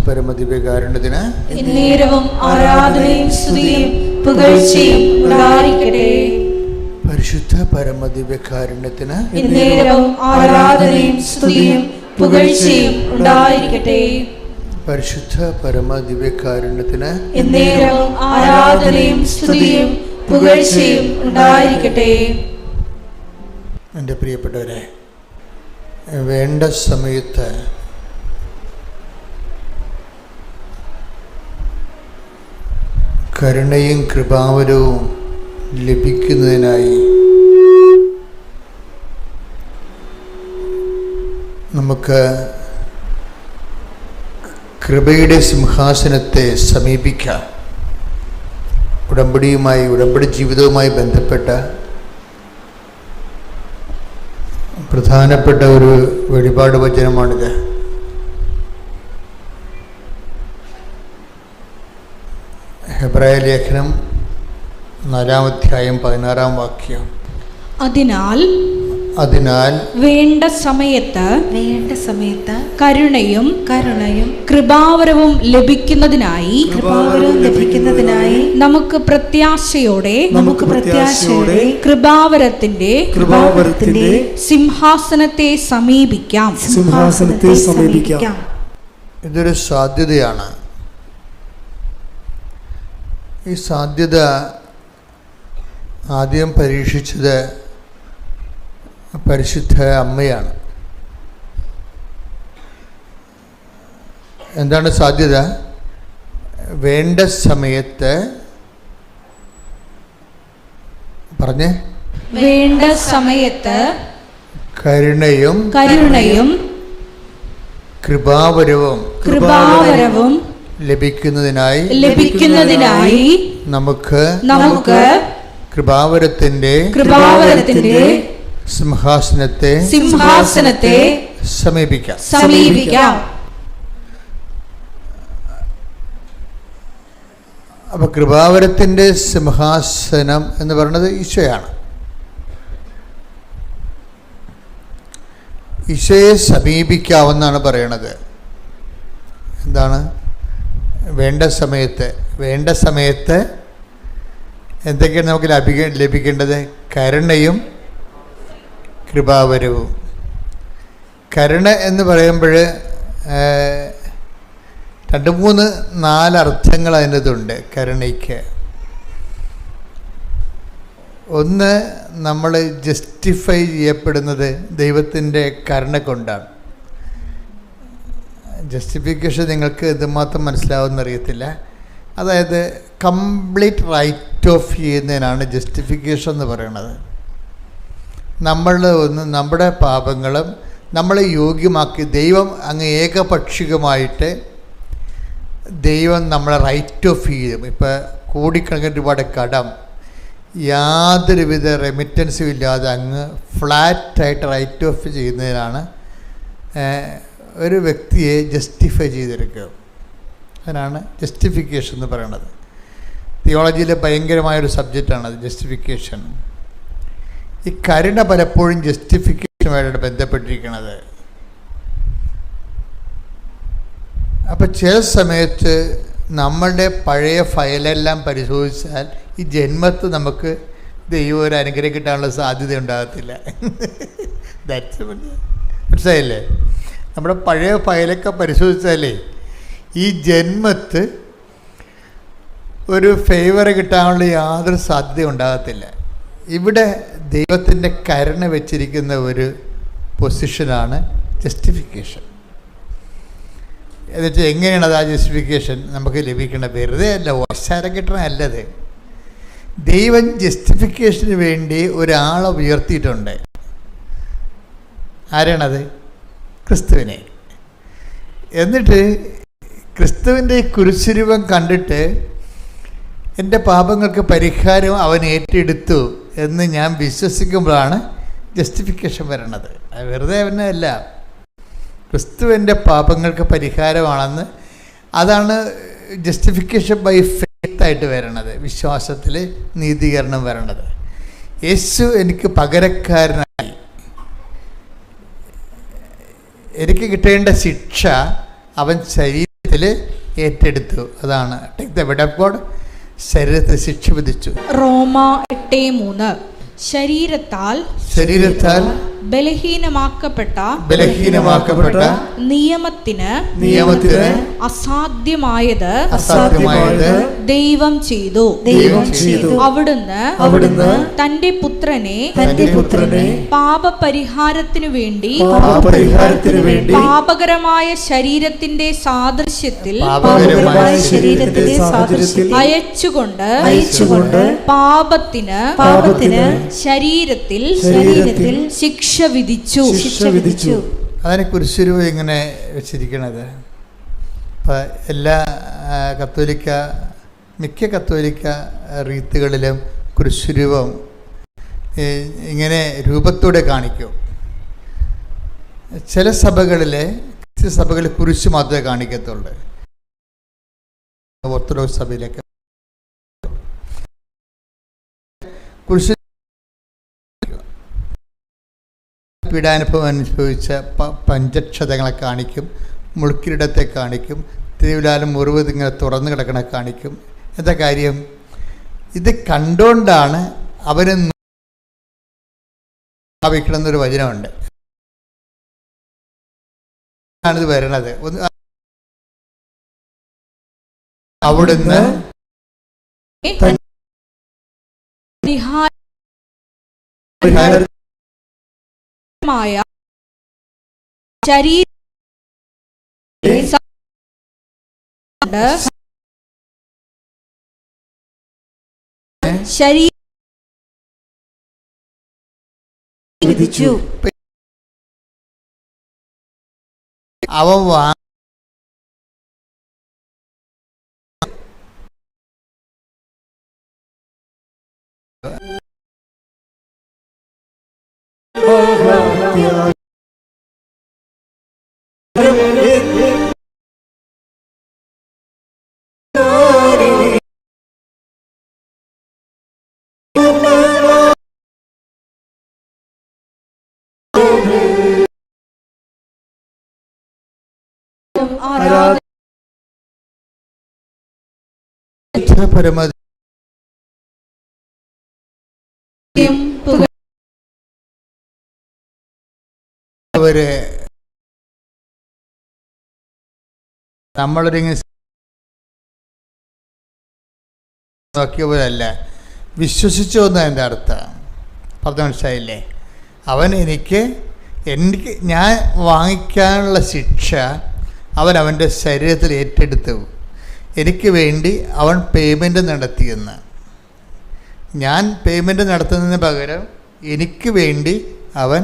പരമദിവ്യകാരുണ്യത്തിന് എന്നേരവും ആരാധനയും സ്തുതിയും പുകഴ്ചയും ഉണ്ടായിരിക്കട്ടെ. പരിശുദ്ധ പരമദിവ്യകാരുണ്യത്തിന് എന്നേരവും ആരാധനയും സ്തുതിയും പുകഴ്ചയും ഉണ്ടായിരിക്കട്ടെ. പരിശുദ്ധ പരമദിവ്യകാരുണ്യത്തിന് എന്നേരവും ആരാധനയും സ്തുതിയും പുകഴ്ചയും ഉണ്ടായിരിക്കട്ടെ. എൻ്റെ പ്രിയപ്പെട്ടവരെ, വേണ്ട സമയത്ത് കരുണയും കൃപാവരവും ലഭിക്കുന്നതിനായി നമുക്ക് കൃപയുടെ സിംഹാസനത്തെ സമീപിക്കാം. ഉടമ്പടി ജീവിതവുമായി ബന്ധപ്പെട്ട പ്രധാനപ്പെട്ട ഒരു വെളിപാട് വചനമാണിത്. ഹെബ്രായ ലേഖനം 4-ാം അധ്യായം 16-ാം വാക്യം. അതിനാൽ വേണ്ട സമയത്ത് കരുണയും കൃപാവരവും ലഭിക്കുന്നതിനായി നമുക്ക് പ്രത്യാശയോടെ കൃപാവരത്തിന്റെ സിംഹാസനത്തെ സമീപിക്കാം. ഇതൊരു സാധ്യതയാണ്. ഈ സാധ്യത ആദ്യം പരീക്ഷിച്ചത് പരിശുദ്ധ അമ്മയാണ്. എന്താണ് സാധ്യത? വേണ്ട സമയത്ത് വേണ്ട സമയത്ത് കരുണയും കൃപാവരവും ലഭിക്കുന്നതിനായി നമുക്ക് കൃപാവരത്തിന്റെ സിംഹാസനത്തെ സമീപിക്കാം. അപ്പൊ കൃപാവരത്തിന്റെ സിംഹാസനം എന്ന് പറയുന്നത് ഈശോയാണ്. ഈശോയെ സമീപിക്കാമെന്നാണ് പറയണത്. എന്താണ് വേണ്ട സമയത്ത് എന്തൊക്കെയാണ് നമുക്ക് ലഭിക്കേണ്ടത്? കരുണയും കൃപാവരവും. കരുണ എന്ന് പറയുമ്പോൾ 2-3-4 അർത്ഥങ്ങൾ അതിനകത്തുണ്ട് കരുണയ്ക്ക്. ഒന്ന്, നമ്മൾ ജസ്റ്റിഫൈ ചെയ്യപ്പെടുന്നത് ദൈവത്തിൻ്റെ കരുണ കൊണ്ടാണ്. ജസ്റ്റിഫിക്കേഷൻ നിങ്ങൾക്ക് എന്തുമാത്രം മനസ്സിലാവുമെന്നറിയത്തില്ല. അതായത് കംപ്ലീറ്റ് റൈറ്റ് ഓഫ് ചെയ്യുന്നതിനാണ് ജസ്റ്റിഫിക്കേഷൻ എന്ന് പറയുന്നത്. നമ്മുടെ പാപങ്ങളും നമ്മളെ യോഗ്യമാക്കി ദൈവം അങ്ങ് ഏകപക്ഷികമായിട്ട് ദൈവം നമ്മളെ റൈറ്റ് ഓഫ് ചെയ്യും. ഇപ്പോൾ കോടിക്കണക്കിന് രൂപയുടെ കടം യാതൊരുവിധ റെമിറ്റൻസും ഇല്ലാതെ അങ്ങ് ഫ്ലാറ്റായിട്ട് റൈറ്റ് ഓഫ് ചെയ്യുന്നതിനാണ് ഒരു വ്യക്തിയെ ജസ്റ്റിഫൈ ചെയ്തെടുക്കുക. അതിനാണ് ജസ്റ്റിഫിക്കേഷൻ എന്ന് പറയുന്നത്. തിയോളജിയിലെ ഭയങ്കരമായൊരു സബ്ജക്റ്റാണത്, ജസ്റ്റിഫിക്കേഷൻ. ഈ കരുണ പലപ്പോഴും ജസ്റ്റിഫിക്കേഷനുമായിട്ട് ബന്ധപ്പെട്ടിരിക്കുന്നത്. അപ്പം ചില സമയത്ത് നമ്മളുടെ പഴയ ഫയലെല്ലാം പരിശോധിച്ചാൽ ഈ ജന്മത്ത് നമുക്ക് ദൈവം ഒരു അനുഗ്രഹം കിട്ടാനുള്ള സാധ്യത ഉണ്ടാകത്തില്ല. മനസ്സിലായില്ലേ? നമ്മുടെ പഴയ ഫയലൊക്കെ പരിശോധിച്ചാലേ ഈ ജന്മത്ത് ഒരു ഫേവർ കിട്ടാനുള്ള യാതൊരു സാധ്യത ഉണ്ടാകത്തില്ല. ഇവിടെ ദൈവത്തിൻ്റെ കരുണ വെച്ചിരിക്കുന്ന ഒരു പൊസിഷനാണ് ജസ്റ്റിഫിക്കേഷൻ. എന്നുവെച്ചാൽ എങ്ങനെയാണ് അത്? ആ ജസ്റ്റിഫിക്കേഷൻ നമുക്ക് ലഭിക്കേണ്ട വെറുതെ അല്ല, ഓശാരം കിട്ടണമല്ലത്. ദൈവം ജസ്റ്റിഫിക്കേഷന് വേണ്ടി ഒരാളെ ഉയർത്തിയിട്ടുണ്ട്. ആരാണത്? ക്രിസ്തുവിനെ. എന്നിട്ട് ക്രിസ്തുവിൻ്റെ കുരിശുരൂപം കണ്ടിട്ട് എൻ്റെ പാപങ്ങൾക്ക് പരിഹാരം അവൻ ഏറ്റെടുത്തു എന്ന് ഞാൻ വിശ്വസിക്കുമ്പോഴാണ് ജസ്റ്റിഫിക്കേഷൻ വരണത്. അത് വെറുതെ അവനല്ല, ക്രിസ്തുവിൻ്റെ പാപങ്ങൾക്ക് പരിഹാരമാണെന്ന്. അതാണ് ജസ്റ്റിഫിക്കേഷൻ ബൈ ഫെയ്ത്തായിട്ട് വരണത്, വിശ്വാസത്തിൽ നീതീകരണം വരണത്. യേശു എനിക്ക് പകരക്കാരനായി, എനിക്ക് കിട്ടേണ്ട ശിക്ഷ അവൻ ശരീരത്തിൽ ശരീരത്തിൽ ഏറ്റെടുത്തു. അതാണ് take the word of God. ശരീരത്തിൽ ശിക്ഷ വിധിച്ചു. റോമ 8:3 ശരീരത്താൽ ബലഹീനമാക്കപ്പെട്ട നിയമത്തിന് അസാധ്യമായത് ദൈവം ചെയ്തു. അവിടുന്ന് തന്റെ പുത്രനെ പാപപരിഹാരത്തിനു വേണ്ടി പാപകരമായ ശരീരത്തിന്റെ സാദൃശ്യത്തിൽ അയച്ചുകൊണ്ട് പാപത്തിന് ശരീരത്തിൽ ശിക്ഷ വിധിച്ചു. അതിനെ കുരിശുരൂപ ഇങ്ങനെ വെച്ചിരിക്കണത്. ഇപ്പം എല്ലാ മിക്ക കത്തോലിക്ക റീത്തുകളിലും കുരിശുരൂപം ഇങ്ങനെ രൂപത്തോടെ കാണിക്കും. ചില സഭകളിൽ കുരിശ് മാത്രമേ കാണിക്കത്തുള്ളൂ. ഓർത്തഡോക്സ് സഭയിലൊക്കെ കുരിശ് പീഡാനുഭവം അനുഭവിച്ച പഞ്ചക്ഷതങ്ങളെ കാണിക്കും, മുൾക്കിരീടത്തെ കാണിക്കും, തിരുവിലാലും മുറിവ് ഇങ്ങനെ തുറന്നു കിടക്കണ കാണിക്കും. എന്താ കാര്യം? ഇത് കണ്ടുകൊണ്ടാണ് അവന് ഭാവിക്കണമെന്നൊരു വചനമുണ്ട്. ആണിത് വരണത്. അവിടുന്ന് അവൻ പരമതി അവര് നമ്മളൊരിങ്ങനെ നോക്കിയവരല്ല, വിശ്വസിച്ചു എന്നാണ് എൻ്റെ അർത്ഥം. പറഞ്ഞ മനസ്സിലായില്ലേ? അവൻ എനിക്ക് ഞാൻ വാങ്ങിക്കാനുള്ള ശിക്ഷ അവൻ അവൻ്റെ ശരീരത്തിൽ ഏറ്റെടുത്തു. എനിക്ക് വേണ്ടി അവൻ പേയ്മെൻ്റ് നടത്തിയെന്ന്. ഞാൻ പേയ്മെൻ്റ് നടത്തുന്നതിന് പകരം എനിക്ക് വേണ്ടി അവൻ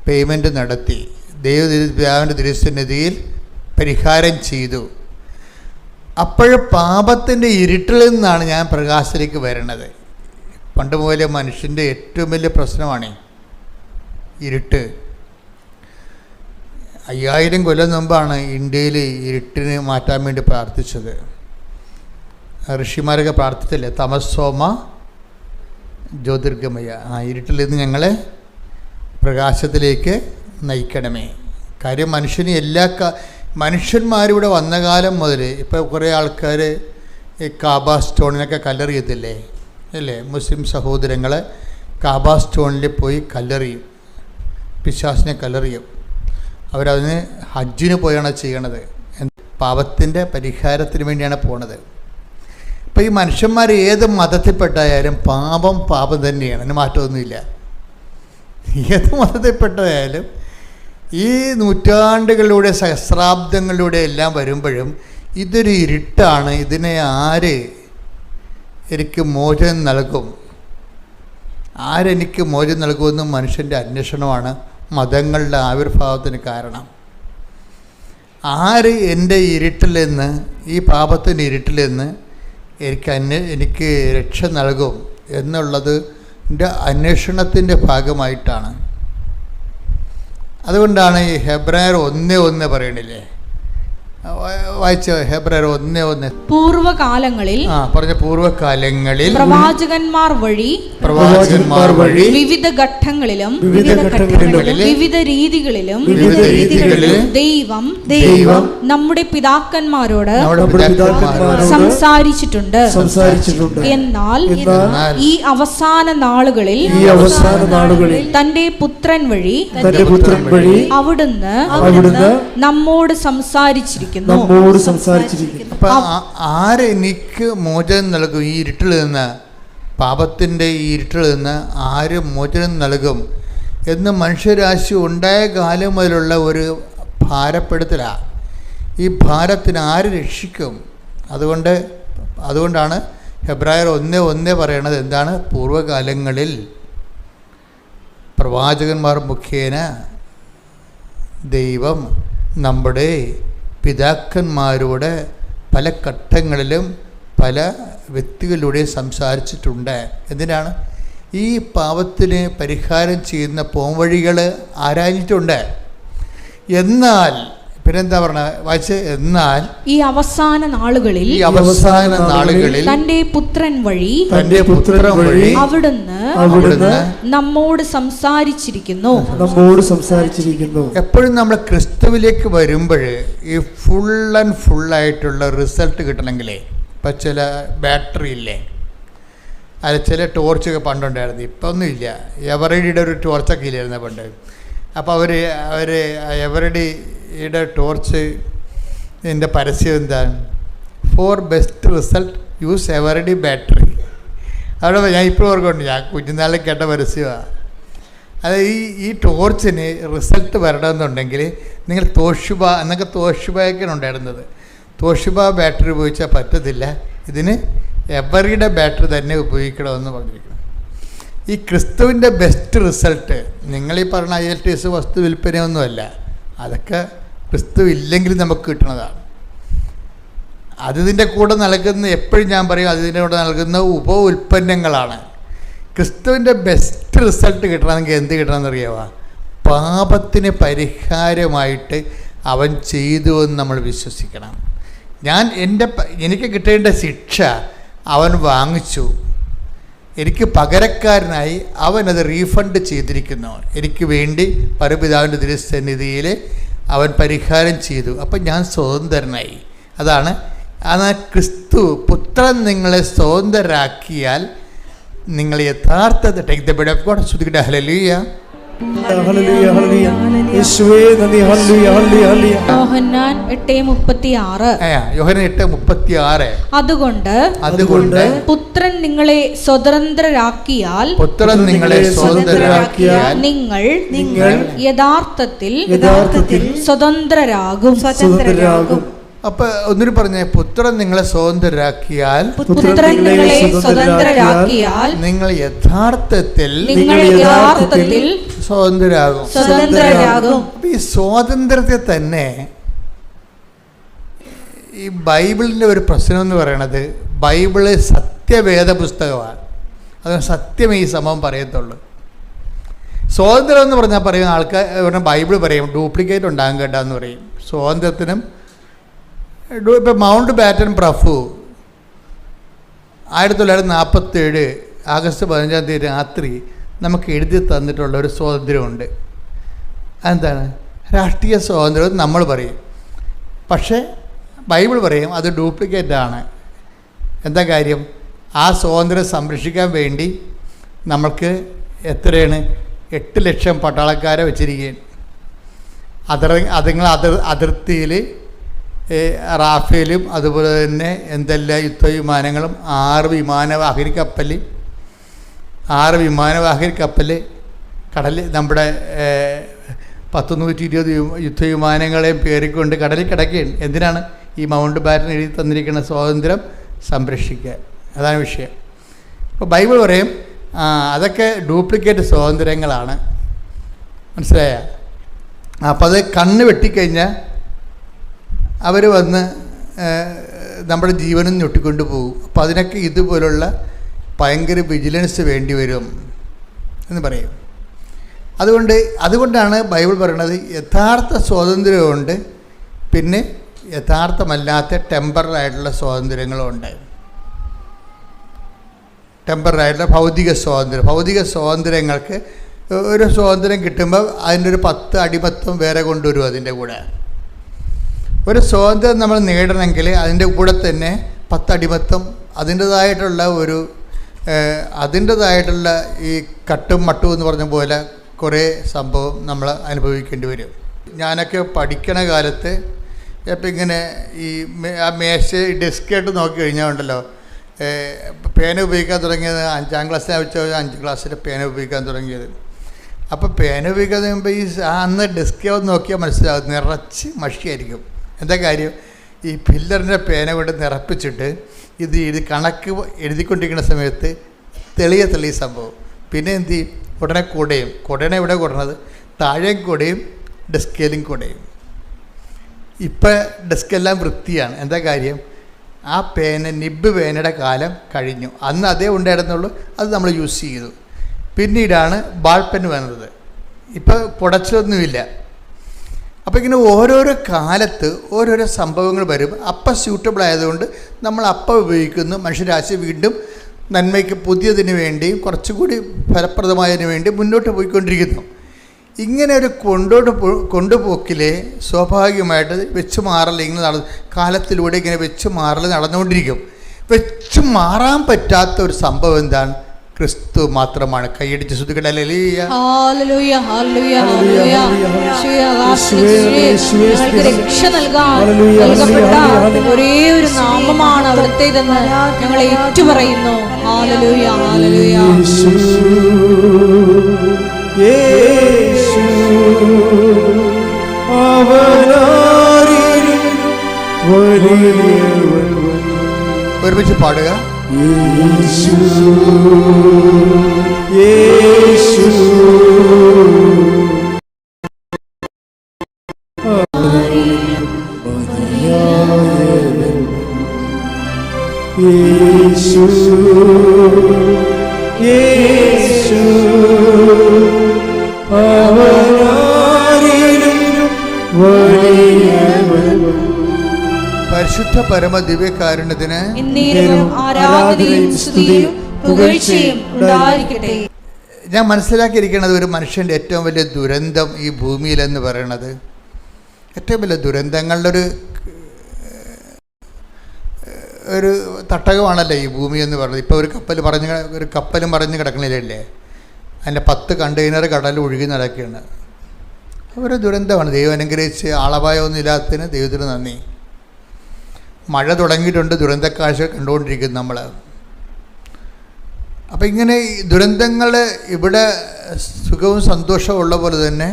പേയ്മെൻ്റ് നടത്തി. ദൈവപിതാവിൻ്റെ തിരുസന്നിധിയിൽ പരിഹാരം ചെയ്തു. അപ്പോൾ പാപത്തിൻ്റെ ഇരുട്ടിൽ നിന്നാണ് ഞാൻ പ്രകാശത്തിലേക്ക് വരണത്. പണ്ട് മുതലേ മനുഷ്യൻ്റെ ഏറ്റവും വലിയ പ്രശ്നമാണ് ഇരുട്ട്. 5000 കൊല്ലം മുമ്പാണ് ഇന്ത്യയിൽ ഇരുട്ടിന് മാറ്റാൻ വേണ്ടി പ്രാർത്ഥിച്ചത്. ഋഷിമാരൊക്കെ പ്രാർത്ഥിച്ചില്ലേ? തമസോമ ജ്യോതിർഗമയ, ഇരുട്ടിൽ നിന്ന് ഞങ്ങളെ പ്രകാശത്തിലേക്ക് നയിക്കണമേ. കാര്യം മനുഷ്യന്മാരിവിടെ വന്ന കാലം മുതൽ ഇപ്പോൾ കുറേ ആൾക്കാർ ഈ കാബ സ്റ്റോണിനൊക്കെ കല്ലെറിയത്തില്ലേ അല്ലേ? മുസ്ലിം സഹോദരങ്ങൾ കാബ സ്റ്റോണിൽ പോയി കല്ലെറിയും, പിശാചിനെ കല്ലെറിയും. അവരതിന് ഹജ്ജിന് പോയാണ് ചെയ്യണത്. പാപത്തിൻ്റെ പരിഹാരത്തിന് വേണ്ടിയാണ് പോണത്. ഇപ്പോൾ ഈ മനുഷ്യന്മാർ ഏത് മതത്തിൽപ്പെട്ടായാലും പാപം തന്നെയാണ്, അതിന് മാറ്റമൊന്നുമില്ല. ഏത് മതത്തിൽപ്പെട്ടതായാലും ഈ നൂറ്റാണ്ടുകളിലൂടെ സഹസ്രാബ്ദങ്ങളിലൂടെ എല്ലാം വരുമ്പോഴും ഇതൊരു ഇരുട്ടാണ്. ഇതിനെ ആര് എനിക്ക് മോചനം നൽകും, ആരെനിക്ക് മോചനം നൽകുമെന്നും മനുഷ്യൻ്റെ അന്വേഷണമാണ് മതങ്ങളുടെ ആവിർഭാവത്തിന് കാരണം. ആര് എൻ്റെ ഇരുട്ടിൽ നിന്ന്, ഈ പാപത്തിൻ്റെ ഇരുട്ടിൽ നിന്ന് എനിക്ക് രക്ഷ നൽകും എന്നുള്ളത് എൻ്റെ അന്വേഷണത്തിൻ്റെ ഭാഗമായിട്ടാണ്. അതുകൊണ്ടാണ് ഈ ഹെബ്രായർ 1:1 പറയണില്ലേ, വായിച്ചോ, ഹെബ്രായർ 1:1. പൂർവകാലങ്ങളിൽ പറഞ്ഞ പൂർവകാലങ്ങളിൽ പ്രവാചകന്മാർ വഴി വിവിധ ഘട്ടങ്ങളിലും വിവിധ രീതികളിലും ദൈവം നമ്മുടെ പിതാക്കന്മാരോട് സംസാരിച്ചിട്ടുണ്ട്. എന്നാൽ ഈ അവസാന നാളുകളിൽ തന്റെ പുത്രൻ വഴി അവിടുന്ന് നമ്മോട് സംസാരിച്ചിരിക്കുന്നു. അപ്പൊ ആരെനിക്ക് മോചനം നൽകും? ഈ ഇരുട്ടിൽ നിന്ന്, പാപത്തിൻ്റെ ഈ ഇരുട്ടിൽ നിന്ന് ആര് മോചനം നൽകും എന്ന് മനുഷ്യരാശി ഉണ്ടായ കാലം മുതലുള്ള ഒരു ഭാരപ്പെടുത്തലാണ്. ഈ ഭാരത്തിന് ആര് രക്ഷിക്കും? അതുകൊണ്ടാണ് ഹെബ്രായർ 1:1 പറയണത് എന്താണ്? പൂർവ്വകാലങ്ങളിൽ പ്രവാചകന്മാർ മുഖേന ദൈവം നമ്മുടെ പിതാക്കന്മാരോട് പല ഘട്ടങ്ങളിലും പല വ്യക്തികളിലൂടെ സംസാരിച്ചിട്ടുണ്ട്. എന്തിനാണ്? ഈ പാപത്തിന് പരിഹാരം ചെയ്യുന്ന പോംവഴികൾ ആരാഞ്ഞിട്ടുണ്ട്. എന്നാൽ പിന്നെന്താ പറഞ്ഞ വായിച്ച്? എന്നാൽ ഈ അവസാന നാളുകളിൽ തന്റെ പുത്രൻ വഴി അവിടുന്ന് നമ്മോട് സംസാരിച്ചിരിക്കുന്നു. എപ്പോഴും നമ്മൾ ക്രിസ്തുവിലേക്ക് വരുമ്പോൾ ഈ ഫുള്ളായിട്ടുള്ള റിസൾട്ട് കിട്ടണമെങ്കിലേ, ഇപ്പം ചില ബാറ്ററി ഇല്ലേ, അത് ചില ടോർച്ചൊക്കെ പണ്ടുണ്ടായിരുന്നു, ഇപ്പം ഒന്നുമില്ല. എവറഡിയുടെ ഒരു ടോർച്ചൊക്കെ ഇല്ലായിരുന്നു പണ്ട്. അപ്പോൾ അവർ എവറഡിയുടെ ടോർച്ച് ഇതിൻ്റെ പരസ്യം എന്താണ്? Four best result use Eveready battery. അവിടെ ഞാൻ ഇപ്പോൾ ഓർക്കുന്നുണ്ട്, ഞാൻ കുഞ്ഞുനാളിൽ കേട്ട പരസ്യമാണ്. അത് ഈ ടോർച്ചിന് റിസൾട്ട് വരണമെന്നുണ്ടെങ്കിൽ നിങ്ങൾ തോഷിബ എന്നൊക്കെ തോഷിബയൊക്കെയാണ് ഉണ്ടായിരുന്നത്. തോഷിബ ബാറ്ററി ഉപയോഗിച്ചാൽ പറ്റത്തില്ല, ഇതിന് എവറിയുടെ ബാറ്ററി തന്നെ ഉപയോഗിക്കണമെന്ന് പറഞ്ഞിരിക്കണം. ഈ ക്രിസ്തുവിൻ്റെ ബെസ്റ്റ് റിസൾട്ട് നിങ്ങളീ പറഞ്ഞ IELTS വസ്തു വിൽപ്പനയൊന്നുമല്ല, അതൊക്കെ ക്രിസ്തു ഇല്ലെങ്കിൽ നമുക്ക് കിട്ടുന്നതാണ്. അതിൻ്റെ കൂടെ നൽകുന്ന, എപ്പോഴും ഞാൻ പറയും, അതിൻ്റെ കൂടെ നൽകുന്ന ഉൽപ്പന്നങ്ങളാണ്. ക്രിസ്തുവിൻ്റെ ബെസ്റ്റ് റിസൾട്ട് കിട്ടണമെങ്കിൽ എന്ത് കിട്ടണമെന്നറിയാമോ? പാപത്തിന് പരിഹാരമായിട്ട് അവൻ ചെയ്തു എന്ന് നമ്മൾ വിശ്വസിക്കണം. എനിക്ക് കിട്ടേണ്ട ശിക്ഷ അവൻ വാങ്ങിച്ചു, എനിക്ക് പകരക്കാരനായി അവനത് റീഫണ്ട് ചെയ്തിരിക്കുന്നു. എനിക്ക് വേണ്ടി പരപിതാവിൻ്റെ തിരുസന്നിധിയിൽ അവൻ പരിഹാരം ചെയ്തു. അപ്പം ഞാൻ സ്വതന്ത്രനായി. അതാണ് ക്രിസ്തു പുത്രൻ നിങ്ങളെ സ്വതന്ത്രരാക്കിയാൽ നിങ്ങൾ യഥാർത്ഥ take the bread of God. ശ്രുതിക്കട്ടെ ഹല്ലേലൂയ. യോഹന്നാൻ 8:36. അതുകൊണ്ട് പുത്രൻ നിങ്ങളെ സ്വതന്ത്രരാക്കിയാൽ നിങ്ങൾ യഥാർത്ഥത്തിൽ സ്വതന്ത്രരാകും. അപ്പൊ ഒന്നിനു പറഞ്ഞേ, പുത്രൻ നിങ്ങളെ സ്വതന്ത്രരാക്കിയാൽ നിങ്ങൾ യഥാർത്ഥത്തിൽ സ്വതന്ത്രരാകും. ഈ സ്വാതന്ത്ര്യത്തെ തന്നെ ഈ ബൈബിളിൻ്റെ ഒരു പ്രശ്നം എന്ന് പറയണത്, ബൈബിള് സത്യവേദ പുസ്തകമാണ്. അത് സത്യമേ ഈ സംഭവം പറയത്തുള്ളൂ. സ്വാതന്ത്ര്യം എന്ന് പറഞ്ഞാൽ പറയുന്ന ആൾക്കാർ ബൈബിൾ പറയും ഡ്യൂപ്ലിക്കേറ്റ് ഉണ്ടാകും കേട്ടാന്ന് പറയും. സ്വാതന്ത്ര്യത്തിനും ഇപ്പം മൗണ്ട് ബാറ്റൻ പ്രഭു 1947 ആഗസ്റ്റ് 15 രാത്രി നമുക്ക് എഴുതി തന്നിട്ടുള്ള ഒരു സ്വാതന്ത്ര്യമുണ്ട്. അതെന്താണ്? രാഷ്ട്രീയ സ്വാതന്ത്ര്യം നമ്മൾ പറയും, പക്ഷേ ബൈബിൾ പറയും അത് ഡ്യൂപ്ലിക്കേറ്റാണ്. എന്താ കാര്യം? ആ സ്വാതന്ത്ര്യം സംരക്ഷിക്കാൻ വേണ്ടി നമ്മൾക്ക് എത്രയാണ്? 8 ലക്ഷം പട്ടാളക്കാരെ വെച്ചിരിക്കുകയാണ്. അതിർത്തിയിൽ റാഫേലും അതുപോലെ തന്നെ എന്തെല്ലാം യുദ്ധവിമാനങ്ങളും 6 വിമാനവാഹക കപ്പൽ കടലിൽ നമ്മുടെ 120 യുദ്ധവിമാനങ്ങളെയും കയറിക്കൊണ്ട് കടലിൽ കിടക്കുകയാണ്. എന്തിനാണ്? ഈ മൗണ്ട് ബാറ്റൻ എഴുതി തന്നിരിക്കുന്ന സ്വാതന്ത്ര്യം സംരക്ഷിക്കാൻ. അതാണ് വിഷയം. അപ്പോൾ ബൈബിൾ പറയും അതൊക്കെ ഡ്യൂപ്ലിക്കേറ്റ് സ്വാതന്ത്ര്യങ്ങളാണ്. മനസ്സിലായ? അപ്പോൾ അത് കണ്ണ് വെട്ടിക്കഴിഞ്ഞാൽ അവർ വന്ന് നമ്മുടെ ജീവനും ഞൊട്ടിക്കൊണ്ട് പോകും. അപ്പോൾ അതിനൊക്കെ ഇതുപോലുള്ള ഭയങ്കര വിജിലൻസ് വേണ്ടി വരും എന്ന് പറയും. അതുകൊണ്ടാണ് ബൈബിൾ പറയണത് യഥാർത്ഥ സ്വാതന്ത്ര്യമുണ്ട്, പിന്നെ യഥാർത്ഥമല്ലാത്ത ടെമ്പററായിട്ടുള്ള സ്വാതന്ത്ര്യങ്ങളുമുണ്ട്. ടെമ്പററായിട്ടുള്ള ഭൗതിക സ്വാതന്ത്ര്യങ്ങൾക്ക് ഒരു സ്വാതന്ത്ര്യം കിട്ടുമ്പോൾ അതിൻ്റെ ഒരു 10 അടിമത്വം വേറെ കൊണ്ടുവരും. അതിൻ്റെ കൂടെ ഒരു സ്വാതന്ത്ര്യം നമ്മൾ നേടണമെങ്കിൽ അതിൻ്റെ കൂടെ തന്നെ 10 അടിമത്വം അതിൻ്റേതായിട്ടുള്ള ഈ കട്ടും മട്ടും എന്ന് പറഞ്ഞ പോലെ കുറേ സംഭവം നമ്മൾ അനുഭവിക്കേണ്ടി വരും. ഞാനൊക്കെ പഠിക്കണ കാലത്ത് ഇപ്പം ഇങ്ങനെ ഈ മേശ ഡെസ്കായിട്ട് നോക്കി കഴിഞ്ഞാൽ ഉണ്ടല്ലോ, പേന ഉപയോഗിക്കാൻ തുടങ്ങിയത് 5ാം ക്ലാസ്സിൽ വെച്ചാൽ 5 ക്ലാസ്സിൽ പേന ഉപയോഗിക്കാൻ തുടങ്ങിയത്. അപ്പോൾ പേന ഉപയോഗിക്കാൻ തുടങ്ങുമ്പോൾ ഈ അന്ന് ഡെസ്ക് നോക്കിയാൽ മനസ്സിലാകും, നിറച്ച് മഷിയായിരിക്കും. എന്താ കാര്യം? ഈ പില്ലറിൻ്റെ പേന കൊണ്ട് നിറപ്പിച്ചിട്ട് ഇത് കണക്ക് എഴുതിക്കൊണ്ടിരിക്കുന്ന സമയത്ത് തെളിയ സംഭവം. പിന്നെ എന്ത് ചെയ്യും? ഉടനെ കുടയാണ് ഇവിടെ കൊടുക്കുന്നത്, താഴെയും കുടയും ഡെസ്കേലും കുടയും. ഇപ്പം ഡെസ്കെല്ലാം വൃത്തിയാണ്. എന്താ കാര്യം? ആ നിബ്ബ് പേനയുടെ കാലം കഴിഞ്ഞു. അന്ന് അതേ ഉണ്ടായിരുന്നുള്ളൂ, അത് നമ്മൾ യൂസ് ചെയ്തു. പിന്നീടാണ് ബാൾ പെൻ വന്നത്. ഇപ്പോൾ പുടച്ചൊന്നുമില്ല. അപ്പോൾ ഇങ്ങനെ ഓരോരോ കാലത്ത് ഓരോരോ സംഭവങ്ങൾ വരും. അപ്പം സ്യൂട്ടബിൾ ആയതുകൊണ്ട് നമ്മൾ അപ്പം ഉപയോഗിക്കുന്നു. മനുഷ്യരാശി വീണ്ടും നന്മയ്ക്ക് പുതിയതിന് വേണ്ടിയും കുറച്ചുകൂടി ഫലപ്രദമായതിനു വേണ്ടി മുന്നോട്ട് പോയിക്കൊണ്ടിരിക്കുന്നു. ഇങ്ങനെ ഒരു കൊണ്ടുപോക്കിലെ സ്വാഭാവികമായിട്ട് വെച്ച് മാറൽ ഇങ്ങനെ കാലത്തിലൂടെ ഇങ്ങനെ വെച്ച് മാറൽ നടന്നുകൊണ്ടിരിക്കും. വെച്ച് മാറാൻ പറ്റാത്ത ഒരു സംഭവം എന്താണ്? ക്രിസ്തു മാത്രമാണ്. കൈയടിച്ച് ശ്രുതിക്കട്ടെ. ഹല്ലേലൂയ ഹല്ലേലൂയ ഹല്ലേലൂയ ഹല്ലേലൂയ. രക്ഷ നൽകപ്പെട്ട ഒരേ ഒരു നാമമാണ് അവിടുത്തേതെന്ന് ഞങ്ങൾ ഏറ്റുപറയുന്നു. ഹല്ലേലൂയ ഹല്ലേലൂയ. ഒരുമിച്ച് പാടുക. യേശു യേശു യേശു യേശു പരിശുദ്ധ പരമ ദിവ്യകാരുണ്യത്തിന് ഞാൻ മനസ്സിലാക്കിയിരിക്കുന്നത് ഒരു മനുഷ്യൻ്റെ ഏറ്റവും വലിയ ദുരന്തം ഈ ഭൂമിയിലെന്ന് പറയുന്നത്, ഏറ്റവും വലിയ ദുരന്തങ്ങളുടെ ഒരു തട്ടകമാണല്ലോ ഈ ഭൂമി എന്ന് പറയുന്നത്. ഇപ്പോൾ ഒരു കപ്പലും പറഞ്ഞ് കിടക്കണില്ലേ, അതിൻ്റെ 10 കണ്ടെയ്നർ കടലിൽ ഒഴുകി നടക്കുകയാണ്. ഒരു ദുരന്തമാണ്. ദൈവം അനുഗ്രഹിച്ച് ആളപായമൊന്നും ഇല്ലാത്തതിന് ദൈവത്തിന് നന്ദി. മഴ തുടങ്ങിയിട്ടുണ്ട്, ദുരന്തക്കാഴ്ച കണ്ടുകൊണ്ടിരിക്കുന്നു നമ്മൾ. അപ്പം ഇങ്ങനെ ദുരന്തങ്ങൾ ഇവിടെ സുഖവും സന്തോഷവും ഉള്ള പോലെ തന്നെ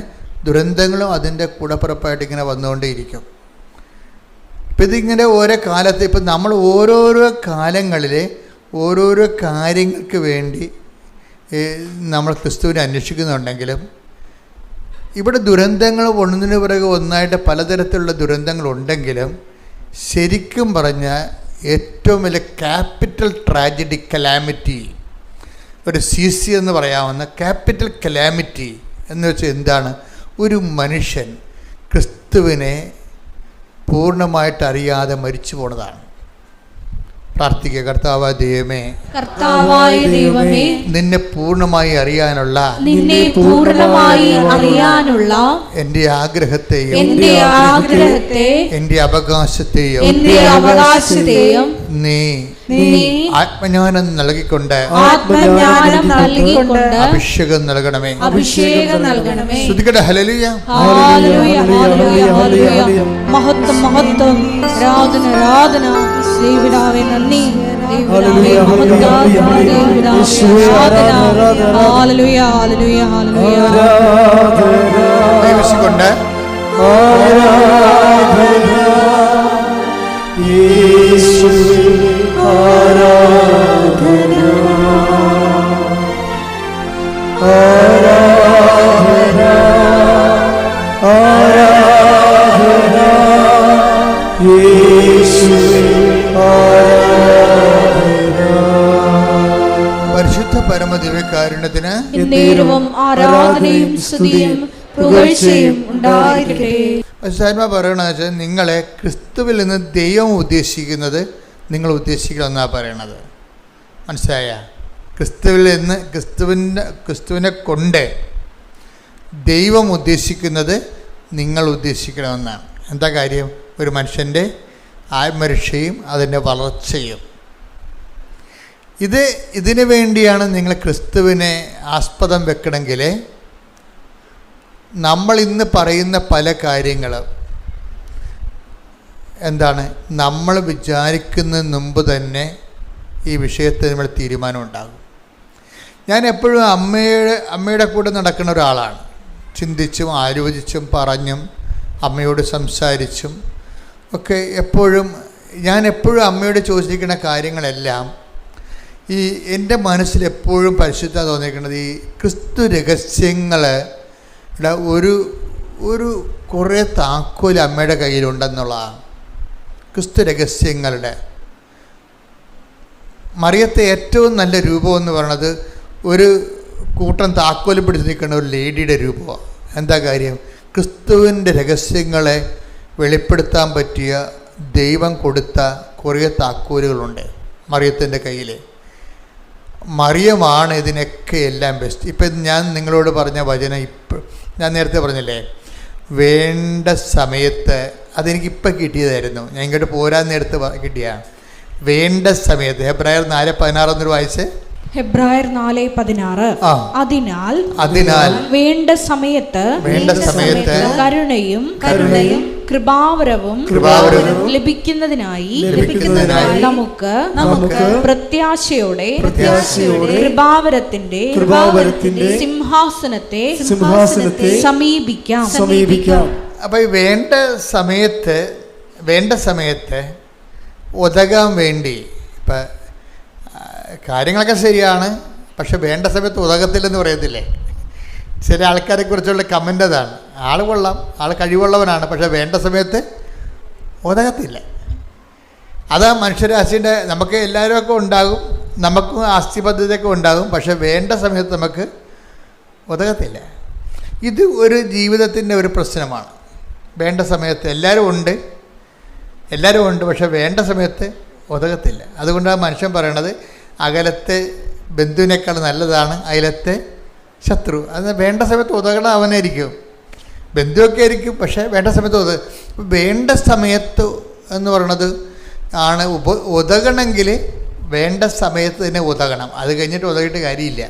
ദുരന്തങ്ങളും അതിൻ്റെ കൂടപ്പിറപ്പായിട്ട് ഇങ്ങനെ വന്നുകൊണ്ടേയിരിക്കും. ഇപ്പം ഇതിങ്ങനെ ഓരോ കാലത്ത് ഇപ്പം നമ്മൾ ഓരോരോ കാലങ്ങളിൽ ഓരോരോ കാര്യങ്ങൾക്ക് വേണ്ടി നമ്മൾ ക്രിസ്തുവിനെ അന്വേഷിക്കുന്നുണ്ടെങ്കിലും ഇവിടെ ദുരന്തങ്ങൾ ഒന്നിനു പിറകെ ഒന്നായിട്ട് പലതരത്തിലുള്ള ദുരന്തങ്ങളുണ്ടെങ്കിലും ശരിക്കും പറഞ്ഞാൽ ഏറ്റവും വലിയ ക്യാപിറ്റൽ ട്രാജഡി കലാമിറ്റി, ഒരു CC എന്ന് പറയാവുന്ന ക്യാപിറ്റൽ കലാമിറ്റി എന്ന് വെച്ചാൽ എന്താണ്? ഒരു മനുഷ്യൻ ക്രിസ്തുവിനെ പൂർണ്ണമായിട്ട് അറിയാതെ മരിച്ചു പോണതാണ്. പ്രാർത്ഥിക്കുക. കർത്താവായ ദൈവമേ, നിന്നെ പൂർണ്ണമായി അറിയാനുള്ള എൻ്റെ ആഗ്രഹത്തെയും എൻ്റെ അവകാശത്തെയും നീ ആത്മജ്ഞാനം നൽകിക്കൊണ്ട് അഭിഷേകം നൽകണമേ. ശ്രുതിക്കട്ടെ. ഹല്ലേലൂയ. മഹത്വം മഹത്വം. ആരാധന ആരാധന. ദൈവപിതാവേ നന്ദി. ദൈവപിതാവേ മഹത്വം. ദൈവപിതാവേ ആരാധന. ഹല്ലേലൂയ ഹല്ലേലൂയ ഹല്ലേലൂയ. ദൈവശികൊണ്ട് യേശുവേ ആരാധന ആരാധന ആരാധന യേശുവേ ആരാധന. പരിശുദ്ധ പരമ ദിവ്യകാരുണ്യത്തിന് എന്നേരവും ആരാധനയും സ്തുതിയും പുകഴ്ചയും ഉണ്ടായിരിക്കട്ടെ. പരിശുദ്ധാത്മാ പറയണമെന്ന് വെച്ചാൽ നിങ്ങളെ ക്രിസ്തുവിൽ നിന്ന് ദൈവം ഉദ്ദേശിക്കുന്നത് നിങ്ങൾ ഉദ്ദേശിക്കണമെന്നാണ് പറയണത്. മനസ്സിലായ? ക്രിസ്തുവിൽ നിന്ന് ക്രിസ്തുവിനെ കൊണ്ട് ദൈവം ഉദ്ദേശിക്കുന്നത് നിങ്ങൾ ഉദ്ദേശിക്കണമെന്നാണ്. എന്താ കാര്യം? ഒരു മനുഷ്യൻ്റെ ആത്മരക്ഷയും അതിൻ്റെ വളർച്ചയും. ഇതിനു വേണ്ടിയാണ് നിങ്ങൾ ക്രിസ്തുവിനെ ആസ്പദം വെക്കണമെങ്കിൽ നമ്മൾ ഇന്ന് പറയുന്ന പല കാര്യങ്ങളും എന്താണ്, നമ്മൾ വിചാരിക്കുന്നതിന് മുമ്പ് തന്നെ ഈ വിഷയത്തിൽ നമ്മൾ തീരുമാനം ഉണ്ടാകും. ഞാൻ എപ്പോഴും അമ്മയുടെ കൂടെ നടക്കുന്ന ഒരാളാണ്. ചിന്തിച്ചും ആലോചിച്ചും പറഞ്ഞും അമ്മയോട് സംസാരിച്ചും ഒക്കെ ഞാൻ എപ്പോഴും അമ്മയോട് ചോദിച്ചിരിക്കുന്ന കാര്യങ്ങളെല്ലാം ഈ എൻ്റെ മനസ്സിൽ എപ്പോഴും പരിശുദ്ധ തോന്നിയിരിക്കുന്നത് ഈ ക്രിസ്തു രഹസ്യങ്ങളുടെ ഒരു കുറേ താക്കോൽ അമ്മയുടെ കയ്യിലുണ്ടെന്നുള്ളതാണ്. ക്രിസ്തു രഹസ്യങ്ങളുടെ മറിയത്തെ ഏറ്റവും നല്ല രൂപം എന്ന് പറയുന്നത് ഒരു കൂട്ടം താക്കോൽ പിടിച്ച് നിൽക്കുന്ന ഒരു ലേഡിയുടെ രൂപമാണ്. എന്താ കാര്യം? ക്രിസ്തുവിൻ്റെ രഹസ്യങ്ങളെ വെളിപ്പെടുത്താൻ പറ്റിയ ദൈവം കൊടുത്ത കുറേ താക്കോലുകളുണ്ട് മറിയത്തിൻ്റെ കയ്യിൽ. മറിയമാണ് ഇതിനൊക്കെ എല്ലാം ബെസ്റ്റ്. ഇപ്പം ഞാൻ നിങ്ങളോട് പറഞ്ഞ വചനം ഞാൻ നേരത്തെ പറഞ്ഞില്ലേ, വേണ്ട സമയത്ത് അതെനിക്കിപ്പം കിട്ടിയതായിരുന്നു. ഞാൻ ഇങ്ങോട്ട് പോരാൻ നേരത്ത് കിട്ടിയാണ്. വേണ്ട സമയത്ത് ഹെബ്രായർ 4:16 എന്നൊരു വായിച്ച്. ഹെബ്രായർ 4:16. അതിനാൽ വേണ്ട സമയത്ത് കരുണയും കൃപാവരവും ലഭിക്കുന്നതിനായി നമുക്ക് പ്രത്യാശയോടെ കൃപാവരത്തിന്റെ സിംഹാസനത്തെ സമീപിക്കാം. അപ്പൊ ഈ വേണ്ട സമയത്ത് ഉതകാൻ വേണ്ടി ഇപ്പം കാര്യങ്ങളൊക്കെ ശരിയാണ്, പക്ഷെ വേണ്ട സമയത്ത് ഉതകത്തില്ലെന്ന് പറയത്തില്ലേ? ചില ആൾക്കാരെ കുറിച്ചുള്ള കമൻ്റ് അതാണ്. ആൾ കൊള്ളാം, ആൾ കഴിവുള്ളവനാണ്, പക്ഷെ വേണ്ട സമയത്ത് ഉതകത്തില്ല. അതാ മനുഷ്യരാശിൻ്റെ നമുക്ക് എല്ലാവരുമൊക്കെ ഉണ്ടാകും, നമുക്കും ആസ്തി പദ്ധതിയൊക്കെ ഉണ്ടാകും, പക്ഷെ വേണ്ട സമയത്ത് നമുക്ക് ഉതകത്തില്ല. ഇത് ഒരു ജീവിതത്തിൻ്റെ ഒരു പ്രശ്നമാണ്. വേണ്ട സമയത്ത് എല്ലാവരും ഉണ്ട്, പക്ഷെ വേണ്ട സമയത്ത് ഉതകത്തില്ല. അതുകൊണ്ടാണ് മനുഷ്യൻ പറയണത് അകലത്തെ ബന്ധുവിനേക്കാൾ നല്ലതാണ് അയലത്തെ ശത്രു. അത് വേണ്ട സമയത്ത് ഉതകണം അവനായിരിക്കും, ബന്ധുവൊക്കെ ആയിരിക്കും, പക്ഷേ വേണ്ട സമയത്ത് വേണ്ട സമയത്ത് എന്ന് പറയണത് ആണ് ഉതകണമെങ്കിൽ വേണ്ട സമയത്ത് തന്നെ ഉതകണം. അത് കഴിഞ്ഞിട്ട് ഉതകിയിട്ട് കാര്യമില്ല.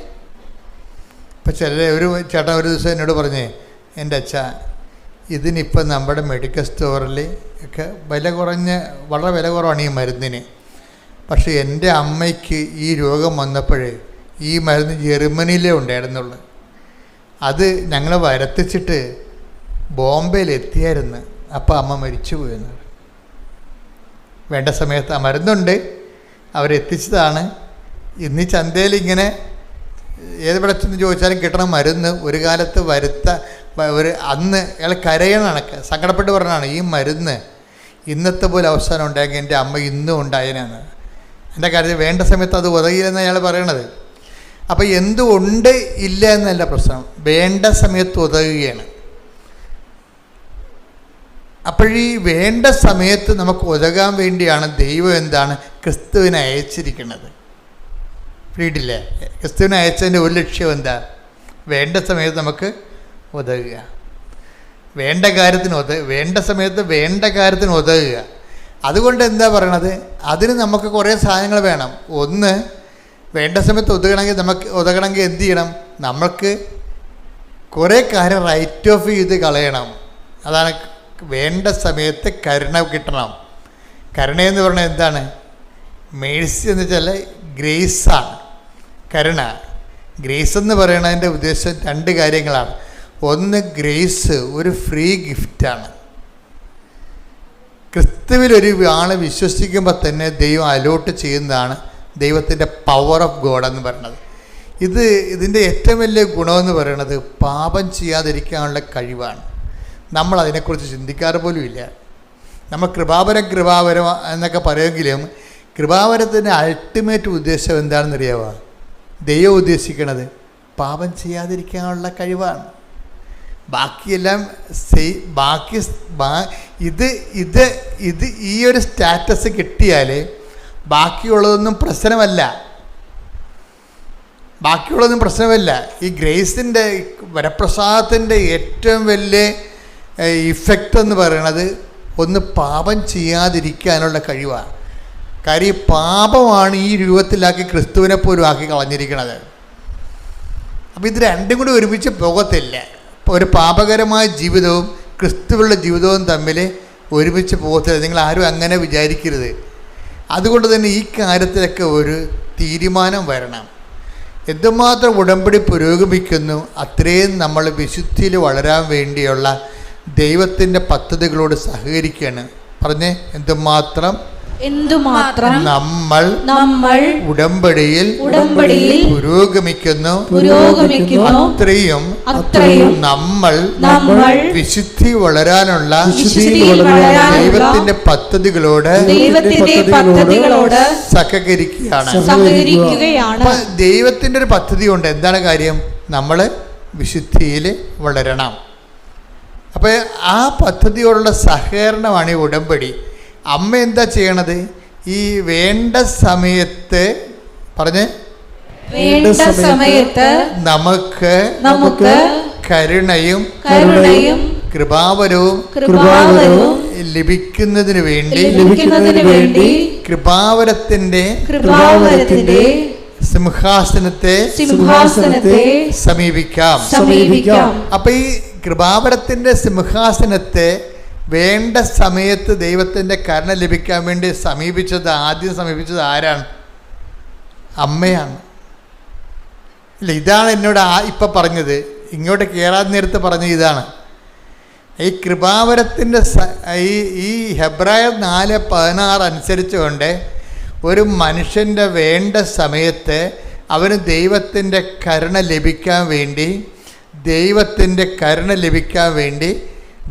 ഇപ്പം ഒരു ചേട്ടൻ ഒരു ദിവസം എന്നോട് പറഞ്ഞേ, എൻ്റെ അച്ഛാ ഇതിനിപ്പം നമ്മുടെ മെഡിക്കൽ സ്റ്റോറിൽ ഒക്കെ വളരെ വില കുറവാണ് ഈ മരുന്നിന്. പക്ഷേ എൻ്റെ അമ്മയ്ക്ക് ഈ രോഗം വന്നപ്പോഴേ ഈ മരുന്ന് ജർമ്മനിയിലേ ഉണ്ടായിരുന്നുള്ളൂ. അത് ഞങ്ങൾ വരുത്തിച്ചിട്ട് ബോംബെയിൽ എത്തിയായിരുന്നു. അപ്പോൾ അമ്മ മരിച്ചു പോയെന്ന്. വേണ്ട സമയത്ത് ആ മരുന്നുണ്ട്, അവരെത്തിച്ചതാണ്. ഇന്ന് ഈ ചന്തയിൽ ഇങ്ങനെ ഏത് വിളച്ചെന്ന് ചോദിച്ചാലും കിട്ടണ മരുന്ന് ഒരു കാലത്ത് അന്ന് അയാൾ കരയണ സങ്കടപ്പെട്ട് പറഞ്ഞാണ് ഈ മരുന്ന് ഇന്നത്തെ പോലെ അവസാനം ഉണ്ടായെങ്കിൽ എൻ്റെ അമ്മ ഇന്നും ഉണ്ടായനാണ്. എൻ്റെ കാര്യത്തിൽ വേണ്ട സമയത്ത് അത് ഉതകില്ലെന്ന് അയാൾ പറയണത്. അപ്പോൾ എന്തുകൊണ്ട് ഇല്ല എന്നല്ല പ്രശ്നം, വേണ്ട സമയത്ത് ഉതകുകയാണ്. അപ്പോഴീ വേണ്ട സമയത്ത് നമുക്ക് ഉതകാൻ വേണ്ടിയാണ് ദൈവം എന്താണ് ക്രിസ്തുവിനെ അയച്ചിരിക്കുന്നത്. ഫ്രീഡില്ലേ? ക്രിസ്തുവിനെ അയച്ചതിൻ്റെ ഒരു ലക്ഷ്യം എന്താ? വേണ്ട സമയത്ത് നമുക്ക് ഉതകുക, വേണ്ട സമയത്ത് വേണ്ട കാര്യത്തിന് ഉതകുക. അതുകൊണ്ട് എന്താ പറയണത്, അതിന് നമുക്ക് കുറേ സാധനങ്ങൾ വേണം. ഒന്ന്, വേണ്ട സമയത്ത് ഉതകണമെങ്കിൽ എന്ത് ചെയ്യണം? നമുക്ക് കുറേ കാര്യം റൈറ്റ് ഓഫ് ചെയ്ത് കളയണം. അതാണ് വേണ്ട സമയത്ത് കരുണ കിട്ടണം. കരുണയെന്ന് പറഞ്ഞാൽ എന്താണ്? മേഴ്സി എന്ന് വെച്ചാൽ ഗ്രേസാണ് കരുണ. ഗ്രേസ് എന്ന് പറയുന്നതിൻ്റെ ഉദ്ദേശം രണ്ട് കാര്യങ്ങളാണ്. ഒന്ന്, ഗ്രേസ് ഒരു ഫ്രീ ഗിഫ്റ്റാണ്. ക്രിസ്തുവിലൊരു ആൾ വിശ്വസിക്കുമ്പോൾ തന്നെ ദൈവം അലോട്ട് ചെയ്യുന്നതാണ് ദൈവത്തിൻ്റെ പവർ ഓഫ് ഗോഡ് എന്ന് പറയുന്നത്. ഇതിൻ്റെ ഏറ്റവും വലിയ ഗുണമെന്ന് പറയുന്നത് പാപം ചെയ്യാതിരിക്കാനുള്ള കഴിവാണ്. നമ്മൾ അതിനെക്കുറിച്ച് ചിന്തിക്കാറ് പോലും ഇല്ല. നമ്മൾ കൃപാവരം എന്നൊക്കെ പറയുമെങ്കിലും കൃപാവരത്തിൻ്റെ അൾട്ടിമേറ്റ് ഉദ്ദേശം എന്താണെന്നറിയാമോ? ദൈവം ഉദ്ദേശിക്കണത് പാപം ചെയ്യാതിരിക്കാനുള്ള കഴിവാണ്. ബാക്കിയെല്ലാം ഇത് ഈ ഒരു സ്റ്റാറ്റസ് കിട്ടിയാൽ ബാക്കിയുള്ളതൊന്നും പ്രശ്നമല്ല. ഈ ഗ്രേസിൻ്റെ വരപ്രസാദത്തിൻ്റെ ഏറ്റവും വലിയ ഇഫക്റ്റ് എന്ന് പറയുന്നത് ഒന്ന് പാപം ചെയ്യാതിരിക്കാനുള്ള കഴിവാണ്. കാര്യം പാപമാണ് ഈ രൂപത്തിലാക്കി ക്രിസ്തുവിനെ പോലും ആക്കി കളഞ്ഞിരിക്കുന്നത്. അപ്പോൾ ഇത് രണ്ടും കൂടി ഒരുമിച്ച് പോകത്തില്ല. ഇപ്പോൾ ഒരു പാപകരമായ ജീവിതവും ക്രിസ്തുവുള്ള ജീവിതവും തമ്മിൽ ഒരുമിച്ച് പോകത്തില്ല. നിങ്ങൾ ആരും അങ്ങനെ വിചാരിക്കരുത്. അതുകൊണ്ട് തന്നെ ഈ കാര്യത്തിലൊക്കെ ഒരു തീരുമാനം വരണം. എന്തുമാത്രം ഉടമ്പടി പുരോഗമിക്കുന്നു അത്രയും നമ്മൾ വിശുദ്ധിയിൽ വളരാൻ വേണ്ടിയുള്ള ദൈവത്തിൻ്റെ പദ്ധതികളോട് സഹകരിക്കുകയാണ്. പറഞ്ഞേ, എന്തുമാത്രം നമ്മൾ ഉടമ്പടിയിൽ പുരോഗമിക്കുന്നു അത്രയും നമ്മൾ വിശുദ്ധി വളരാനുള്ള ദൈവത്തിന്റെ പദ്ധതികളോട് സഹകരിക്കുകയാണ്. ദൈവത്തിന്റെ ഒരു പദ്ധതി കൊണ്ട് എന്താണ് കാര്യം? നമ്മൾ വിശുദ്ധിയിൽ വളരണം. അപ്പോൾ ആ പദ്ധതിയോടുള്ള സഹകരണമാണ് ഈ ഉടമ്പടി. അമ്മ എന്താ ചെയ്യണത്? ഈ വേണ്ട സമയത്ത് നമുക്ക് കരുണയും കൃപാവരവും ലഭിക്കുന്നതിന് വേണ്ടി കൃപാവരത്തിന്റെ സിംഹാസനത്തെ സമീപിക്കാം. അപ്പൊ ഈ കൃപാവരത്തിന്റെ സിംഹാസനത്തെ വേണ്ട സമയത്ത് ദൈവത്തിൻ്റെ കരുണ ലഭിക്കാൻ വേണ്ടി ആദ്യം സമീപിച്ചത് ആരാണ്? അമ്മയാണ്. ഇല്ല, ഇതാണ് എന്നോട് ഇപ്പം പറഞ്ഞത്. ഇങ്ങോട്ട് കയറാൻ നേരത്ത് പറഞ്ഞത് ഇതാണ്. ഈ കൃപാവരത്തിൻ്റെ ഈ ഹെബ്രായർ 4:16 അനുസരിച്ചുകൊണ്ട് ഒരു മനുഷ്യൻ്റെ വേണ്ട സമയത്ത് അവന് ദൈവത്തിൻ്റെ കരുണ ലഭിക്കാൻ വേണ്ടി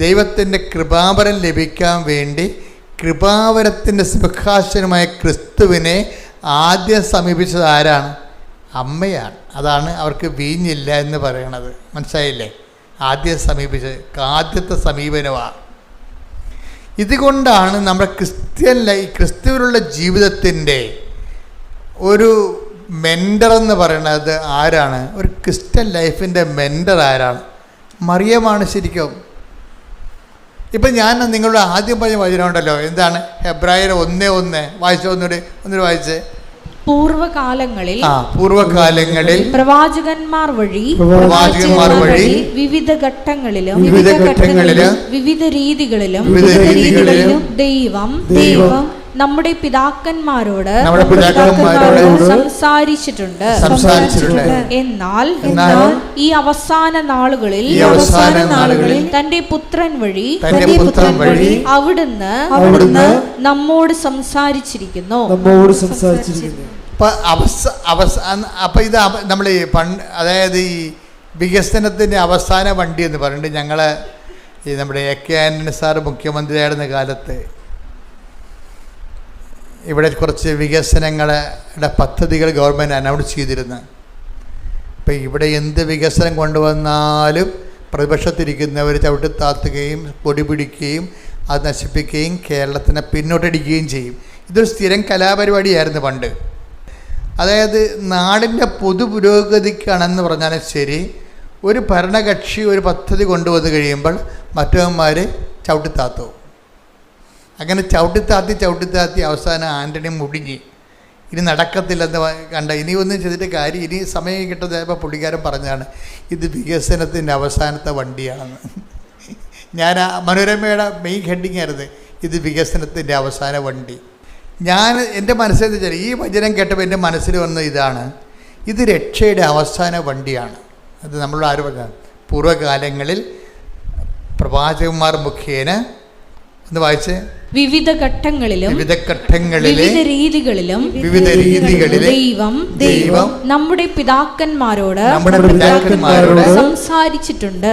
ദൈവത്തിൻ്റെ കൃപാവരം ലഭിക്കാൻ വേണ്ടി കൃപാവരത്തിൻ്റെ സിംഹാസനമായ ക്രിസ്തുവിനെ ആദ്യം സമീപിച്ചത് ആരാണ്? അമ്മയാണ്. അതാണ് അവർക്ക് വീഞ്ഞില്ല എന്ന് പറയണത്. മനസ്സിലായില്ലേ? ആദ്യത്തെ സമീപനമാണ്. ഇതുകൊണ്ടാണ് നമ്മുടെ ക്രിസ്തുവിലുള്ള ജീവിതത്തിൻ്റെ ഒരു മെൻറ്റർ എന്ന് പറയുന്നത് ആരാണ്? ഒരു ക്രിസ്ത്യൻ ലൈഫിൻ്റെ മെൻറ്റർ ആരാണ്? മറിയമാണ് ശരിക്കും. ഇപ്പം ഞാൻ നിങ്ങളുടെ ആദ്യം പറഞ്ഞ വചനമുണ്ടല്ലോ, എന്താണ്? ഹെബ്രായർ 1:1 ഒന്നുകൂടി വായിച്ചേ. പൂർവകാലങ്ങളിൽ പ്രവാചകന്മാർ വഴി വിവിധ ഘട്ടങ്ങളിലും വിവിധ രീതികളിലും ദൈവം നമ്മുടെ പിതാക്കന്മാരോട് സംസാരിച്ചിട്ടുണ്ട്. എന്നാൽ ഈ അവസാന നാളുകളിൽ തന്റെ പുത്രൻ വഴി അവിടുന്ന് നമ്മോട് സംസാരിച്ചിരിക്കുന്നു. അപ്പൊ ഇത് നമ്മൾ അതായത് ഈ വികസനത്തിന്റെ അവസാന വണ്ടി എന്ന് പറഞ്ഞിട്ട് ഞങ്ങള് നമ്മുടെ AK ആന്റണി സാറ് മുഖ്യമന്ത്രിയായിരുന്ന കാലത്ത് ഇവിടെ കുറച്ച് വികസനങ്ങളുടെ പദ്ധതികൾ ഗവൺമെൻറ് അനൗൺസ് ചെയ്തിരുന്നു. ഇപ്പം ഇവിടെ എന്ത് വികസനം കൊണ്ടുവന്നാലും പ്രതിപക്ഷത്തിരിക്കുന്നവർ ചവിട്ടിത്താത്തുകയും പൊടി പിടിക്കുകയും അത് നശിപ്പിക്കുകയും കേരളത്തിനെ പിന്നോട്ടടിക്കുകയും ചെയ്യും. ഇതൊരു സ്ഥിരം കലാപരിപാടിയായിരുന്നു പണ്ട്. അതായത് നാടിൻ്റെ പൊതു പുരോഗതിക്കാണെന്ന് പറഞ്ഞാലും ശരി, ഒരു ഭരണകക്ഷി ഒരു പദ്ധതി കൊണ്ടുവന്ന് കഴിയുമ്പോൾ മറ്റവന്മാർ ചവിട്ടിത്താത്തും. അങ്ങനെ ചവിട്ടിത്താത്തി അവസാനം ആൻ്റണി മുടിഞ്ഞ് ഇനി നടക്കത്തില്ലെന്ന് കണ്ട. ഇനി ഒന്നും ചെയ്തിട്ട് കാര്യം, ഇനി സമയം കിട്ടുന്നപ്പോൾ പുള്ളിക്കാരൻ പറഞ്ഞാണ് ഇത് വികസനത്തിൻ്റെ അവസാനത്തെ വണ്ടിയാണെന്ന്. ഞാൻ മനോരമയുടെ മെയിൻ ഹെഡിങ് ആയിരുന്നു ഇത് വികസനത്തിൻ്റെ അവസാന വണ്ടി. എൻ്റെ മനസ്സിലെന്ന് വെച്ചാൽ ഈ വചനം കേട്ടപ്പോൾ എൻ്റെ മനസ്സിൽ വന്ന ഇതാണ്, ഇത് രക്ഷയുടെ അവസാന വണ്ടിയാണ്. അത് നമ്മളോട് ആര് പറഞ്ഞാൽ പൂർവ്വകാലങ്ങളിൽ പ്രവാചകന്മാർ മുഖേന എന്ന് വായിച്ച് വിവിധ ഘട്ടങ്ങളിലും വിവിധ രീതികളിലും ദൈവം നമ്മുടെ പിതാക്കന്മാരോട് സംസാരിച്ചിട്ടുണ്ട്.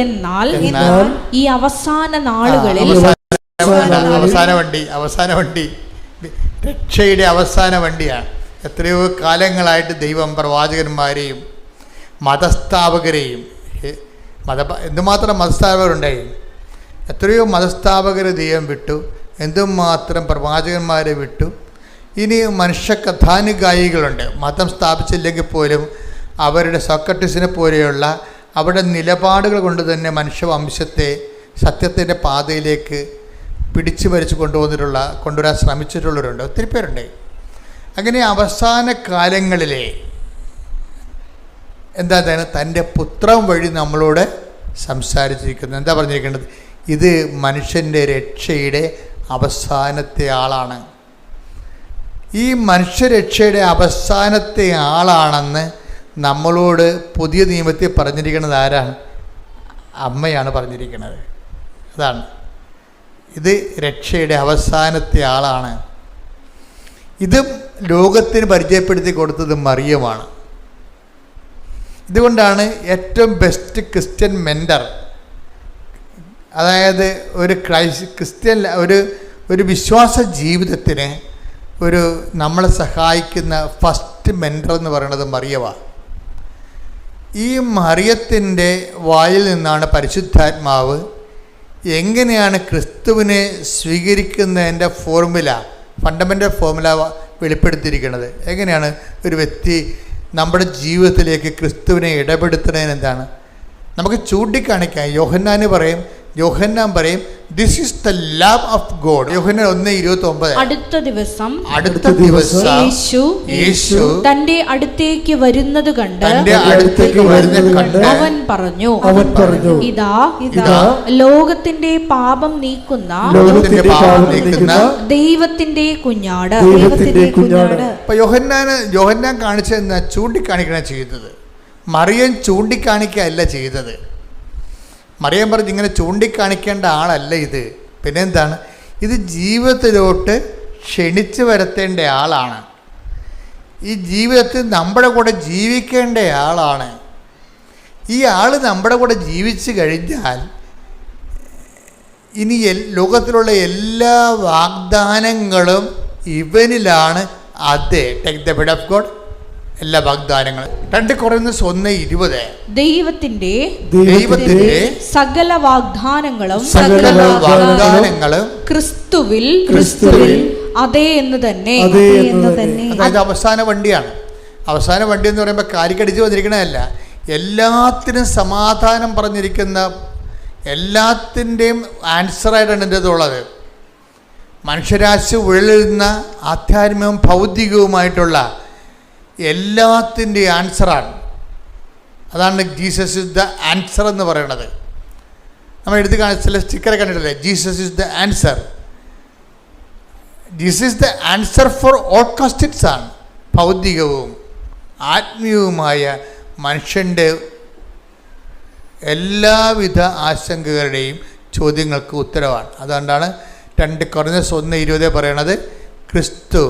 എന്നാൽ ഈ അവസാന നാളുകളിൽ അവസാന വണ്ടി രക്ഷയുടെ അവസാന വണ്ടിയാണ്. എത്രയോ കാലങ്ങളായിട്ട് ദൈവം പ്രവാചകന്മാരെയും മതസ്ഥാപകരെയും എന്തുമാത്രം മതസ്ഥാപകരുണ്ടായി, എത്രയോ മതസ്ഥാപകർ ദൈവം വിട്ടു, എന്തുമാത്രം പ്രവാചകന്മാരെ വിട്ടു. ഇനി മനുഷ്യ കഥാനുഗായികളുണ്ട്, മതം സ്ഥാപിച്ചില്ലെങ്കിൽ പോലും അവരുടെ സോക്രട്ടീസിനെ പോലെയുള്ള അവരുടെ നിലപാടുകൾ കൊണ്ട് തന്നെ മനുഷ്യവംശത്തെ സത്യത്തിൻ്റെ പാതയിലേക്ക് പിടിച്ചു വലിച്ച് കൊണ്ടുവരാൻ ശ്രമിച്ചിട്ടുള്ളവരുണ്ട്, ഒത്തിരി പേരുണ്ട്. അങ്ങനെ അവസാന കാലങ്ങളിലെ എന്താണ് തൻ്റെ പുത്രൻ വഴി നമ്മളോട് സംസാരിച്ചിരിക്കുന്നത്. എന്താ പറഞ്ഞിരിക്കേണ്ടത്? ഇത് മനുഷ്യൻ്റെ രക്ഷയുടെ അവസാനത്തെ ആളാണ്. ഈ മനുഷ്യരക്ഷയുടെ അവസാനത്തെ ആളാണെന്ന് നമ്മളോട് പുതിയ നിയമത്തിൽ പറഞ്ഞിരിക്കുന്നത് ആരാണ്? അമ്മയാണ് പറഞ്ഞിരിക്കുന്നത്. അതാണ്, ഇത് രക്ഷയുടെ അവസാനത്തെ ആളാണ്. ഇത് ലോകത്തിന് പരിചയപ്പെടുത്തി കൊടുത്തത് മറിയമാണ്. ഇതുകൊണ്ടാണ് ഏറ്റവും ബെസ്റ്റ് ക്രിസ്ത്യൻ മെൻറ്റർ, അതായത് ഒരു ക്രിസ്ത്യൻ ഒരു വിശ്വാസ ജീവിതത്തിന് നമ്മളെ സഹായിക്കുന്ന ഫസ്റ്റ് മെൻറ്റർ എന്ന് പറയുന്നത് മറിയമാണ്. ഈ മറിയത്തിൻ്റെ വായിൽ നിന്നാണ് പരിശുദ്ധാത്മാവ് എങ്ങനെയാണ് ക്രിസ്തുവിനെ സ്വീകരിക്കുന്നതിൻ്റെ ഫണ്ടമെൻ്റൽ ഫോർമുല വെളിപ്പെടുത്തിയിരിക്കുന്നത്. എങ്ങനെയാണ് ഒരു വ്യക്തി നമ്മുടെ ജീവിതത്തിലേക്ക് ക്രിസ്തുവിനെ ഇടപെടുത്തുന്നതിന് എന്താണ് നമുക്ക് ചൂണ്ടിക്കാണിക്കാം. യോഹന്നാൻ പറയും this is the love of God. Yohannan 1:29. അടുത്ത ദിവസം യേശു തന്റെ അടുത്തേക്ക് വരുന്നത് കണ്ട് അവൻ പറഞ്ഞു ഇതാ ലോകത്തിന്റെ പാപം നീക്കുന്ന ദൈവത്തിന്റെ കുഞ്ഞാട്. അപ്പൊ യോഹന്നാൻ കാണിച്ചെന്ന് ചൂണ്ടിക്കാണിക്കണ ചെയ്തത്. മറിയം ചൂണ്ടിക്കാണിക്കല്ല ചെയ്തത്. മറിയം പറഞ്ഞ് ഇങ്ങനെ ചൂണ്ടിക്കാണിക്കേണ്ട ആളല്ല ഇത്. പിന്നെ എന്താണ്? ഇത് ജീവിതത്തിലോട്ട് ക്ഷണിച്ചു വരുത്തേണ്ട ആളാണ്. ഈ ജീവിതത്തിൽ നമ്മുടെ കൂടെ ജീവിക്കേണ്ട ആളാണ്. ഈ ആൾ നമ്മുടെ കൂടെ ജീവിച്ചു കഴിഞ്ഞാൽ ഇനി ലോകത്തിലുള്ള എല്ലാ വാഗ്ദാനങ്ങളും ഇവനിലാണ്. അതെ, take the bed of God. എല്ലാ വാഗ്ദാനങ്ങളും 2 Corinthians 1:20. ദൈവത്തിന്റെ സകല വാഗ്ദാനങ്ങളും ക്രിസ്തുവിൽ അതേ എന്ന് തന്നെ. അതായത് അവസാന വണ്ടിയാണ്. അവസാന വണ്ടി എന്ന് പറയുമ്പോൾ കാലിക്കടിച്ച് വന്നിരിക്കണതല്ല, എല്ലാത്തിനും സമാധാനം പറഞ്ഞിരിക്കുന്ന, എല്ലാത്തിൻ്റെയും ആൻസറായിട്ടാണ് എൻ്റെ ഉള്ളത്. മനുഷ്യരാശി ഉഴലുന്ന ആധ്യാത്മികവും ഭൗതികവുമായിട്ടുള്ള എല്ലാത്തിൻ്റെ ആൻസറാണ്. അതാണ് ജീസസ് ഇസ് ദ ആൻസർ എന്ന് പറയുന്നത്. നമ്മൾ എടുത്ത് ചില സ്റ്റിക്കറെ കണ്ടിട്ടില്ലേ, Jesus is the answer. Jesus is the answer for all questions ആണ്. ഭൗതികവും ആത്മീയവുമായ മനുഷ്യൻ്റെ എല്ലാവിധ ആശങ്കകളുടെയും ചോദ്യങ്ങൾക്ക് ഉത്തരവാണ്. അതുകൊണ്ടാണ് 2 Corinthians 1:20 പറയണത് ക്രിസ്തു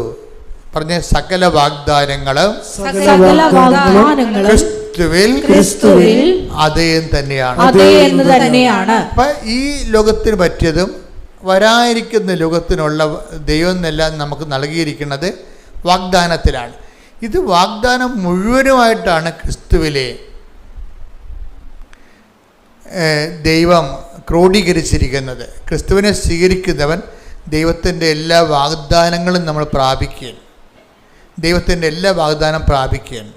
പറഞ്ഞ സകല വാഗ്ദാനങ്ങളും ക്രിസ്തുവിൽ അതേ തന്നെയാണ്. അപ്പൊ ഈ ലോകത്തിന് പറ്റിയതും വരാനിരിക്കുന്ന ലോകത്തിനുള്ള ദൈവം എന്നെല്ലാം നമുക്ക് നൽകിയിരിക്കുന്നത് വാഗ്ദാനത്തിലാണ്. ഇത് വാഗ്ദാനം മുഴുവനുമായിട്ടാണ് ക്രിസ്തുവിലെ ദൈവം ക്രോഡീകരിച്ചിരിക്കുന്നത്. ക്രിസ്തുവിനെ സ്വീകരിക്കുന്നവൻ ദൈവത്തിൻ്റെ എല്ലാ വാഗ്ദാനങ്ങളും നമ്മൾ പ്രാപിക്കുകയും ദൈവത്തിൻ്റെ എല്ലാ വാഗ്ദാനം പ്രാപിക്കുകയും.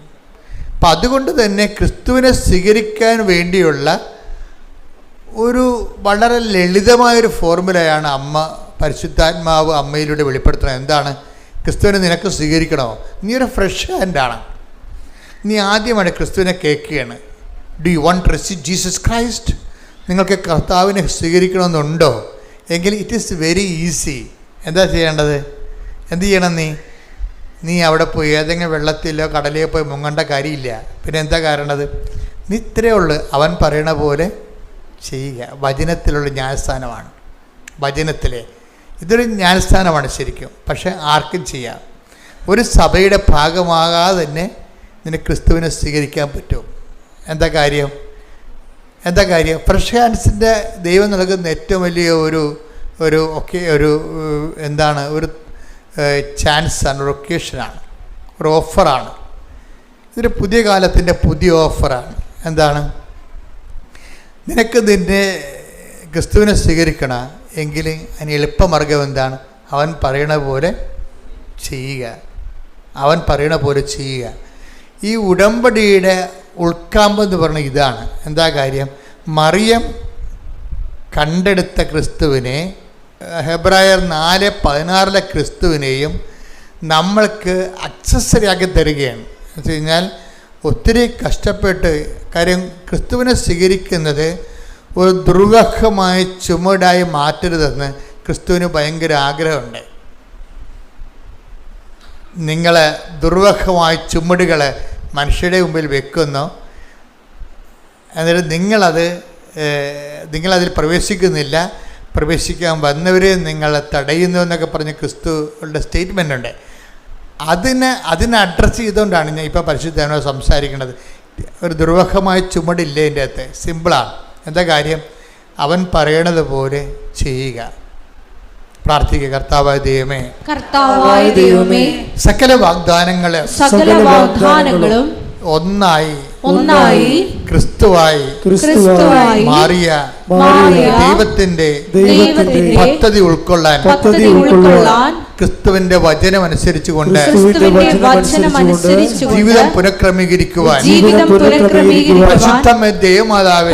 അപ്പം അതുകൊണ്ട് തന്നെ ക്രിസ്തുവിനെ സ്വീകരിക്കാൻ വേണ്ടിയുള്ള ഒരു വളരെ ലളിതമായൊരു ഫോർമുലയാണ് പരിശുദ്ധാത്മാവ് അമ്മയിലൂടെ വെളിപ്പെടുത്തുന്നത്. എന്താണ്? ക്രിസ്തുവിനെ നിനക്ക് സ്വീകരിക്കണോ? നീ ഒരു ഫ്രഷ് ഹാൻഡാണ്. നീ ആദ്യമാണ് ക്രിസ്തുവിനെ കേൾക്കുകയാണ്. Do you want to receive Jesus Christ? നിങ്ങൾക്ക് കർത്താവിനെ സ്വീകരിക്കണമെന്നുണ്ടോ? എങ്കിൽ ഇറ്റ് ഈസ് വെരി ഈസി. എന്താ ചെയ്യേണ്ടത്? എന്ത് ചെയ്യണം? നീ അവിടെ പോയി ഏതെങ്കിലും വെള്ളത്തിലോ കടലിലോ പോയി മുങ്ങേണ്ട കാര്യമില്ല. പിന്നെ എന്താ കാരണത്? നീ ഇത്രയേ ഉള്ളൂ, അവൻ പറയണ പോലെ ചെയ്യുക. വചനത്തിലുള്ള ന്യായസ്ഥാനമാണ്. ഇതൊരു ന്യായസ്ഥാനമാണ് ശരിക്കും. പക്ഷേ ആർക്കും ചെയ്യാം. ഒരു സഭയുടെ ഭാഗമാകാതെ തന്നെ നിനക്ക് ക്രിസ്തുവിനെ സ്വീകരിക്കാൻ പറ്റും. എന്താ കാര്യം? ഫ്രഷ് ഹാൻഡ്സിൻ്റെ ദൈവം നൽകുന്ന ഏറ്റവും വലിയ ഒരു ചാൻസാണ്, ഒരു ഒക്കേഷനാണ്, ഒരു ഓഫറാണ്. ഇതൊരു പുതിയ കാലത്തിൻ്റെ പുതിയ ഓഫറാണ്. എന്താണ്? നിനക്ക് നിന്നെ ക്രിസ്തുവിനെ സ്വീകരിക്കണം എങ്കിൽ അതിന് എളുപ്പമാർഗം എന്താണ്? അവൻ പറയണ പോലെ ചെയ്യുക. അവൻ പറയണ പോലെ ചെയ്യുക. ഈ ഉടമ്പടിയുടെ ഉൾക്കാമ്പെന്ന് പറഞ്ഞ ഇതാണ്. എന്താ കാര്യം? മറിയം കണ്ടെടുത്ത ക്രിസ്തുവിനെ, ഹെബ്രായർ 4:16 ക്രിസ്തുവിനെയും നമ്മൾക്ക് അക്സസറിയാക്കി തരികയാണ്. എന്ന് വെച്ച് കഴിഞ്ഞാൽ ഒത്തിരി കഷ്ടപ്പെട്ട്, കാര്യം ക്രിസ്തുവിനെ സ്വീകരിക്കുന്നത് ഒരു ദുർവഹമായ ചുമടായി മാറ്റരുതെന്ന് ക്രിസ്തുവിന് ഭയങ്കര ആഗ്രഹമുണ്ട്. നിങ്ങൾ ദുർവഹമായ ചുമടുകൾ മനുഷ്യരുടെ മുമ്പിൽ വെക്കുന്നു, എന്നിട്ട് നിങ്ങളതിൽ പ്രവേശിക്കുന്നില്ല, പ്രവേശിക്കാൻ വന്നവരെ നിങ്ങൾ തടയുന്നു എന്നൊക്കെ പറഞ്ഞ് ക്രിസ്തുവിൻ്റെ സ്റ്റേറ്റ്മെൻ്റ് ഉണ്ട്. അതിനെ അഡ്രസ്സ് ചെയ്തുകൊണ്ടാണ് ഞാൻ ഇപ്പോൾ പരിശുദ്ധനോട് സംസാരിക്കുന്നത്. ഒരു ദുർവഹമായ ചുമടില്ലേ എൻ്റെ അകത്ത്? സിമ്പിളാണ്. എന്താ കാര്യം? അവൻ പറയണത് പോലെ ചെയ്യുക. പ്രാർത്ഥിക്കുക. കർത്താവായ ദൈവമേ, സകല വാഗ്ദാനങ്ങളും ഒന്നായി ക്രിസ്തുവായി മാറിയ ദൈവത്തിന്റെ പദ്ധതി ഉൾക്കൊള്ളാൻ ക്രിസ്തുവിന്റെ വചനം അനുസരിച്ചുകൊണ്ട് ജീവിതം പുനഃക്രമീകരിക്കുവാൻ പരിശുദ്ധമേ ദൈവമാതാവേ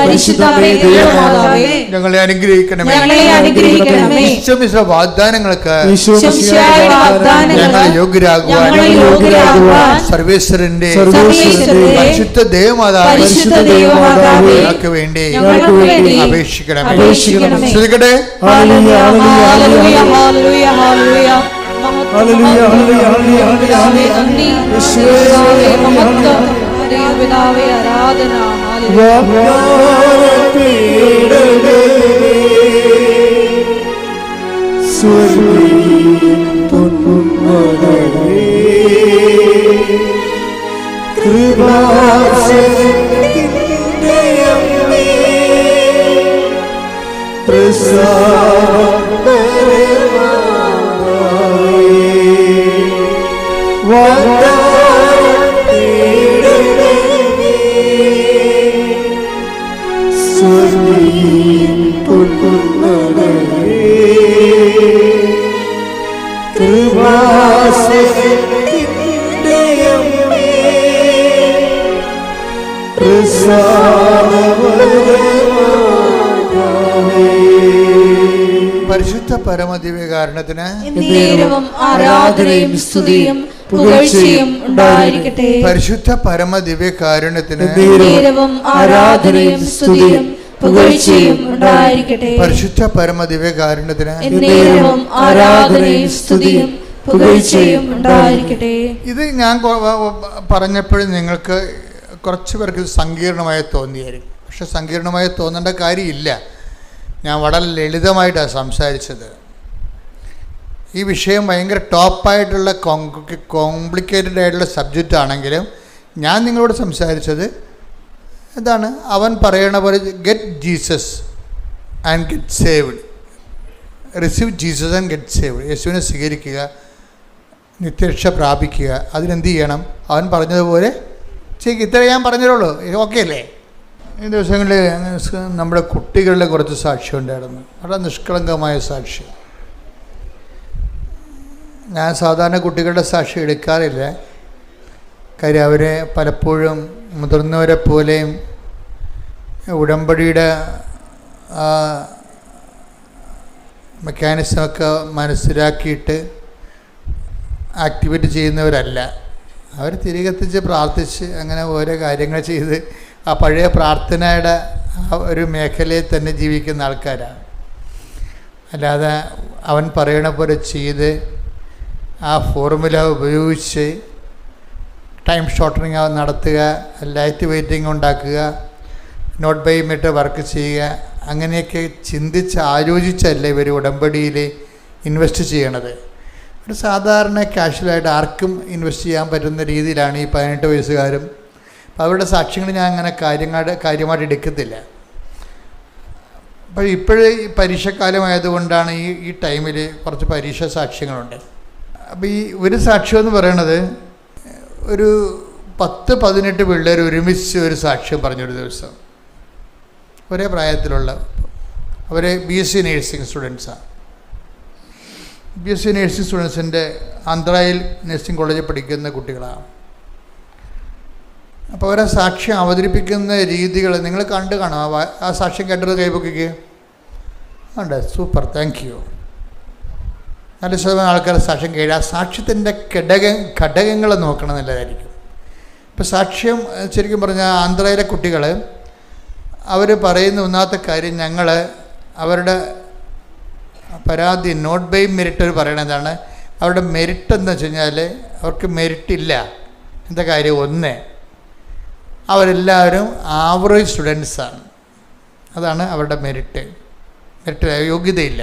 ഞങ്ങളെ അനുഗ്രഹിക്കണമേ. ഈശോമിശിഹാ വാഗ്ദാനങ്ങൾക്ക് ഞങ്ങൾ യോഗ്യരാകുവാൻ സർവേശ്വരന്റെ പരിശുദ്ധ ദൈവമാതാവേ ഞങ്ങൾക്ക് വേണ്ടി അപേക്ഷിക്കണമേ. ശ്രദ്ധിക്കട്ടെ. പരിശുദ്ധ പരമദിവ്യകാരുണ്യത്തിന് ആരാധനയും സ്തുതിയും പുകഴ്ചയും ഉണ്ടായിരിക്കട്ടെ. പരിശുദ്ധ പരമദിവ്യകാരുണ്യത്തിന് ആരാധനയും സ്തുതിയും പുകഴ്ചയും ഉണ്ടായിരിക്കട്ടെ. പരിശുദ്ധ പരമദിവ്യകാരുണ്യത്തിന് ആരാധനയും സ്തുതിയും പുകഴ്ചയും ഉണ്ടായിരിക്കട്ടെ. ഇത് ഞാൻ പറഞ്ഞപ്പോഴും നിങ്ങൾക്ക് കുറച്ച് പേർക്ക് സങ്കീർണമായി തോന്നിയായിരിക്കും. പക്ഷെ സങ്കീർണമായി തോന്നേണ്ട കാര്യമില്ല. ഞാൻ വളരെ ലളിതമായിട്ടാണ് സംസാരിച്ചത്. ഈ വിഷയം ഭയങ്കര ടോപ്പായിട്ടുള്ള കോംപ്ലിക്കേറ്റഡ് ആയിട്ടുള്ള സബ്ജക്റ്റ് ആണെങ്കിലും ഞാൻ നിങ്ങളോട് സംസാരിച്ചത് എന്താണ്? അവൻ പറയണ പോലെ get Jesus and get saved. Receive Jesus and get saved. യേശുവിനെ സ്വീകരിക്കുക, നിത്യരക്ഷ പ്രാപിക്കുക. അതിനെന്ത് ചെയ്യണം? അവൻ പറഞ്ഞതുപോലെ ചെയ്യുക. ഇത്രേ ഞാൻ പറഞ്ഞുള്ളൂ. ഓക്കെ അല്ലേ? ഈ ദിവസങ്ങളിൽ നമ്മുടെ കുട്ടികളുടെ കുറച്ച് സാക്ഷ്യം ഉണ്ടായിരുന്നു. വളരെ നിഷ്കളങ്കമായ സാക്ഷ്യം. ഞാൻ സാധാരണ കുട്ടികളുടെ സാക്ഷ്യം എടുക്കാറില്ല. കാര്യം അവരെ പലപ്പോഴും മുതിർന്നവരെ പോലെയും ഉടമ്പടിയുടെ മെക്കാനിസമൊക്കെ മനസ്സിലാക്കിയിട്ട് ആക്ടിവേറ്റ് ചെയ്യുന്നവരല്ല. അവർ തിരികെത്തിച്ച് പ്രാർത്ഥിച്ച് അങ്ങനെ ഓരോ കാര്യങ്ങൾ ചെയ്ത് ആ പഴയ പ്രാർത്ഥനയുടെ ആ ഒരു മേഖലയിൽ തന്നെ ജീവിക്കുന്ന ആൾക്കാരാണ്. അല്ലാതെ അവൻ പറയണ പോലെ ചെയ്ത് ആ ഫോർമുല ഉപയോഗിച്ച് ടൈം ഷോർട്ടനിങ് നടത്തുക, ലൈറ്റ് വെയിറ്റിംഗ് ഉണ്ടാക്കുക, നോട്ട് ബൈ മിനിറ്റ് വർക്ക് ചെയ്യുക, അങ്ങനെയൊക്കെ ചിന്തിച്ച് ആലോചിച്ചല്ല ഇവർ ഉടമ്പടിയിൽ ഇൻവെസ്റ്റ് ചെയ്യണത്. ഒരു സാധാരണ കാഷ്വലായിട്ട് ആർക്കും ഇൻവെസ്റ്റ് ചെയ്യാൻ പറ്റുന്ന രീതിയിലാണ് ഈ 18 വയസ്സുകാരും. അപ്പോൾ അവരുടെ സാക്ഷ്യങ്ങൾ ഞാൻ അങ്ങനെ കാര്യമായിട്ട് എടുക്കത്തില്ല. അപ്പോൾ ഇപ്പോഴേ ഈ പരീക്ഷക്കാലമായതുകൊണ്ടാണ് ഈ ടൈമിൽ കുറച്ച് പരീക്ഷ സാക്ഷ്യങ്ങളുണ്ട്. അപ്പോൾ ഈ ഒരു സാക്ഷ്യം എന്ന് പറയണത് ഒരു 10-18 പിള്ളേർ ഒരുമിച്ച് ഒരു സാക്ഷ്യം പറഞ്ഞൊരു ദിവസം. ഒരേ പ്രായത്തിലുള്ള അവർ BSc നേഴ്സിംഗ് സ്റ്റുഡൻസാണ്. BSc നേഴ്സിംഗ് സ്റ്റുഡൻസിൻ്റെ ആന്ധ്രയിൽ നഴ്സിംഗ് കോളേജിൽ പഠിക്കുന്ന കുട്ടികളാണ്. അപ്പോൾ അവരെ സാക്ഷ്യം അവതരിപ്പിക്കുന്ന രീതികൾ നിങ്ങൾ കണ്ടു കാണും. ആ സാക്ഷ്യം കേട്ടത് കൈപൊക്കിക്ക് ഉണ്ട്. Super, thank you. 4% ആൾക്കാർ സാക്ഷ്യം കേൾക്കുക. ആ സാക്ഷ്യത്തിൻ്റെ ഘടകങ്ങൾ നോക്കണം നല്ലതായിരിക്കും. ഇപ്പോൾ സാക്ഷ്യം ശരിക്കും പറഞ്ഞാൽ ആന്ധ്രയിലെ കുട്ടികൾ അവർ പറയുന്ന ഒന്നാമത്തെ കാര്യം, ഞങ്ങൾ അവരുടെ പരാതി നോട്ട് ബൈ മെറിറ്റ് അവർ പറയണതാണ്. അവരുടെ മെറിറ്റ് എന്ന് വെച്ച് കഴിഞ്ഞാൽ അവർക്ക് മെറിറ്റില്ല. എന്താ കാര്യം? ഒന്ന്, അവരെല്ലാവരും ആവറേജ് സ്റ്റുഡൻസാണ്. അതാണ് അവരുടെ മെറിറ്റ്. യോഗ്യതയില്ല,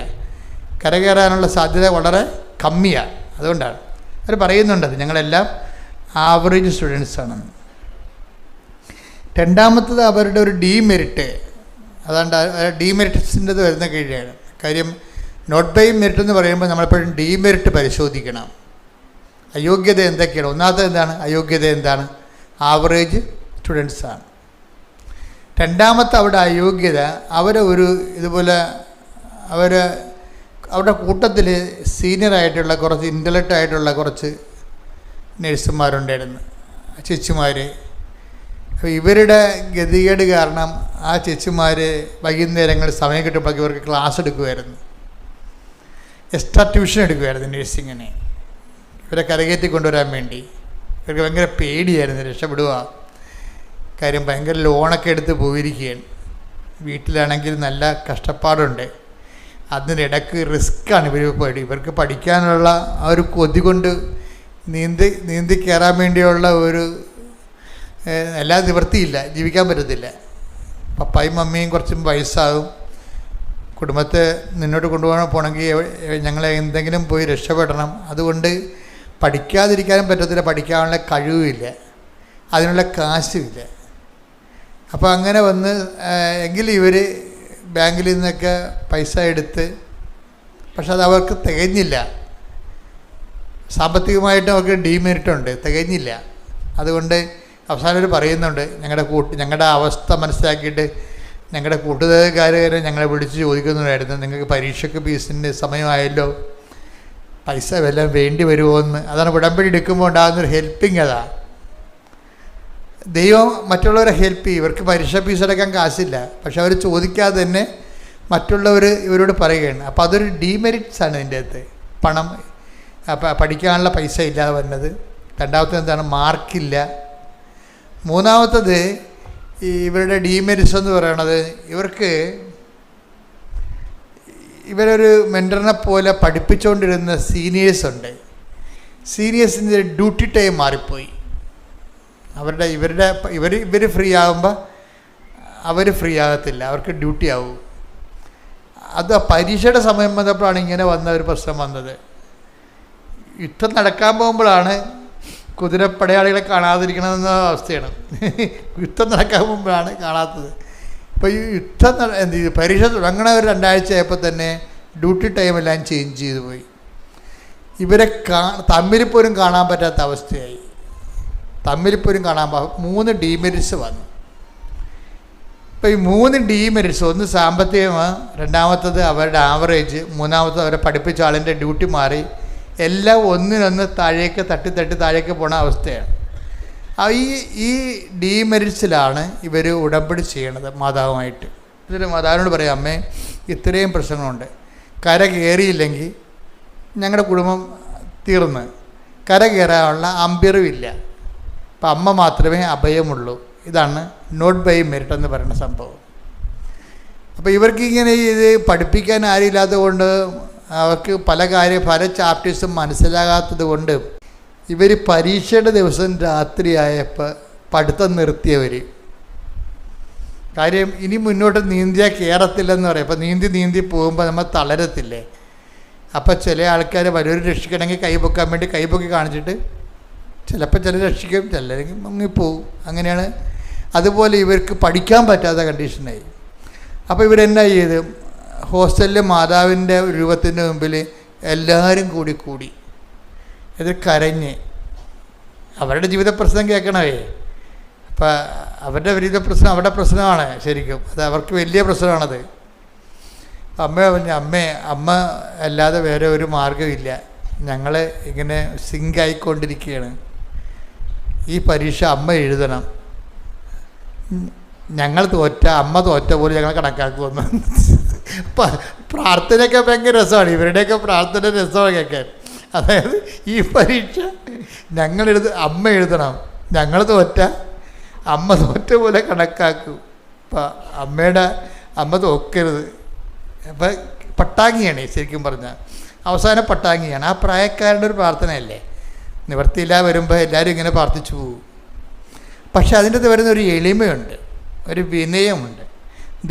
കരകയറാനുള്ള സാധ്യത വളരെ കമ്മിയാണ്. അതുകൊണ്ടാണ് അവർ പറയുന്നുണ്ടത് ഞങ്ങളെല്ലാം ആവറേജ് സ്റ്റുഡൻസാണെന്ന്. രണ്ടാമത്തത് അവരുടെ ഒരു ഡീമെറിറ്റ്. അതാണ്ട് ഡീമെറിറ്റ്സിൻ്റെ വരുന്ന കീഴാണ് കാര്യം. നോട്ട് ബൈ മെറിറ്റ് എന്ന് പറയുമ്പോൾ നമ്മളെപ്പോഴും ഡീമെറിറ്റ് പരിശോധിക്കണം. അയോഗ്യത എന്തൊക്കെയാണ്? ഒന്നാമത്തെ എന്താണ് അയോഗ്യത? എന്താണ്? ആവറേജ് സ്റ്റുഡൻസാണ്. രണ്ടാമത്തെ അവിടെ അയോഗ്യത, അവരെ ഒരു ഇതുപോലെ അവരുടെ കൂട്ടത്തിൽ സീനിയറായിട്ടുള്ള കുറച്ച് ഇൻ്റലക്റ്റ് ആയിട്ടുള്ള കുറച്ച് നഴ്സുമാരുണ്ടായിരുന്നു, ചേച്ചിമാർ. അപ്പോൾ ഇവരുടെ ഗതികേട് കാരണം ആ ചേച്ചിമാർ വൈകുന്നേരങ്ങൾ സമയം കിട്ടുമ്പോഴേക്ക് ഇവർക്ക് ക്ലാസ് എടുക്കുമായിരുന്നു, എക്സ്ട്രാ ട്യൂഷൻ എടുക്കുമായിരുന്നു നഴ്സിങ്ങിന്, ഇവരെ കരകയറ്റി കൊണ്ടുവരാൻ വേണ്ടി. ഇവർക്ക് ഭയങ്കര പേടിയായിരുന്നു രക്ഷപ്പെടുക. കാര്യം ഭയങ്കര ലോണൊക്കെ എടുത്ത് പോയിരിക്കുകയാണ്. വീട്ടിലാണെങ്കിൽ നല്ല കഷ്ടപ്പാടുണ്ട്. അതിനിടയ്ക്ക് റിസ്ക്കാണ്. ഇവർക്ക് പഠിക്കാനുള്ള ആ ഒരു കൊതി കൊണ്ട് നീന്തി കയറാൻ വേണ്ടിയുള്ള ഒരു എല്ലാ നിവൃത്തിയില്ല, ജീവിക്കാൻ പറ്റത്തില്ല. പപ്പായും മമ്മിയും കുറച്ചും വയസ്സാകും. കുടുംബത്തെ മുന്നോട്ട് പോകണമെങ്കിൽ ഞങ്ങളെ എന്തെങ്കിലും പോയി രക്ഷപ്പെടണം. അതുകൊണ്ട് പഠിക്കാതിരിക്കാനും പറ്റത്തില്ല, പഠിക്കാനുള്ള കഴിവുമില്ല, അതിനുള്ള കാശുമില്ല. അപ്പോൾ അങ്ങനെ വന്ന് എങ്കിലും ഇവർ ബാങ്കിൽ നിന്നൊക്കെ പൈസ എടുത്ത്, പക്ഷെ അത് അവർക്ക് തികഞ്ഞില്ല. സാമ്പത്തികമായിട്ട് അവർക്ക് ഡീമെറിറ്റുണ്ട്, തികഞ്ഞില്ല. അതുകൊണ്ട് അവസാനം അവർ പറയുന്നുണ്ട്, ഞങ്ങളുടെ അവസ്ഥ മനസ്സിലാക്കിയിട്ട് ഞങ്ങളുടെ കൂട്ടുകാർ ഞങ്ങളെ വിളിച്ച് ചോദിക്കുന്നുണ്ടായിരുന്നു, നിങ്ങൾക്ക് പരീക്ഷയ്ക്ക് ഫീസിൻ്റെ സമയമായല്ലോ, പൈസ വല്ലതും വേണ്ടി വരുമോ എന്ന്. അതാണ് ഉടമ്പടി എടുക്കുമ്പോൾ ഉണ്ടാകുന്നൊരു ഹെൽപ്പിങ്. അതാണ് ദൈവം മറ്റുള്ളവരെ ഹെൽപ്പ് ചെയ്യും. ഇവർക്ക് പരീക്ഷ ഫീസ് അടക്കാൻ കാശില്ല, പക്ഷെ അവർ ചോദിക്കാതെ തന്നെ മറ്റുള്ളവർ ഇവരോട് പറയുകയാണ്. അപ്പോൾ അതൊരു ഡീമെറിറ്റ്സാണ് ഇതിൻ്റെ അകത്ത്. പണം പഠിക്കാനുള്ള പൈസ ഇല്ലാതെ വരുന്നത്. രണ്ടാമത്തെ എന്താണ്? മാർക്കില്ല. മൂന്നാമത്തത് ഇവരുടെ ഡീമെറിറ്റ്സ് എന്ന് പറയണത്, ഇവരൊരു മെൻറ്ററിനെ പോലെ പഠിപ്പിച്ചുകൊണ്ടിരുന്ന സീനിയേഴ്സുണ്ട്. സീനിയേഴ്സിൻ്റെ ഡ്യൂട്ടി ടൈം മാറിപ്പോയി. ഇവർ ഫ്രീ ആകുമ്പോൾ അവർ ഫ്രീ ആകത്തില്ല, അവർക്ക് ഡ്യൂട്ടി ആവും. അത് പരീക്ഷയുടെ സമയം വന്നപ്പോഴാണ് ഇങ്ങനെ വന്ന ഒരു പ്രശ്നം വന്നത്. യുദ്ധം നടക്കാൻ പോകുമ്പോഴാണ് കുതിരപ്പടയാളികളെ കാണാതിരിക്കണമെന്ന അവസ്ഥയാണ്. യുദ്ധം നടക്കാൻ പോകുമ്പോഴാണ് കാണാത്തത്. ഇപ്പോൾ ഈ പരീക്ഷ തുടങ്ങണ ഒരു 2 ആഴ്ചയായപ്പോൾ തന്നെ ഡ്യൂട്ടി ടൈമെല്ലാം ചേഞ്ച് ചെയ്തു പോയി. ഇവരെ തമ്മിൽ പോലും കാണാൻ പറ്റാത്ത അവസ്ഥയായി. 3 ഡീമെറിറ്റ്സ് വന്നു. ഇപ്പോൾ ഈ 3 ഡീമെറിറ്റ്സ്, ഒന്ന് സാമ്പത്തികമാണ്, രണ്ടാമത്തത് അവരുടെ ആവറേജ്, മൂന്നാമത്തത് അവരെ പഠിപ്പിച്ച ആളിൻ്റെ ഡ്യൂട്ടി മാറി, എല്ലാം ഒന്നിനൊന്ന് താഴേക്ക് തട്ടി താഴേക്ക് പോണ അവസ്ഥയാണ്. ഈ ഡീമെറിറ്റ്സിലാണ് ഇവർ ഉടമ്പടി ചെയ്യണത് മാതാവുമായിട്ട്. ഇതിൽ മാതാവിനോട് പറയാം, അമ്മേ ഇത്രയും പ്രശ്നങ്ങളുണ്ട്, കര കയറിയില്ലെങ്കിൽ ഞങ്ങളുടെ കുടുംബം തീർന്ന്, കര കയറാനുള്ള അമ്പയറുമില്ല, അപ്പം അമ്മ മാത്രമേ അഭയമുള്ളൂ. ഇതാണ് നോട്ട് ബൈ മെറിറ്റ് എന്ന് പറയുന്ന സംഭവം. അപ്പോൾ ഇവർക്കിങ്ങനെ ഇത് പഠിപ്പിക്കാൻ ആരുമില്ലാത്തത് കൊണ്ട്, അവർക്ക് പല ചാപ്റ്റേഴ്സും മനസ്സിലാകാത്തത് കൊണ്ട് ഇവർ പരീക്ഷയുടെ ദിവസം രാത്രിയായപ്പോൾ പഠിത്തം നിർത്തിയവർ. കാര്യം ഇനി മുന്നോട്ട് നീന്തിയാൽ കയറത്തില്ലെന്ന് പറയും. അപ്പോൾ നീന്തി പോകുമ്പോൾ നമ്മൾ തളരത്തില്ലേ. അപ്പോൾ ചില ആൾക്കാർ വലിയൊരു രക്ഷിക്കണമെങ്കിൽ കൈപൊക്കാൻ വേണ്ടി കൈപൊക്കി കാണിച്ചിട്ട് ചിലപ്പോൾ രക്ഷിക്കും, ചിലരെങ്കിൽ മുങ്ങിപ്പോവും. അങ്ങനെയാണ്. അതുപോലെ ഇവർക്ക് പഠിക്കാൻ പറ്റാത്ത കണ്ടീഷനായി. അപ്പോൾ ഇവരെന്നാ ചെയ്ത്, ഹോസ്റ്റലിൽ മാതാവിൻ്റെ രൂപത്തിൻ്റെ മുമ്പിൽ എല്ലാവരും കൂടി ഇത് കരഞ്ഞ് അവരുടെ ജീവിത പ്രശ്നം കേൾക്കണമേ. അപ്പം അവരുടെ വിരുദ്ധ പ്രശ്നം അവരുടെ പ്രശ്നമാണ് ശരിക്കും, അത് അവർക്ക് വലിയ പ്രശ്നമാണത്. അമ്മ പറഞ്ഞു, അമ്മ അല്ലാതെ വേറെ ഒരു മാർഗ്ഗമില്ല, ഞങ്ങൾ ഇങ്ങനെ സിങ്കായിക്കൊണ്ടിരിക്കുകയാണ്, ഈ പരീക്ഷ അമ്മ എഴുതണം, ഞങ്ങൾ അമ്മ തോറ്റ പോലെ ഞങ്ങൾ കണക്കാക്കുമെന്ന്. പ്രാർത്ഥനയൊക്കെ ഭയങ്കര രസമാണ്, ഇവരുടെയൊക്കെ പ്രാർത്ഥന രസമാണ് കേൾക്കാൻ. അതായത് ഈ പരീക്ഷ അമ്മ എഴുതണം, ഞങ്ങൾ അമ്മ തോറ്റ പോലെ കണക്കാക്കും. അപ്പം അമ്മ തോക്കരുത്. അപ്പം പട്ടാങ്ങിയാണ് ശരിക്കും പറഞ്ഞാൽ, അവസാനം പട്ടാങ്ങിയാണ്. ആ പ്രായക്കാരുടെ ഒരു പ്രാർത്ഥനയല്ലേ, നിവർത്തിയില്ല വരുമ്പോൾ എല്ലാവരും ഇങ്ങനെ പ്രാർത്ഥിച്ചു പോകും. പക്ഷെ അതിൻ്റെ അകത്ത് വരുന്ന ഒരു എളിമയുണ്ട്, ഒരു വിനയമുണ്ട്.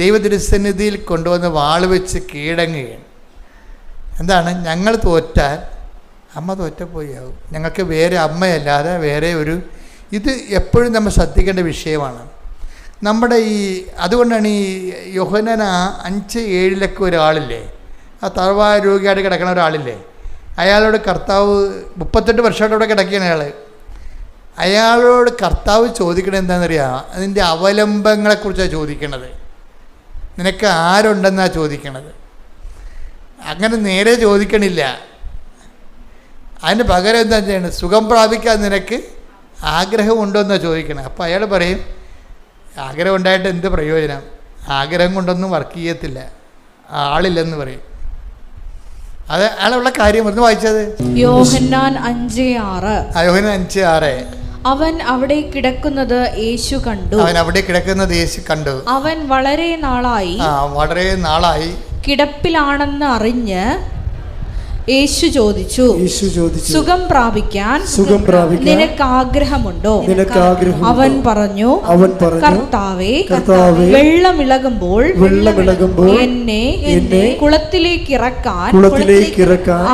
ദൈവതിരുസന്നിധിയിൽ കൊണ്ടുവന്ന് വാൾ വെച്ച് കീഴടങ്ങുകയാണ്. എന്താണ്? ഞങ്ങൾ തോറ്റാൽ അമ്മ തോറ്റപ്പോയാവും, ഞങ്ങൾക്ക് വേറെ അമ്മയല്ലാതെ വേറെ ഇത് എപ്പോഴും നമ്മൾ ശ്രദ്ധിക്കേണ്ട വിഷയമാണ്. നമ്മുടെ അതുകൊണ്ടാണ് ഈ യോഹന്നാൻ 5:7 ഒരാളില്ലേ, ആ തറവായ രോഗിയായിട്ട് കിടക്കുന്ന ഒരാളില്ലേ, അയാളോട് കർത്താവ് 38 വർഷമായിട്ട് അവിടെ കിടക്കുകയാണ് അയാളോട് കർത്താവ് ചോദിക്കണത് എന്താണെന്നറിയാം? അതിൻ്റെ അവലംബങ്ങളെക്കുറിച്ചാണ് ചോദിക്കണത്. നിനക്ക് ആരുണ്ടെന്നാണ് ചോദിക്കണത്. അങ്ങനെ നേരെ ചോദിക്കണില്ല, അതിന് പകരം എന്താ ചെയ്യണത്? സുഖം പ്രാപിക്കാൻ നിനക്ക് ആഗ്രഹമുണ്ടോ എന്നാണ് ചോദിക്കണത്. അപ്പോൾ അയാൾ പറയും, ആഗ്രഹം ഉണ്ടായിട്ട് എന്ത് പ്രയോജനം, ആഗ്രഹം കൊണ്ടൊന്നും വർക്ക് ചെയ്യത്തില്ല, ആളില്ലെന്ന് പറയും. അത് അയാളുള്ള കാര്യം ഒന്ന് വായിച്ചത് യോഹന്നാൻ 5:6. യോഹന്നാൻ 5:6. അവൻ അവിടെ കിടക്കുന്നത് യേശു കണ്ടു. അവൻ വളരെ നാളായി കിടപ്പിലാണെന്ന് അറിഞ്ഞ് യേശു ചോദിച്ചു, സുഖം പ്രാപിക്കാൻ നിനക്ക് ആഗ്രഹമുണ്ടോ? അവൻ പറഞ്ഞു, കർത്താവേ, വെള്ളമിളകുമ്പോൾ എന്നെ കുളത്തിലേക്ക് ഇറക്കാൻ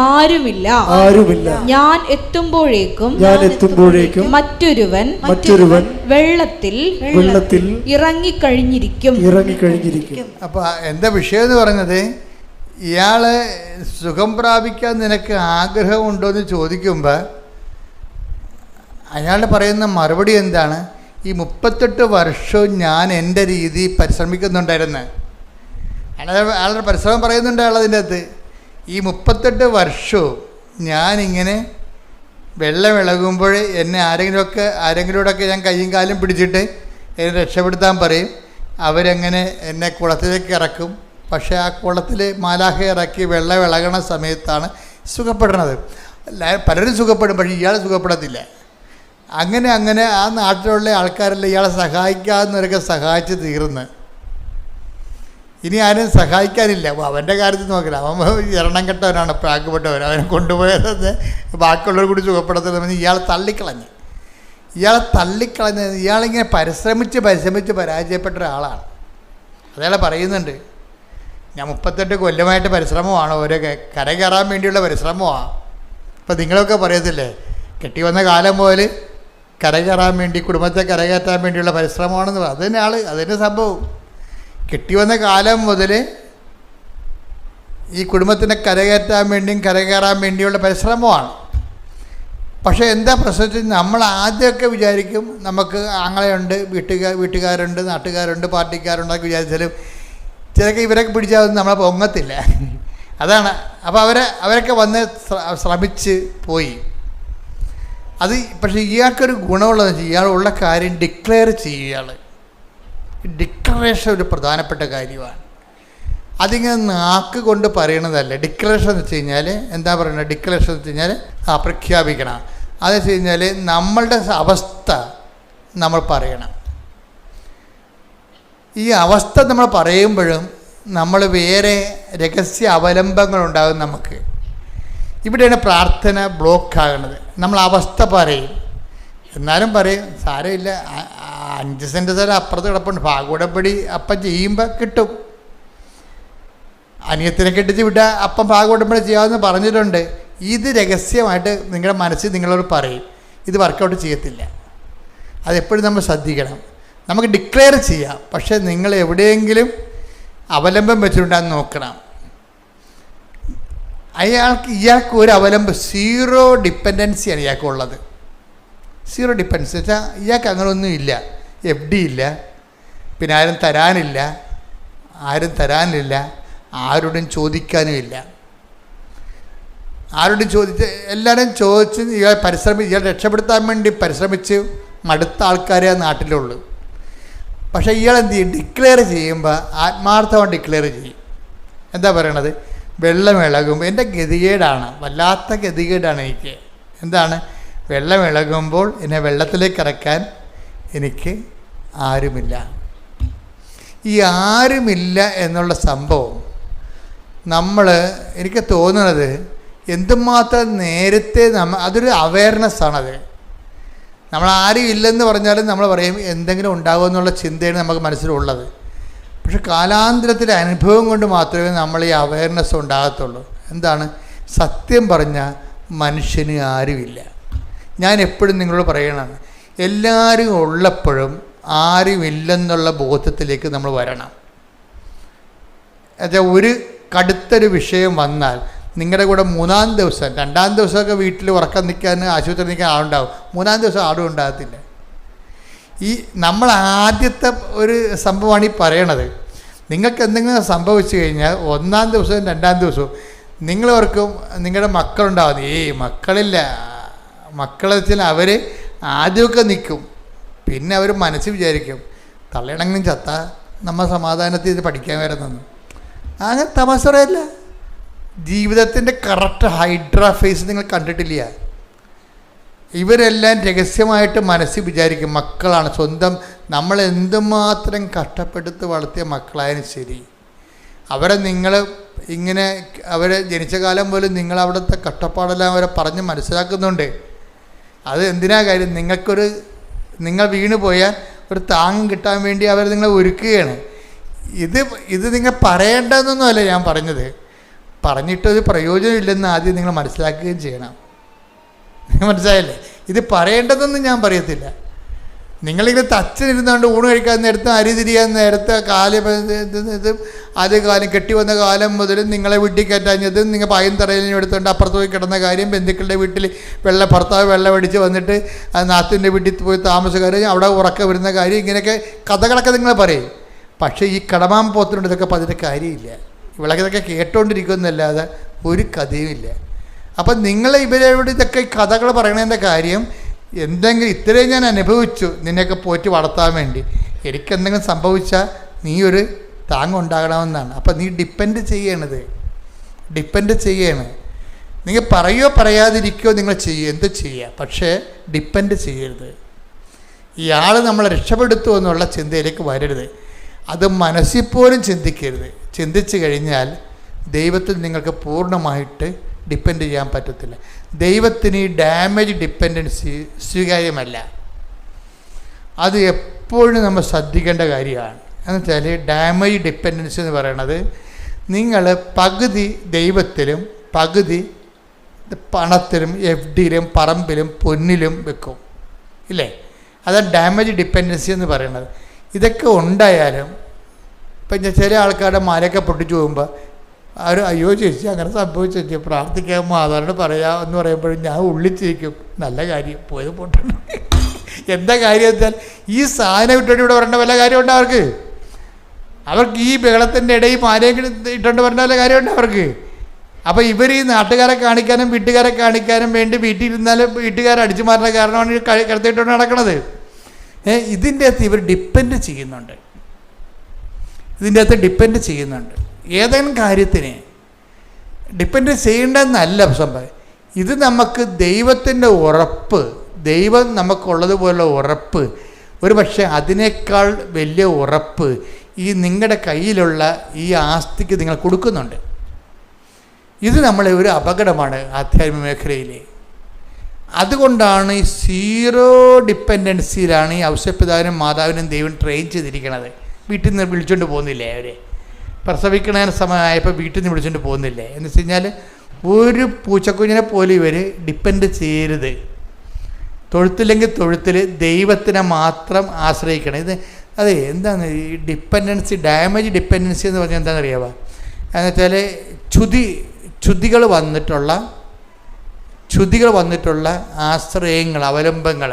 ആരുമില്ല. ഞാൻ എത്തുമ്പോഴേക്കും മറ്റൊരുവൻ വെള്ളത്തിൽ ഇറങ്ങിക്കഴിഞ്ഞിരിക്കും. അപ്പൊ എന്താ വിഷയം എന്ന് പറഞ്ഞത്? ഇയാളെ സുഖം പ്രാപിക്കാൻ നിനക്ക് ആഗ്രഹമുണ്ടോ എന്ന് ചോദിക്കുമ്പോൾ അയാൾ പറയുന്ന മറുപടി എന്താണ്? ഈ 38 വർഷവും ഞാൻ എൻ്റെ രീതി പരിശ്രമിക്കുന്നുണ്ടായിരുന്നു. അയാളുടെ പരിശ്രമം പറയുന്നുണ്ട് അയാൾ അതിൻ്റെ അകത്ത്. ഈ 38 വർഷവും ഞാനിങ്ങനെ വെള്ളമിളകുമ്പോൾ എന്നെ ആരെങ്കിലോടൊക്കെ ഞാൻ കയ്യും കാലും പിടിച്ചിട്ട് എന്നെ രക്ഷപ്പെടുത്താൻ പറയും. അവരെങ്ങനെ എന്നെ കുളത്തിലേക്ക് ഇറക്കും. പക്ഷേ ആ കുളത്തിൽ മാലാഖ ഇറക്കി വെള്ളം ഇളകണ സമയത്താണ് സുഖപ്പെടുന്നത്. പലരും സുഖപ്പെടും, പക്ഷേ ഇയാൾ സുഖപ്പെടത്തില്ല. അങ്ങനെ ആ നാട്ടിലുള്ള ആൾക്കാരെല്ലാം ഇയാളെ സഹായിക്കാവുന്നവരൊക്കെ സഹായിച്ച് തീർന്ന് ഇനി ആരും സഹായിക്കാനില്ല. അവൻ്റെ കാര്യത്തിൽ നോക്കില്ല, അവൻ എണ്ണം കെട്ടവനാണ്, പ്രാക്കപ്പെട്ടവൻ. അവനെ കൊണ്ടുപോയത് ബാക്കിയുള്ളവർ കൂടി സുഖപ്പെടുത്തണമെന്ന് ഇയാളെ തള്ളിക്കളഞ്ഞ് ഇയാളിങ്ങനെ പരിശ്രമിച്ച് പരാജയപ്പെട്ട ഒരാളാണ്. അതയാളെ പറയുന്നുണ്ട്, ഞാൻ 38 കൊല്ലമായിട്ട് പരിശ്രമമാണ്, ഓരോ കര കയറാൻ വേണ്ടിയുള്ള പരിശ്രമമാണ്. ഇപ്പം നിങ്ങളൊക്കെ പറയത്തില്ലേ, കെട്ടി വന്ന കാലം മുതൽ കര കയറാൻ വേണ്ടി, കുടുംബത്തെ കരകയറ്റാൻ വേണ്ടിയുള്ള പരിശ്രമമാണെന്ന് പറയും. അതുതന്നെ അതിൻ്റെ സംഭവം. കെട്ടി വന്ന കാലം മുതൽ ഈ കുടുംബത്തിനെ കരകയറ്റാൻ വേണ്ടിയും കരകയറാൻ വേണ്ടിയുള്ള പരിശ്രമമാണ്. പക്ഷേ എന്താ പ്രശ്നം? നമ്മൾ ആദ്യമൊക്കെ വിചാരിക്കും നമുക്ക് ആങ്ങളെയുണ്ട്, വീട്ടുകാരുണ്ട്, നാട്ടുകാരുണ്ട്, പാർട്ടിക്കാരുണ്ടെന്നൊക്കെ വിചാരിച്ചാലും ചിലക്ക് ഇവരൊക്കെ പിടിച്ചാൽ നമ്മളെ പൊങ്ങത്തില്ല. അതാണ്. അപ്പോൾ അവരൊക്കെ വന്ന് ശ്രമിച്ച് പോയി. പക്ഷേ ഇയാൾക്കൊരു ഗുണമുള്ളതെന്ന് വെച്ചാൽ ഇയാളുള്ള കാര്യം ഡിക്ലെയർ ചെയ്യുക. ഡിക്ലറേഷൻ ഒരു പ്രധാനപ്പെട്ട കാര്യമാണ്. അതിങ്ങനെ നാക്ക് കൊണ്ട് പറയണതല്ല. ഡിക്ലറേഷൻ എന്ന് വെച്ച് കഴിഞ്ഞാൽ എന്താ പറയുന്നത്? ഡിക്ലറേഷൻ എന്ന് വെച്ച് കഴിഞ്ഞാൽ പ്രഖ്യാപിക്കണം. അതെന്ന് വെച്ച് കഴിഞ്ഞാൽ നമ്മളുടെ അവസ്ഥ നമ്മൾ പറയണം. ഈ അവസ്ഥ നമ്മൾ പറയുമ്പോഴും നമ്മൾ വേറെ രഹസ്യ അവലംബങ്ങളുണ്ടാകും നമുക്ക്. ഇവിടെയാണ് പ്രാർത്ഥന ബ്ലോക്കാകുന്നത്. നമ്മൾ അവസ്ഥ പറയും, എന്നാലും പറയും സാരമില്ല, 5 സെൻറ്റ് സ്ഥലം അപ്പുറത്ത് കിടപ്പുണ്ട്, ഭാഗവടപ്പടി അപ്പം ചെയ്യുമ്പോൾ കിട്ടും, അനിയത്തിനെ കെട്ടിച്ച് വിട്ടാൽ അപ്പം ഭാഗവടപ്പടി ചെയ്യാമെന്ന് പറഞ്ഞിട്ടുണ്ട്. ഇത് രഹസ്യമായിട്ട് നിങ്ങളുടെ മനസ്സിൽ നിങ്ങളോട് പറയും. ഇത് വർക്കൗട്ട് ചെയ്യത്തില്ല. അതെപ്പോഴും നമ്മൾ ശ്രദ്ധിക്കണം. നമുക്ക് ഡിക്ലെയർ ചെയ്യാം, പക്ഷേ നിങ്ങൾ എവിടെയെങ്കിലും അവലംബം വെച്ചിട്ടുണ്ടെന്ന് നോക്കണം. ഇയാൾക്ക് ഒരു അവലംബം, 0 ഡിപ്പെൻഡൻസിയാണ് ഇയാൾക്കുള്ളത്. 0 ഡിപ്പെൻഡൻസി വെച്ചാൽ ഇയാൾക്ക് അങ്ങനെ ഒന്നും ഇല്ല. FD ഇല്ല, പിന്നെ ആരും തരാനില്ല, ആരോടും ചോദിക്കാനുമില്ല. ആരോടും എല്ലാവരും ചോദിച്ച് ഇയാൾ രക്ഷപ്പെടുത്താൻ വേണ്ടി പരിശ്രമിച്ച് മടുത്ത ആൾക്കാരെ ആ നാട്ടിലുള്ളൂ. പക്ഷേ ഇയാൾ എന്ത് ചെയ്യും? ഡിക്ലെയർ ചെയ്യുമ്പോൾ ആത്മാർത്ഥമായി ഡിക്ലെയർ ചെയ്യും. എന്താ പറയണത്? വെള്ളം ഇളകുമ്പോൾ എൻ്റെ ഗതികേടാണ്, വല്ലാത്ത ഗതികേടാണ് എനിക്ക്. എന്താണ്? വെള്ളം ഇളകുമ്പോൾ എന്നെ വെള്ളത്തിലേക്ക് ഇറക്കാൻ എനിക്ക് ആരുമില്ല. ഈ ആരുമില്ല എന്നുള്ള സംഭവം എനിക്ക് തോന്നുന്നത് എന്തുമാത്രം നേരത്തെ അതൊരു അവയർനെസ്സാണത്. നമ്മൾ ആരും ഇല്ലെന്ന് പറഞ്ഞാലും നമ്മൾ പറയും എന്തെങ്കിലും ഉണ്ടാകുമെന്നുള്ള ചിന്തയാണ് നമുക്ക് മനസ്സിലുള്ളത്. പക്ഷെ കാലാന്തരത്തിലെ അനുഭവം കൊണ്ട് മാത്രമേ നമ്മൾ ഈ അവയർനെസ് ഉണ്ടാകത്തുള്ളൂ. എന്താണ്? സത്യം പറഞ്ഞാൽ മനുഷ്യന് ആരുമില്ല. ഞാൻ എപ്പോഴും നിങ്ങളോട് പറയണതാണ്, എല്ലാവരും ഉള്ളപ്പോഴും ആരുമില്ലെന്നുള്ള ബോധത്തിലേക്ക് നമ്മൾ വരണം. എന്നുവെച്ചാൽ ഒരു കടുത്തൊരു വിഷയം വന്നാൽ നിങ്ങളുടെ കൂടെ 3-ാം ദിവസം 2-ാം ദിവസമൊക്കെ വീട്ടിൽ ഉറക്കം നിൽക്കാൻ ആശുപത്രി നിൽക്കാൻ ആളുണ്ടാവും, 3-ാം ദിവസം ആളും ഉണ്ടാകത്തില്ല. ഈ നമ്മൾ ആദ്യത്തെ ഒരു സംഭവമാണ് ഈ പറയണത്. നിങ്ങൾക്ക് എന്തെങ്കിലും സംഭവിച്ചു കഴിഞ്ഞാൽ 1-ാം ദിവസവും 2-ാം ദിവസവും നിങ്ങളവർക്കും നിങ്ങളുടെ മക്കളുണ്ടാകുന്നു. മക്കളില്ല, മക്കളെ വെച്ചാൽ അവർ ആദ്യമൊക്കെ നിൽക്കും, പിന്നെ അവർ മനസ്സിൽ വിചാരിക്കും തള്ളയിടങ്ങും ചത്താൽ നമ്മൾ സമാധാനത്തിൽ ഇത് പഠിക്കാൻ വരുന്നെന്ന്. അങ്ങനെ തമാശ പറയല്ല. ജീവിതത്തിൻ്റെ കറക്റ്റ് ഹൈഡ്രാ ഫേസ് നിങ്ങൾ കണ്ടിട്ടില്ല. ഇവരെല്ലാം രഹസ്യമായിട്ട് മനസ്സിൽ വിചാരിക്കും മക്കളാണ് സ്വന്തം. നമ്മൾ എന്തുമാത്രം കഷ്ടപ്പെടുത്ത് വളർത്തിയ മക്കളായാലും ശരി, അവരെ നിങ്ങൾ ഇങ്ങനെ അവരെ ജനിച്ച കാലം പോലും നിങ്ങൾ അവിടുത്തെ കഷ്ടപ്പാടെല്ലാം അവരെ പറഞ്ഞ് മനസ്സിലാക്കുന്നുണ്ട്. അത് എന്തിനാ കാര്യം? നിങ്ങൾ വീണ് പോയാൽ ഒരു താങ്ങ് കിട്ടാൻ വേണ്ടി അവർ നിങ്ങളെ ഒരുക്കുകയാണ്. ഇത് നിങ്ങൾ പറയേണ്ടതെന്നൊന്നുമല്ല ഞാൻ പറഞ്ഞത്. പറഞ്ഞിട്ടൊരു പ്രയോജനമില്ലെന്ന് ആദ്യം നിങ്ങൾ മനസ്സിലാക്കുകയും ചെയ്യണം. മനസ്സിലായല്ലേ? ഇത് പറയേണ്ടതെന്ന് ഞാൻ പറയത്തില്ല. നിങ്ങളിങ്ങനെ തച്ചനിരുന്നാണ്ട് ഊണ് കഴിക്കാൻ നേരത്ത് അരി തിരിയാൻ നേരത്തെ ആദ്യ കാലം കെട്ടി വന്ന കാലം മുതൽ നിങ്ങളെ വീട്ടിൽ കയറ്റാഞ്ഞതും നിങ്ങൾ പായും തറയിലും എടുത്തുകൊണ്ട് അപ്പുറത്ത് പോയി കിടന്ന കാര്യം, ബന്ധുക്കളുടെ വീട്ടിൽ ഭർത്താവ് വെള്ളം അടിച്ച് വന്നിട്ട് നാത്തിൻ്റെ വീട്ടിൽ പോയി താമസക്കാരും അവിടെ ഉറക്കം വരുന്ന കാര്യം, ഇങ്ങനെയൊക്കെ കഥകളൊക്കെ നിങ്ങൾ പറയും. പക്ഷേ ഈ കടമാൻ പോത്തിനോട് ഇതൊക്കെ പറഞ്ഞിട്ട് കാര്യമില്ല. ഇതൊക്കെ കേട്ടോണ്ടിരിക്കുന്നല്ലാതെ ഒരു കഥയുമില്ല. അപ്പം നിങ്ങൾ ഇവരോട് ഇതൊക്കെ കഥകൾ പറയണതിൻ്റെ കാര്യം എന്തെങ്കിലും ഇത്രയും ഞാൻ അനുഭവിച്ചു നിന്നെയൊക്കെ പോറ്റി വളർത്താൻ വേണ്ടി, എനിക്കെന്തെങ്കിലും സംഭവിച്ചാൽ നീ ഒരു താങ്ങുണ്ടാകണമെന്നാണ്. അപ്പം നീ ഡിപ്പെൻഡ് ചെയ്യണത്. നിങ്ങൾ പറയുകയോ പറയാതിരിക്കുകയോ നിങ്ങൾ എന്ത് ചെയ്യുക, പക്ഷേ ഡിപ്പെൻഡ് ചെയ്യരുത്. ഇയാൾ നമ്മളെ രക്ഷപ്പെടുത്തുമോ എന്നുള്ള ചിന്തയിലേക്ക് വരരുത്. അത് മനസ്സിൽ പോലും ചിന്തിക്കരുത്. ചിന്തിച്ചു കഴിഞ്ഞാൽ ദൈവത്തിൽ നിങ്ങൾക്ക് പൂർണ്ണമായിട്ട് ഡിപ്പെൻഡ് ചെയ്യാൻ പറ്റത്തില്ല. ദൈവത്തിന് ഈ ഡാമേജ് ഡിപ്പെൻഡൻസി സ്വീകാര്യമല്ല. അത് എപ്പോഴും നമ്മൾ ശ്രദ്ധിക്കേണ്ട കാര്യമാണ്. എന്നുവെച്ചാൽ ഡാമേജ് ഡിപ്പെൻഡൻസി എന്ന് പറയണത് നിങ്ങൾ പകുതി ദൈവത്തിലും പകുതി പണത്തിലും FDയിലും പറമ്പിലും പൊന്നിലും വെക്കും, ഇല്ലേ? അതാണ് ഡാമേജ് ഡിപ്പെൻഡൻസി എന്ന് പറയുന്നത്. ഇതൊക്കെ ഉണ്ടായാലും ഇപ്പം ചില ആൾക്കാരുടെ മാലയൊക്കെ പൊട്ടിച്ചു പോകുമ്പോൾ അവർ അയ്യോ ചേച്ചി അങ്ങനെ സംഭവിച്ചു ചേച്ചി പ്രാർത്ഥിക്കാൻ മാതാവിനോട് പറയാം എന്ന് പറയുമ്പോഴും ഞാൻ ഉള്ളിച്ചിരിക്കും, നല്ല കാര്യം പോയത് പൊട്ടണം. എന്താ കാര്യം വെച്ചാൽ ഈ സാധനം ഇട്ടുകൊണ്ട് ഇവിടെ വരേണ്ട വല്ല കാര്യമുണ്ട് അവർക്ക് ഈ ബഹളത്തിൻ്റെ ഇടയിൽ മാലയൊക്കെ ഇട്ടുകൊണ്ട് വരേണ്ട വല്ല കാര്യമുണ്ട് അവർക്ക്. അപ്പോൾ ഇവർ ഈ നാട്ടുകാരെ കാണിക്കാനും വീട്ടുകാരെ കാണിക്കാനും വേണ്ടി വീട്ടിലിരുന്നാലും വീട്ടുകാരെ അടിച്ചു മാറുന്ന കാരണമാണ് ഈ കിടത്തിയിട്ടുണ്ട് നടക്കുന്നത്. ഇതിൻ്റെ അകത്ത് ഇവർ ഡിപ്പെൻഡ് ചെയ്യുന്നുണ്ട്. ഏതെങ്കിലും കാര്യത്തിന് ഡിപ്പെൻഡ് ചെയ്യേണ്ടതെന്നല്ല സംഭവം. ഇത് നമുക്ക് ദൈവത്തിൻ്റെ ഉറപ്പ്, ദൈവം നമുക്കുള്ളതുപോലുള്ള ഉറപ്പ്, ഒരു പക്ഷേ അതിനേക്കാൾ വലിയ ഉറപ്പ് ഈ നിങ്ങളുടെ കയ്യിലുള്ള ഈ ആസ്തിക്ക് നിങ്ങൾ കൊടുക്കുന്നുണ്ട്. ഇത് നമ്മളെ ഒരു അപകടമാണ് ആധ്യാത്മിക മേഖലയിൽ. അതുകൊണ്ടാണ് ഈ സീറോ ഡിപ്പെൻഡൻസിയിലാണ് ഈ ഔഷധപിതാവിനും മാതാവിനും ദൈവം ട്രെയിൻ ചെയ്തിരിക്കണത്. വീട്ടിൽ നിന്ന് വിളിച്ചുകൊണ്ട് പോകുന്നില്ലേ? അവരെ പ്രസവിക്കണ സമയമായപ്പോൾ വീട്ടിൽ നിന്ന് വിളിച്ചുകൊണ്ട് പോകുന്നില്ലേ? എന്ന് വെച്ച് കഴിഞ്ഞാൽ ഒരു പൂച്ചക്കുഞ്ഞിനെ പോലും ഇവർ ഡിപ്പെൻഡ് ചെയ്യരുത്. തൊഴുത്തില്ലെങ്കിൽ തൊഴുത്തിൽ ദൈവത്തിനെ മാത്രം ആശ്രയിക്കണം. അതെ എന്താണ് ഈ ഡിപ്പെൻഡൻസി, ഡാമേജ് ഡിപ്പെൻഡൻസി എന്ന് പറഞ്ഞാൽ എന്താണെന്ന് അറിയാമോ? എന്നുവെച്ചാൽ ച്യുതികൾ വന്നിട്ടുള്ള ആശ്രയങ്ങൾ, അവലംബങ്ങൾ,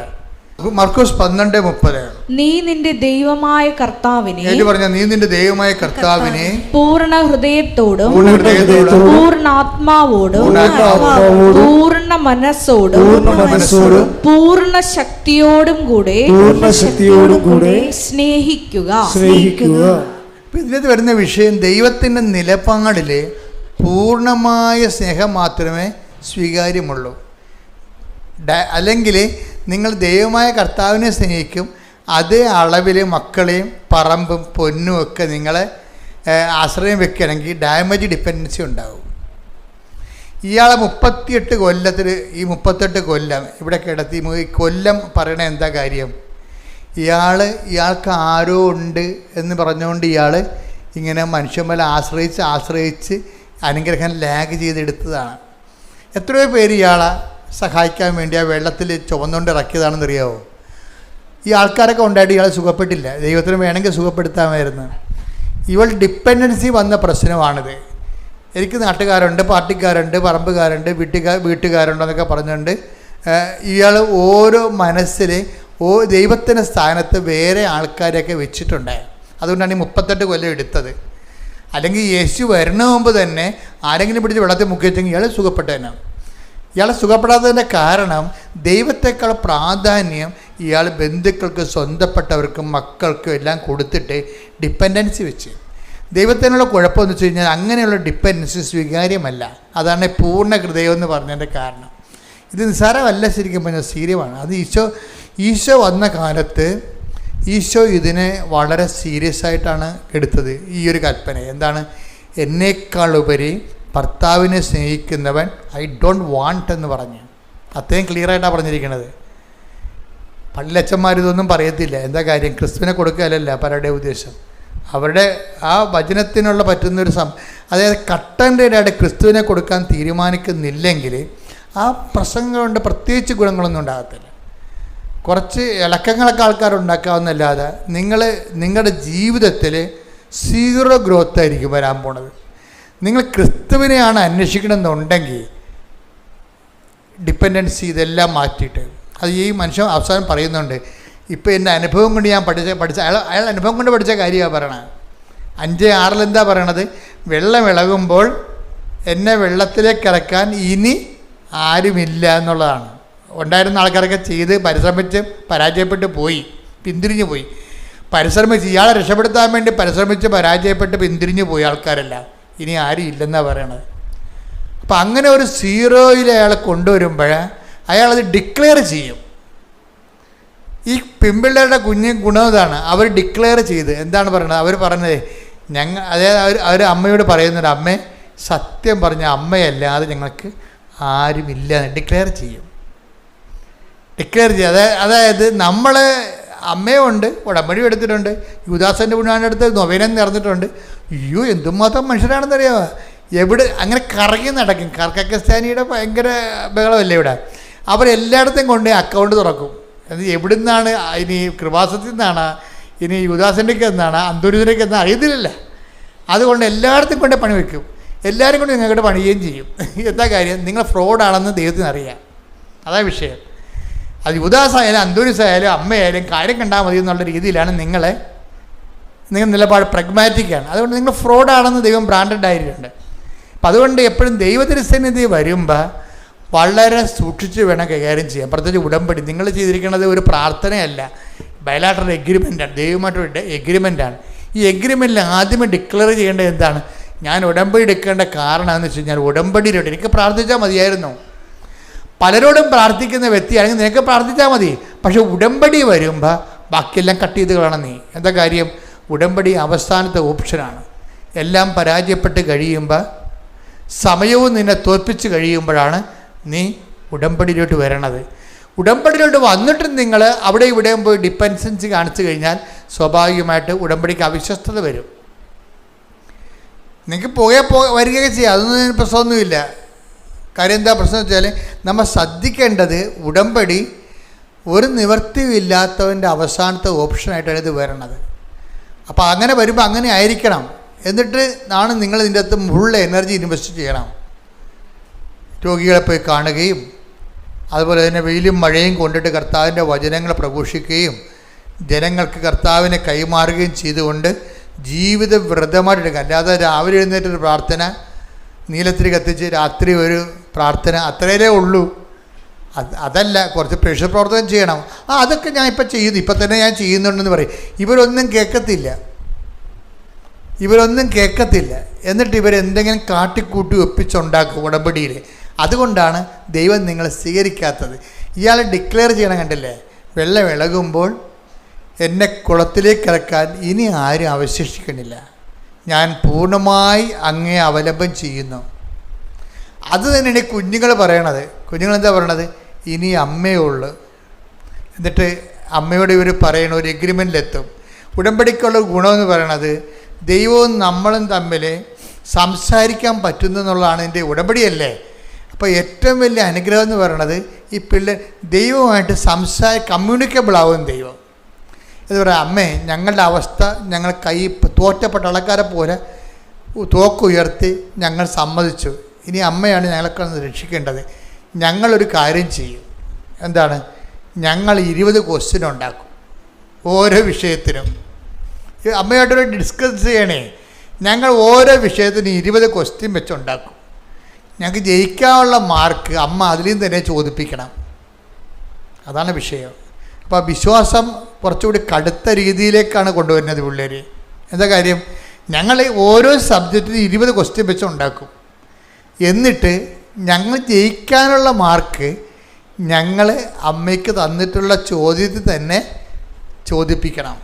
മർക്കോസ് 12:30. നീ നിന്റെ ദൈവമായ കർത്താവിനെ പറഞ്ഞ നീ നിന്റെ ദൈവമായ കർത്താവിനെ പൂർണ്ണ ഹൃദയത്തോടും പൂർണ്ണ ആത്മാവോടും പൂർണ്ണ മനസ്സോടും പൂർണ്ണ ശക്തിയോടും കൂടെ സ്നേഹിക്കുക. ഇതിനകത്ത് വരുന്ന വിഷയം ദൈവത്തിൻ്റെ നിലപാടില് പൂർണ്ണമായ സ്നേഹം മാത്രമേ സ്വീകാര്യമുള്ളൂ. അല്ലെങ്കിൽ നിങ്ങൾ ദൈവമായ കർത്താവിനെ സ്നേഹിക്കും, അതേ അളവിൽ മക്കളെയും പറമ്പും പൊന്നും ഒക്കെ നിങ്ങളെ ആശ്രയം വെക്കുകയാണെങ്കിൽ ഡാമേജ് ഡിപ്പെൻഡൻസി ഉണ്ടാവും. ഇയാളെ 38 കൊല്ലത്തിൽ ഈ 38 കൊല്ലം ഇവിടെ കിടത്തി ഈ കൊല്ലം പറയണ എന്താ കാര്യം? ഇയാൾക്ക് ആരോ ഉണ്ട് എന്ന് പറഞ്ഞുകൊണ്ട് ഇയാൾ ഇങ്ങനെ മനുഷ്യന്മാരെ ആശ്രയിച്ച് അനുഗ്രഹം ലാഗ് ചെയ്തെടുത്തതാണ്. എത്രയോ പേര് ഇയാളെ സഹായിക്കാൻ വേണ്ടി ആ വെള്ളത്തിൽ ചുവന്നുകൊണ്ട് ഇറക്കിയതാണെന്ന് അറിയാമോ? ഈ ആൾക്കാരൊക്കെ ഉണ്ടായിട്ട് ഇയാൾ സുഖപ്പെട്ടില്ല. ദൈവത്തിന് വേണമെങ്കിൽ സുഖപ്പെടുത്താമായിരുന്നു. ഇവൾ ഡിപ്പെൻഡൻസി വന്ന പ്രശ്നമാണിത്. എനിക്ക് നാട്ടുകാരുണ്ട്, പാർട്ടിക്കാരുണ്ട്, പറമ്പുകാരുണ്ട്, വീട്ടുകാരുണ്ടെന്നൊക്കെ പറഞ്ഞുകൊണ്ട് ഇയാൾ ഓരോ മനസ്സിൽ ദൈവത്തിൻ്റെ സ്ഥാനത്ത് വേറെ ആൾക്കാരെയൊക്കെ വെച്ചിട്ടുണ്ട്. അതുകൊണ്ടാണ് ഈ 38 കൊല്ലം എടുത്തത്. അല്ലെങ്കിൽ യേശു വരുന്ന മുമ്പ് തന്നെ ആരെങ്കിലും പിടിച്ച് വെള്ളത്തിൽ മുക്കി വെച്ചെങ്കിൽ ഇയാൾ സുഖപ്പെട്ടേനെ. ഇയാളെ സുഖപ്പെടാത്തതിൻ്റെ കാരണം ദൈവത്തെക്കാൾ പ്രാധാന്യം ഇയാൾ ബന്ധുക്കൾക്ക്, സ്വന്തപ്പെട്ടവർക്കും, മക്കൾക്കും എല്ലാം കൊടുത്തിട്ട് ഡിപ്പെൻഡൻസി വെച്ച്. ദൈവത്തിനുള്ള കുഴപ്പമെന്ന് വെച്ച് കഴിഞ്ഞാൽ അങ്ങനെയുള്ള ഡിപ്പെൻഡൻസി സ്വീകാര്യമല്ല. അതാണ് പൂർണ്ണ ഹൃദയം എന്ന് പറഞ്ഞതിൻ്റെ കാരണം. ഇത് നിസ്സാരമല്ല, ശരിക്കും പറഞ്ഞാൽ സീരിയമാണ്. അത് ഈശോ വന്ന കാലത്ത് ഈശോ ഇതിനെ വളരെ സീരിയസ് ആയിട്ടാണ് എടുത്തത്. ഈ ഒരു കൽപ്പന എന്താണ്? എന്നേക്കാളുപരി ഭർത്താവിനെ സ്നേഹിക്കുന്നവൻ ഐ ഡോണ്ട് വാണ്ട് എന്ന് പറഞ്ഞു. അത്രയും ക്ലിയറായിട്ടാണ് പറഞ്ഞിരിക്കുന്നത്. പള്ളിയച്ചന്മാരിതൊന്നും പറയത്തില്ല. എന്താ കാര്യം? ക്രിസ്തുവിനെ കൊടുക്കുകയല്ല പലരുടെ ഉദ്ദേശം. അവരുടെ ആ വചനത്തിനുള്ള പറ്റുന്നൊരു അതായത് കട്ടൻ്റെതായിട്ട് ക്രിസ്തുവിനെ കൊടുക്കാൻ തീരുമാനിക്കുന്നില്ലെങ്കിൽ ആ പ്രസംഗം കൊണ്ട് പ്രത്യേകിച്ച് ഗുണങ്ങളൊന്നും ഉണ്ടാകത്തില്ല. കുറച്ച് ഇളക്കങ്ങളൊക്കെ ആൾക്കാരുണ്ടാക്കാവുന്നല്ലാതെ നിങ്ങളുടെ ജീവിതത്തിൽ 0 ഗ്രോത്ത് ആയിരിക്കും വരാൻ പോണത്. നിങ്ങൾ ക്രിസ്തുവിനെയാണ് അന്വേഷിക്കണമെന്നുണ്ടെങ്കിൽ ഡിപ്പെൻഡൻസി ഇതെല്ലാം മാറ്റിയിട്ട്, അത് ഈ മനുഷ്യൻ അവസാനം പറയുന്നുണ്ട്. ഇപ്പോൾ എൻ്റെ അനുഭവം കൊണ്ട് ഞാൻ പഠിച്ച അയാൾ അനുഭവം കൊണ്ട് പഠിച്ച കാര്യമാണ് പറയണത്. 5:6 എന്താ പറയണത്? വെള്ളം ഇളകുമ്പോൾ എന്നെ വെള്ളത്തിലേക്ക് ഇറക്കാൻ ഇനി ആരുമില്ല എന്നുള്ളതാണ്. ഉണ്ടായിരുന്ന ആൾക്കാരൊക്കെ ചെയ്ത് പരിശ്രമിച്ച് പരാജയപ്പെട്ട് പോയി, പിന്തിരിഞ്ഞു പോയി. ഇയാളെ രക്ഷപ്പെടുത്താൻ വേണ്ടി പരിശ്രമിച്ച് പരാജയപ്പെട്ട് പിന്തിരിഞ്ഞു പോയി ആൾക്കാരെല്ലാം. ഇനി ആരും ഇല്ലെന്നാണ് പറയണത്. അപ്പം അങ്ങനെ ഒരു 0 അയാളെ കൊണ്ടുവരുമ്പോൾ അയാളത് ഡിക്ലെയർ ചെയ്യും. ഈ പെൺപിള്ളേരുടെ ഗുണം ഇതാണ്. അവർ ഡിക്ലെയർ ചെയ്ത് എന്താണ് പറയുന്നത്? അവർ പറഞ്ഞത് അതായത് അവർ അമ്മയോട് പറയുന്നുണ്ട്, അമ്മേ സത്യം പറഞ്ഞ അമ്മയല്ലാതെ ഞങ്ങൾക്ക് ആരുമില്ല ഡിക്ലെയർ ചെയ്യും. അതായത് നമ്മൾ അമ്മയുണ്ട്, ഉടമ്പടി എടുത്തിട്ടുണ്ട്, യുദാസൻ്റെ പുണ്യാൻ്റെ അടുത്ത് നൊവേനം നടന്നിട്ടുണ്ട്. അയ്യോ എന്തുമാത്രം മനുഷ്യരാണെന്നറിയാമോ? അങ്ങനെ കറങ്ങി നടക്കും. കർക്കസ്ഥാനിയുടെ ഭയങ്കര ബഹളമല്ലേ ഇവിടെ. അവരെല്ലായിടത്തും കൊണ്ട് അക്കൗണ്ട് തുറക്കും. അത് എവിടെ നിന്നാണ്? ഇനി കൃപാസത്തിൽ നിന്നാണ്, ഇനി യുദാസൻ്റെക്ക് എന്നാണ്, അന്തൂരിതിലേക്ക് എന്നാണ് അറിയത്തില്ല. അതുകൊണ്ട് എല്ലായിടത്തും കൊണ്ട് പണി വയ്ക്കും. എല്ലാവരും കൊണ്ട് നിങ്ങളുടെ പണിയുകയും ചെയ്യും. എന്താ കാര്യം? നിങ്ങൾ ഫ്രോഡാണെന്ന് ദൈവത്തിന് അറിയാം. അതാ വിഷയം. അത് യുദാസായാലും അന്തൂരിസായാലും അമ്മയായാലും കാര്യം കണ്ടാൽ മതി എന്നുള്ള രീതിയിലാണ് നിങ്ങൾ നിലപാട് പ്രഗ്മാറ്റിക്കാണ്. അതുകൊണ്ട് നിങ്ങൾ ഫ്രോഡാണെന്ന് ദൈവം ബ്രാൻഡഡ് ആയിട്ടുണ്ട്. അപ്പം അതുകൊണ്ട് എപ്പോഴും ദൈവത്തിരുസന്നിധി വരുമ്പോൾ വളരെ സൂക്ഷിച്ച് വേണം കൈകാര്യം ചെയ്യാൻ. പ്രത്യേകിച്ച് ഉടമ്പടി നിങ്ങൾ ചെയ്തിരിക്കുന്നത് ഒരു പ്രാർത്ഥനയല്ല, ബയലാറ്ററൽ എഗ്രിമെൻ്റാണ്, ദൈവമായിട്ടൊരു എഗ്രിമെൻ്റാണ്. ഈ എഗ്രിമെൻറ്റിൽ ആദ്യമേ ഡിക്ലെയർ ചെയ്യേണ്ടത് എന്താണ്? ഞാൻ ഉടമ്പടി എടുക്കേണ്ട കാരണം എന്ന് വെച്ച് കഴിഞ്ഞാൽ ഉടമ്പടിയിലോട്ട് എനിക്ക് പ്രാർത്ഥിച്ചാൽ മതിയായിരുന്നു. പലരോടും പ്രാർത്ഥിക്കുന്ന വ്യക്തിയാണെങ്കിൽ നിനക്ക് പ്രാർത്ഥിച്ചാൽ മതി. പക്ഷെ ഉടമ്പടി വരുമ്പോൾ ബാക്കിയെല്ലാം കട്ട് ചെയ്ത് കളയണം നീ. എന്താ കാര്യം? ഉടമ്പടി അവസാനത്തെ ഓപ്ഷനാണ്. എല്ലാം പരാജയപ്പെട്ട് കഴിയുമ്പോൾ, സമയവും നിന്നെ തോൽപ്പിച്ച് കഴിയുമ്പോഴാണ് നീ ഉടമ്പടിയിലോട്ട് വരണത്. ഉടമ്പടിയിലോട്ട് വന്നിട്ട് നിങ്ങൾ അവിടെ ഇവിടെയും പോയി ഡിപ്പെൻഡൻസി കാണിച്ചു കഴിഞ്ഞാൽ സ്വാഭാവികമായിട്ട് ഉടമ്പടിക്ക് അവിശ്വസ്തത വരും. നിങ്ങൾക്ക് വരികയൊക്കെ ചെയ്യാം, അതൊന്നും പ്രശ്നമൊന്നുമില്ല. കാര്യം എന്താ പ്രശ്നം വെച്ചാൽ നമ്മൾ ശ്രദ്ധിക്കേണ്ടത് ഉടമ്പടി ഒരു നിവൃത്തിയില്ലാത്തവൻ്റെ അവസാനത്തെ ഓപ്ഷനായിട്ടാണ് ഇത് വരണത്. അപ്പോൾ അങ്ങനെ വരുമ്പോൾ അങ്ങനെ ആയിരിക്കണം. എന്നിട്ട് നിങ്ങൾ ഇതിൻ്റെ അകത്ത് ഫുൾ എനർജി ഇൻവെസ്റ്റ് ചെയ്യണം. രോഗികളെ പോയി കാണുകയും അതുപോലെ തന്നെ വെയിലും മഴയും കൊണ്ടിട്ട് കർത്താവിൻ്റെ വചനങ്ങൾ പ്രഘോഷിക്കുകയും ജനങ്ങൾക്ക് കർത്താവിനെ കൈമാറുകയും ചെയ്തുകൊണ്ട് ജീവിത വ്രതമായിട്ടെടുക്കുക. അല്ലാതെ രാവിലെ എഴുന്നേറ്റൊരു പ്രാർത്ഥന, നീലത്തിരി കത്തിച്ച് രാത്രി ഒരു പ്രാർത്ഥന, അത്രയേ ഉള്ളൂ. അതല്ല, കുറച്ച് പ്രേക്ഷിത പ്രവർത്തനം ചെയ്യണം. അതൊക്കെ ഞാൻ ഇപ്പം ചെയ്യുന്നു, ഇപ്പം തന്നെ ഞാൻ ചെയ്യുന്നുണ്ടെന്ന് പറയും. ഇവരൊന്നും കേൾക്കത്തില്ല. എന്നിട്ട് ഇവരെന്തെങ്കിലും കാട്ടിക്കൂട്ടി ഒപ്പിച്ചുണ്ടാക്കും ഉടമ്പടിയിൽ. അതുകൊണ്ടാണ് ദൈവം നിങ്ങളെ സ്വീകരിക്കാത്തത്. ഇയാൾ ഡിക്ലെയർ ചെയ്യണം, കണ്ടില്ലേ? വെള്ളം ഇളകുമ്പോൾ എന്നെ കുളത്തിലേക്ക് ഇറക്കാൻ ഇനി ആരും അവശേഷിക്കണില്ല, ഞാൻ പൂർണ്ണമായി അങ്ങേ അവലംബം ചെയ്യുന്നു. അത് തന്നെയാണ് ഈ കുഞ്ഞുങ്ങൾ പറയണത്. കുഞ്ഞുങ്ങളെന്താ പറയണത്? ഇനി അമ്മയേ ഉള്ളൂ. എന്നിട്ട് അമ്മയോട് ഇവർ പറയണ ഒരു എഗ്രിമെൻറ്റിലെത്തും. ഉടമ്പടിക്കുള്ള ഗുണമെന്ന് പറയണത് ദൈവവും നമ്മളും തമ്മിൽ സംസാരിക്കാൻ പറ്റുന്നു എന്നുള്ളതാണ് എൻ്റെ ഉടമ്പടിയല്ലേ. അപ്പോൾ ഏറ്റവും വലിയ അനുഗ്രഹം എന്ന് പറയണത് ഈ ദൈവവുമായിട്ട് കമ്മ്യൂണിക്കബിൾ ആവും ദൈവം. എന്ന് പറയാം, അമ്മേ ഞങ്ങളുടെ അവസ്ഥ ഞങ്ങൾ തോറ്റപ്പെട്ട ആൾക്കാരെ പോലെ തോക്കുയർത്തി ഞങ്ങൾ സമ്മതിച്ചു, ഇനി അമ്മയാണ് ഞങ്ങളൊക്കെ രക്ഷിക്കേണ്ടത്. ഞങ്ങളൊരു കാര്യം ചെയ്യും. എന്താണ്? ഞങ്ങൾ 20 ക്വസ്റ്റ്യൻ ഉണ്ടാക്കും ഓരോ വിഷയത്തിനും. അമ്മയായിട്ടൊരു ഡിസ്കസ് ചെയ്യണേ. ഞങ്ങൾ ഓരോ വിഷയത്തിനും 20 ക്വസ്റ്റ്യൻ വെച്ചുണ്ടാക്കും. ഞങ്ങൾക്ക് ജയിക്കാനുള്ള മാർക്ക് അമ്മ അതിൽ നിന്ന് തന്നെ ചോദിപ്പിക്കണം. അതാണ് വിഷയം. അപ്പോൾ വിശ്വാസം കുറച്ചുകൂടി കടുത്ത രീതിയിലേക്കാണ് കൊണ്ടുവരുന്നത് പിള്ളേർ. എന്താ കാര്യം? ഞങ്ങൾ ഓരോ സബ്ജക്റ്റിനും 20 ക്വസ്റ്റ്യൻ വെച്ച് ഉണ്ടാക്കും. എന്നിട്ട് ഞങ്ങൾ ജയിക്കാനുള്ള മാർക്ക് ഞങ്ങൾ അമ്മയ്ക്ക് തന്നിട്ടുള്ള ചോദ്യത്തിൽ തന്നെ ചോദിപ്പിക്കണം.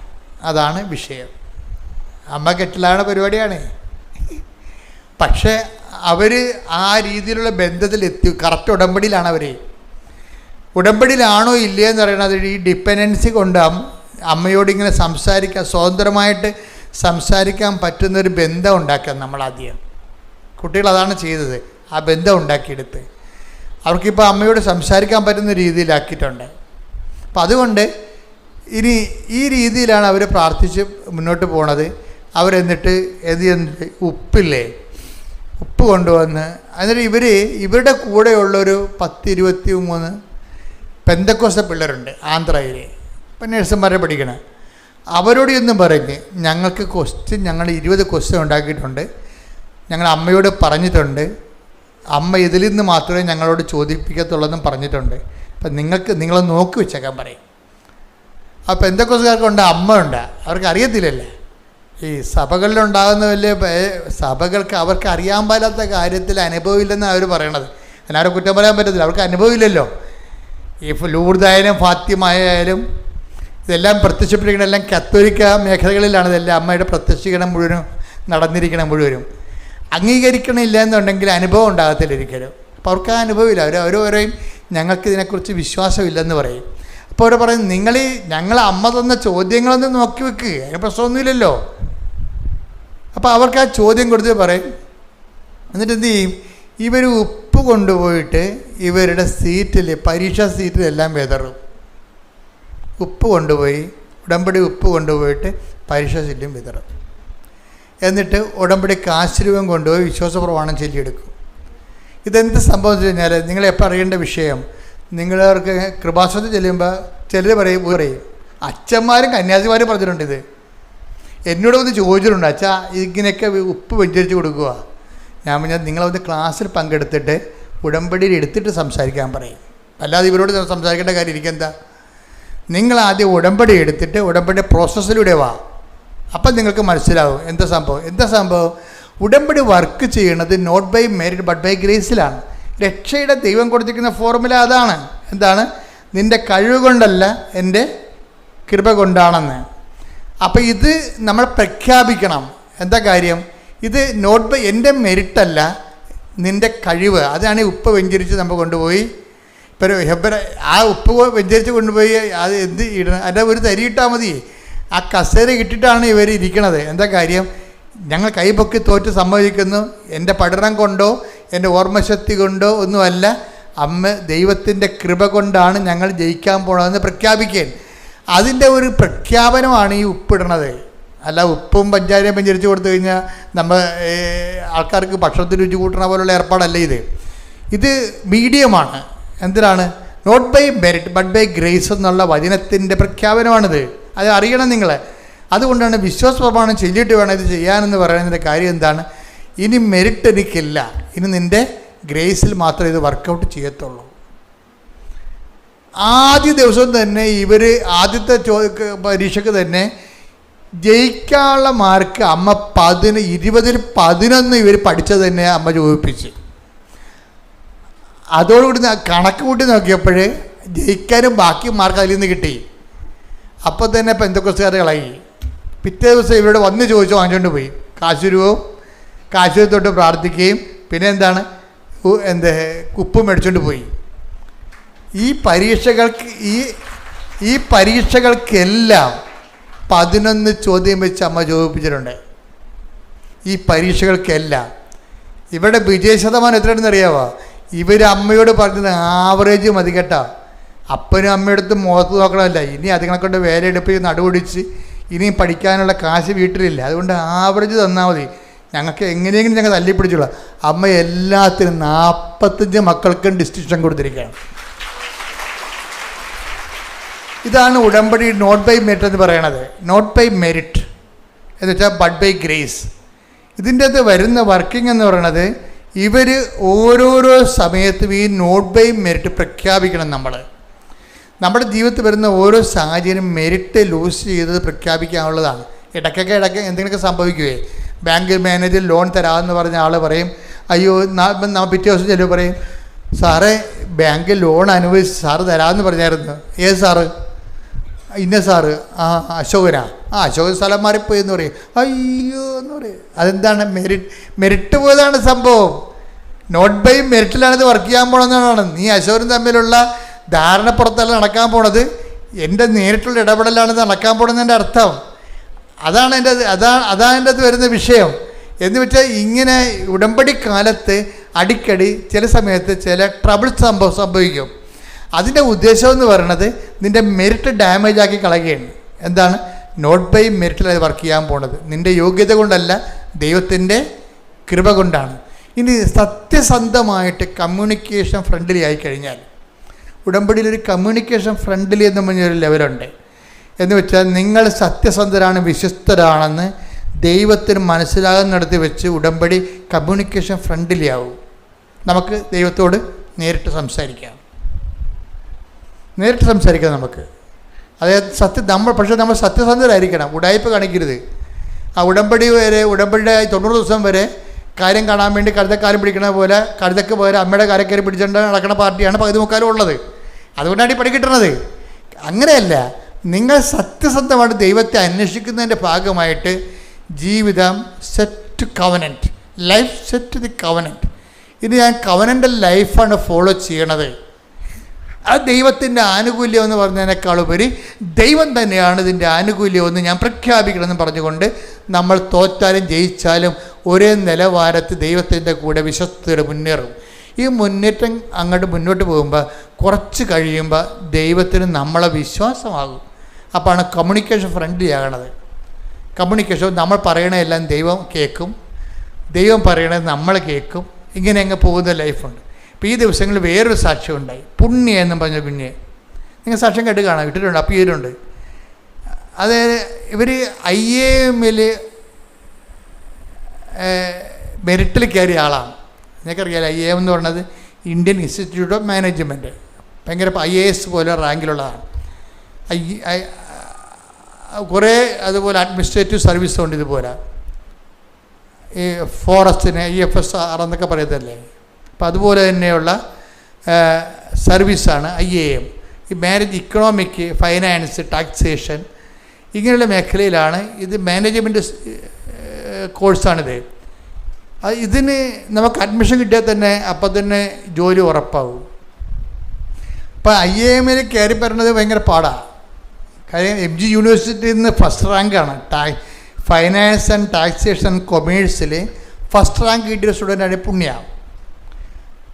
അതാണ് വിഷയം. അമ്മ കെട്ടിലാണ് പരിപാടിയാണ്. പക്ഷേ അവർ ആ രീതിയിലുള്ള ബന്ധത്തിലെത്തി. കറക്റ്റ് ഉടമ്പടിയിലാണ് അവർ. ഉടമ്പടിയിലാണോ ഇല്ലയെന്ന് പറയുന്നത് ഈ ഡിപ്പെൻഡൻസി കൊണ്ട് അമ്മയോടിങ്ങനെ സ്വതന്ത്രമായിട്ട് സംസാരിക്കാൻ പറ്റുന്നൊരു ബന്ധം ഉണ്ടാക്കുക നമ്മളാദ്യം. കുട്ടികൾ അതാണ് ചെയ്തത്. ആ ബന്ധം ഉണ്ടാക്കിയെടുത്ത് അവർക്കിപ്പോൾ അമ്മയോട് സംസാരിക്കാൻ പറ്റുന്ന രീതിയിലാക്കിയിട്ടുണ്ട്. അപ്പം അതുകൊണ്ട് ഇനി ഈ രീതിയിലാണ് അവർ പ്രാർത്ഥിച്ച് മുന്നോട്ട് പോണത്. അവരെന്നിട്ട് ഉപ്പില്ലേ, ഉപ്പ് കൊണ്ടുവന്ന് എന്നിട്ട് ഇവരുടെ കൂടെയുള്ളൊരു 10-23 പെന്തക്കോസ്ത പിള്ളേരുണ്ട് ആന്ധ്രയിൽ. ഇപ്പം നഴ്സുമാരെ പഠിക്കണം. അവരോട് ഒന്നും പറഞ്ഞ് ഞങ്ങൾക്ക് ഞങ്ങൾ 20 ക്വസ്റ്റ്യൻ ഉണ്ടാക്കിയിട്ടുണ്ട്, ഞങ്ങൾ അമ്മയോട് പറഞ്ഞിട്ടുണ്ട്, അമ്മ ഇതിൽ നിന്ന് മാത്രമേ ഞങ്ങളോട് ചോദിപ്പിക്കത്തുള്ളതെന്നും പറഞ്ഞിട്ടുണ്ട്. അപ്പം നിങ്ങളെ നോക്കി വെച്ചേക്കാൻ പറയും. ആ പെന്തക്കോസ്തുകാർക്കുണ്ട്, അമ്മ ഉണ്ട്. അവർക്ക് അറിയത്തില്ലല്ലേ ഈ സഭകളിലുണ്ടാകുന്ന വലിയ സഭകൾക്ക് അവർക്ക് അറിയാൻ പാടാത്ത കാര്യത്തിൽ അനുഭവമില്ലെന്നാണ് അവർ പറയണത്. എല്ലാവരും കുറ്റം പറയാൻ പറ്റത്തില്ല, അവർക്ക് അനുഭവമില്ലല്ലോ. ഈ ലൂർദായാലും ഫാത്തിമായാലും ഇതെല്ലാം പ്രത്യക്ഷപ്പെട്ടിരിക്കണം. എല്ലാം കത്തോലിക്ക മേഖലകളിലാണ് ഇതെല്ലാം അമ്മയുടെ പ്രത്യക്ഷീകരണം മുഴുവനും നടന്നിരിക്കണം. മുഴുവനും അംഗീകരിക്കണില്ല എന്നുണ്ടെങ്കിൽ അനുഭവം ഉണ്ടാകത്തില്ല ഒരിക്കലും. അപ്പോൾ അവർക്ക് ആ അനുഭവമില്ല. അവർ പറയും ഞങ്ങൾക്ക് ഇതിനെക്കുറിച്ച് വിശ്വാസമില്ലെന്ന് പറയും. അപ്പോൾ അവർ പറയും ഞങ്ങൾ അമ്മ തന്ന ചോദ്യങ്ങളൊന്നും നോക്കി വെക്കുക, അതിന് പ്രശ്നമൊന്നുമില്ലല്ലോ. അപ്പോൾ അവർക്ക് ആ ചോദ്യം കൊടുത്ത് പറയും. എന്നിട്ട് എന്ത് ചെയ്യും? ഇവർ ഉപ്പ് കൊണ്ടുപോയിട്ട് ഇവരുടെ പരീക്ഷാ സീറ്റിലെല്ലാം വിതറും. ഉപ്പ് കൊണ്ടുപോയി ഉടമ്പടി ഉപ്പ് കൊണ്ടുപോയിട്ട് പരീക്ഷാ സീറ്റിലും വിതറും. എന്നിട്ട് ഉടമ്പടിക്ക് ആശീർവാദം കൊണ്ടുപോയി വിശ്വാസ പ്രമാണം ചൊല്ലിയെടുക്കും. ഇതെന്ത് സംഭവിച്ചു കഴിഞ്ഞാൽ നിങ്ങളെപ്പോൾ അറിയേണ്ട വിഷയം, നിങ്ങളവർക്ക് കൃപാസനത്തിൽ ചെല്ലുമ്പോൾ ചിലർ പറയും അച്ഛന്മാരും കന്യാസിമാരും പറഞ്ഞിട്ടുണ്ട്. ഇത് എന്നോട് വന്ന് ചോദിച്ചിട്ടുണ്ട്, അച്ഛാ ഇങ്ങനെയൊക്കെ ഉപ്പ് വെഞ്ചരിച്ച് കൊടുക്കുക. ഞാൻ നിങ്ങളൊന്ന് ക്ലാസ്സിൽ പങ്കെടുത്തിട്ട് ഉടമ്പടിയിൽ എടുത്തിട്ട് സംസാരിക്കാൻ പറയും. അല്ലാതെ ഇവരോട് സംസാരിക്കേണ്ട കാര്യം എനിക്കെന്താ? നിങ്ങളാദ്യം ഉടമ്പടി എടുത്തിട്ട് ഉടമ്പടി പ്രോസസ്സിലൂടെ വാ. അപ്പം നിങ്ങൾക്ക് മനസ്സിലാവും എന്താ സംഭവം. ഉടമ്പടി വർക്ക് ചെയ്യണത് not by merit but by ഗ്രേസിലാണ്. രക്ഷയുടെ ദൈവം കൊടുത്തിരിക്കുന്ന ഫോർമുല അതാണ്. എന്താണ്? നിൻ്റെ കഴിവ് കൊണ്ടല്ല, എൻ്റെ കൃപ കൊണ്ടാണെന്ന്. അപ്പോൾ ഇത് നമ്മൾ പ്രഖ്യാപിക്കണം. എന്താ കാര്യം? ഇത് നോട്ട് ബൈ എൻ്റെ മെറിറ്റല്ല, നിൻ്റെ കഴിവ്. അതാണ് ഈ ഉപ്പ് വെഞ്ചരിച്ച് നമ്മൾ കൊണ്ടുപോയി ഇപ്പോൾ ആ ഉപ്പ് വെഞ്ചരിച്ച് കൊണ്ടുപോയി അത് എന്ത് ഇടണം? അതിൻ്റെ ഒരു തരി ഇട്ടാൽ മതി. ആ കസേര ഇട്ടിട്ടാണ് ഇവർ ഇരിക്കണത്. എന്താ കാര്യം? ഞങ്ങൾ കൈപൊക്കി തോറ്റ് സമ്മതിക്കുന്നു. എൻ്റെ പഠനം കൊണ്ടോ എൻ്റെ ഓർമ്മശക്തി കൊണ്ടോ ഒന്നുമല്ല, അമ്മ ദൈവത്തിൻ്റെ കൃപ കൊണ്ടാണ് ഞങ്ങൾ ജയിക്കാൻ പോകണമെന്ന് പ്രഖ്യാപിക്കാൻ. അതിൻ്റെ ഒരു പ്രഖ്യാപനമാണ് ഈ ഉപ്പിടണത്. അല്ല ഉപ്പും പഞ്ചാരയും പഞ്ചരിച്ച് കൊടുത്തു കഴിഞ്ഞാൽ നമ്മൾ ആൾക്കാർക്ക് ഭക്ഷണത്തിന് രുചി കൂട്ടണ പോലുള്ള ഏർപ്പാടല്ല ഇത്. ഇത് മീഡിയമാണ്. എന്തിനാണ്? Not by merit but by grace എന്നുള്ള വചനത്തിൻ്റെ പ്രഖ്യാപനമാണിത്. അത് അറിയണം നിങ്ങൾ. അതുകൊണ്ടാണ് വിശ്വാസ പ്രമാണം ചൊല്ലിയിട്ട് വേണം ഇത് ചെയ്യാനെന്ന് പറയുന്നതിൻ്റെ കാര്യം എന്താണ്? ഇനി മെറിറ്റ് എനിക്കില്ല, ഇനി നിൻ്റെ ഗ്രേസിൽ മാത്രമേ ഇത് വർക്കൗട്ട് ചെയ്യത്തുള്ളൂ. ആദ്യ ദിവസം തന്നെ ഇവർ ആദ്യത്തെ പരീക്ഷയ്ക്ക് തന്നെ ജയിക്കാനുള്ള മാർക്ക് അമ്മ 20ൽ 11 ഇവർ പഠിച്ചത് തന്നെ അമ്മ ചോദിപ്പിച്ച്. അതോടുകൂടി കണക്ക് കൂട്ടി നോക്കിയപ്പോൾ ജയിക്കാനും ബാക്കി മാർക്ക് അതിൽ നിന്ന് കിട്ടി. അപ്പോൾ തന്നെ പെന്തക്കോസ്തുകാർ കളയി. പിറ്റേ ദിവസം ഇവരോട് വന്ന് ചോദിച്ചു വാങ്ങിച്ചുകൊണ്ട് പോയി. കാശുരൂപം തൊട്ട് പ്രാർത്ഥിക്കുകയും പിന്നെ എന്താണ് ഉപ്പ് മേടിച്ചുകൊണ്ട് പോയി. ഈ പരീക്ഷകൾക്കെല്ലാം 11 ചോദ്യം വെച്ച് അമ്മ ചോദിപ്പിച്ചിട്ടുണ്ട്. ഈ പരീക്ഷകൾക്കെല്ലാം ഇവിടെ വിജയശതമാനം എത്രയാണെന്ന് അറിയാമോ? ഇവർ അമ്മയോട് പറഞ്ഞത് ആവറേജ് മതി കേട്ടോ. അപ്പനും അമ്മയുടെ മുഖത്ത് നോക്കണമല്ല, ഇനി അതുങ്ങളെ കൊണ്ട് വേല എടുപ്പ് നടുപിടിച്ച് ഇനിയും പഠിക്കാനുള്ള കാശ് വീട്ടിലില്ല, അതുകൊണ്ട് ആവറേജ് തന്നാൽ മതി, ഞങ്ങൾക്ക് എങ്ങനെയെങ്കിലും ഞങ്ങൾ തല്ലിപ്പിടിച്ചോളാം. അമ്മ എല്ലാത്തിനും 45 മക്കൾക്കും ഡിസ്റ്റിങ്ഷൻ കൊടുത്തിരിക്കുകയാണ്. ഇതാണ് ഉടമ്പടി നോട്ട് ബൈ മെറിറ്റ് എന്ന് പറയണത്. നോട്ട് ബൈ മെറിറ്റ് എന്ന് വെച്ചാൽ ബട്ട് ബൈ ഗ്രേസ്. ഇതിൻ്റെ അകത്ത് വരുന്ന വർക്കിംഗ് എന്ന് പറയണത് ഇവർ ഓരോരോ സമയത്തും ഈ നോട്ട് ബൈ മെറിറ്റ് പ്രഖ്യാപിക്കണം. നമ്മുടെ ജീവിതത്തിൽ വരുന്ന ഓരോ സാഹചര്യം മെറിറ്റ് ലൂസ് ചെയ്തത് പ്രഖ്യാപിക്കാനുള്ളതാണ്. ഇടയ്ക്ക് എന്തെങ്കിലുമൊക്കെ സംഭവിക്കുവേ. ബാങ്ക് മാനേജർ ലോൺ തരാമെന്ന് പറഞ്ഞ ആൾ പറയും, അയ്യോ പിറ്റേ ദിവസം ചിലവ് പറയും, സാറേ ബാങ്ക് ലോൺ അനുവദിച്ച് സാറ് തരാമെന്ന് പറഞ്ഞായിരുന്നു. ഏത് സാറ്? ഇന്ന സാറ്. അശോകനാ. അശോകൻ സ്ഥലം മാറിപ്പോയി എന്ന് പറയും. അയ്യോ എന്ന് പറയും. അതെന്താണ്? മെറിറ്റ് പോയതാണ് സംഭവം. നോട്ട് ബൈ മെറിറ്റിലാണ് ഇത് വർക്ക് ചെയ്യാൻ പോകണമെന്നാണ്. നീ അശോകനും തമ്മിലുള്ള ധാരണപ്പുറത്തല്ല നടക്കാൻ പോണത്, എൻ്റെ നേരിട്ടുള്ള ഇടപെടലാണ് ഇത് നടക്കാൻ പോണെന്നതിൻ്റെ അർത്ഥം. അതാണ് എൻ്റെ അത് വരുന്ന വിഷയം. എന്ന് വെച്ചാൽ ഇങ്ങനെ ഉടമ്പടി കാലത്ത് അടിക്കടി ചില സമയത്ത് ചില ട്രബിൾ സംഭവിക്കും. അതിൻ്റെ ഉദ്ദേശം എന്ന് പറയുന്നത് നിൻ്റെ മെറിറ്റ് ഡാമേജ് ആക്കി കളയുകയാണ്. എന്താണ്? നോട്ട് ബൈ മെറിറ്റിൽ വർക്ക് ചെയ്യാൻ പോണത് നിൻ്റെ യോഗ്യത കൊണ്ടല്ല, ദൈവത്തിൻ്റെ കൃപ കൊണ്ടാണ്. ഇനി സത്യസന്ധമായിട്ട് കമ്മ്യൂണിക്കേഷൻ ഫ്രണ്ട്ലി ആയിക്കഴിഞ്ഞാൽ, ഉടമ്പടിയിലൊരു കമ്മ്യൂണിക്കേഷൻ ഫ്രണ്ട്ലി എന്ന് പറഞ്ഞൊരു ലെവലുണ്ട്. എന്ന് വെച്ചാൽ നിങ്ങൾ സത്യസന്ധരാണ്, വിശ്വസ്തരാണെന്ന് ദൈവത്തിന് മനസ്സിലാകുന്നിടത്ത് വെച്ച് ഉടമ്പടി കമ്മ്യൂണിക്കേഷൻ ഫ്രണ്ട്ലി ആവും. നമുക്ക് ദൈവത്തോട് നേരിട്ട് സംസാരിക്കാം നമുക്ക്. അതായത് പക്ഷേ നമ്മൾ സത്യസന്ധരായിരിക്കണം, ഉടായ്പ കാണിക്കരുത്. ആ ഉടമ്പടിയുടെ 90 ദിവസം വരെ കാര്യം കാണാൻ വേണ്ടി കഴുതക്കാലം പിടിക്കണ പോലെ കഴുതക്ക് പോലെ അമ്മയുടെ കാരക്കയറി പിടിച്ചുകൊണ്ട് നടക്കുന്ന പാർട്ടിയാണ് പകുതി മുക്കാലും ഉള്ളത്. അതുകൊണ്ടാണ് ഈ പണി കിട്ടുന്നത്. അങ്ങനെയല്ല, നിങ്ങൾ സത്യസന്ധമായിട്ട് ദൈവത്തെ അന്വേഷിക്കുന്നതിൻ്റെ ഭാഗമായിട്ട് ജീവിതം set covenant, life set the covenant. ഇത് ഞാൻ കവനൻ്റൽ ലൈഫാണ് ഫോളോ ചെയ്യണത്. ആ ദൈവത്തിൻ്റെ ആനുകൂല്യം എന്ന് പറഞ്ഞതിനേക്കാളുപരി ദൈവം തന്നെയാണ് ഇതിൻ്റെ ആനുകൂല്യമെന്ന് ഞാൻ പ്രഖ്യാപിക്കണമെന്ന് പറഞ്ഞുകൊണ്ട് നമ്മൾ തോറ്റാലും ജയിച്ചാലും ഒരേ നിലവാരത്തിൽ ദൈവത്തിൻ്റെ കൂടെ വിശ്വസ്തയോടെ മുന്നേറും. ഈ മുന്നേറ്റം മുന്നോട്ട് പോകുമ്പോൾ കുറച്ച് കഴിയുമ്പോൾ ദൈവത്തിന് നമ്മളെ വിശ്വാസമാകും. അപ്പോഴാണ് കമ്മ്യൂണിക്കേഷൻ ഫ്രണ്ട്ലി ആകണത്. കമ്മ്യൂണിക്കേഷൻ നമ്മൾ പറയണതെല്ലാം ദൈവം കേൾക്കും, ദൈവം പറയണത് നമ്മൾ കേൾക്കും. ഇങ്ങനെ അങ്ങ് പോകുന്ന ലൈഫുണ്ട്. ഇപ്പോൾ ഈ ദിവസങ്ങളിൽ വേറൊരു സാക്ഷ്യം ഉണ്ടായി. പുണ്യ എന്നും പറഞ്ഞ കുഞ്ഞ്, നിങ്ങൾ സാക്ഷ്യം കേട്ട് കാണാം, ഇട്ടിട്ടുണ്ട്, അപ്പിയരുണ്ട്. അതായത് ഇവർ IAM മെറിറ്റിൽ കയറിയ ആളാണ്. നിങ്ങൾക്കറിയാലോ IAM എന്ന് പറയുന്നത് ഇന്ത്യൻ ഇൻസ്റ്റിറ്റ്യൂട്ട് ഓഫ് മാനേജ്മെൻറ്റ്, ഭയങ്കര IAS പോലെ റാങ്കിലുള്ളതാണ്. കുറേ അതുപോലെ അഡ്മിനിസ്ട്രേറ്റീവ് സർവീസ് ഉണ്ട്. ഇതുപോലെ ഈ ഫോറസ്റ്റിന് EFSR എന്നൊക്കെ പറയത്തല്ലേ, അപ്പം അതുപോലെ തന്നെയുള്ള സർവീസാണ് IAM. ഈ മാനേജ് ഇക്കണോമിക്, ഫൈനാൻസ്, ടാക്സേഷൻ ഇങ്ങനെയുള്ള മേഖലയിലാണ് ഇത്. മാനേജ്മെൻറ്റ് കോഴ്സാണിത്. ഇതിന് നമുക്ക് അഡ്മിഷൻ കിട്ടിയാൽ തന്നെ അപ്പം തന്നെ ജോലി ഉറപ്പാകും. അപ്പം IAM കയറി പറയുന്നത് ഭയങ്കര പാടാണ്. കാര്യം MG യൂണിവേഴ്സിറ്റിയിൽ നിന്ന് ഫസ്റ്റ് റാങ്കാണ്. ഫൈനാൻസ് ആൻഡ് ടാക്സേഷൻ കൊമേഴ്സിൽ ഫസ്റ്റ് റാങ്ക് കിട്ടിയ സ്റ്റുഡൻ്റാണ് പുണ്യ.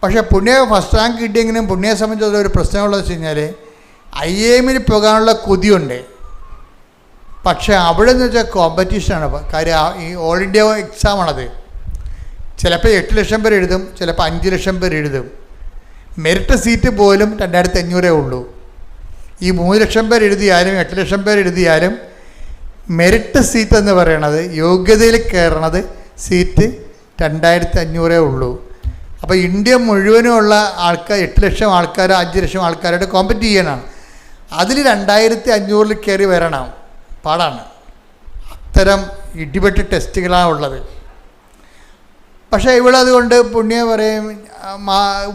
പക്ഷേ പുണ്യ ഫസ്റ്റ് റാങ്ക് കിട്ടിയെങ്കിലും പുണ്യയെ സംബന്ധിച്ചുള്ള ഒരു പ്രശ്നമുള്ളതെന്ന് വെച്ച് കഴിഞ്ഞാൽ IAM പോകാനുള്ള കൊതിയുണ്ട്. പക്ഷേ അവിടെ നിന്ന് വെച്ചാൽ കോമ്പറ്റീഷനാണ്. കാര്യം ഈ ഓൾ ഇന്ത്യ എക്സാമാണത്. ചിലപ്പോൾ 8 ലക്ഷം പേര് എഴുതും, ചിലപ്പോൾ 5 ലക്ഷം പേര് എഴുതും. മെറിറ്റ് സീറ്റ് പോലും 2500 ഉള്ളൂ. ഈ 3 ലക്ഷം പേർ എഴുതിയാലും 8 ലക്ഷം പേർ എഴുതിയാലും മെറിറ്റ് സീറ്റ് എന്ന് പറയണത്, യോഗ്യതയിൽ കയറണത് സീറ്റ് 2500 ഉള്ളൂ. അപ്പോൾ ഇന്ത്യ മുഴുവനുമുള്ള ആൾക്കാർ 8 ലക്ഷം ആൾക്കാർ 5 ലക്ഷം ആൾക്കാരായിട്ട് കോമ്പറ്റ് ചെയ്യാനാണ്. അതിൽ 2500 കയറി വരണം, പാടാണ്. അത്തരം ഇടിപെട്ട് ടെസ്റ്റുകളാണ് ഉള്ളത്. പക്ഷേ ഇവളതുകൊണ്ട് പുണ്യം പറയും,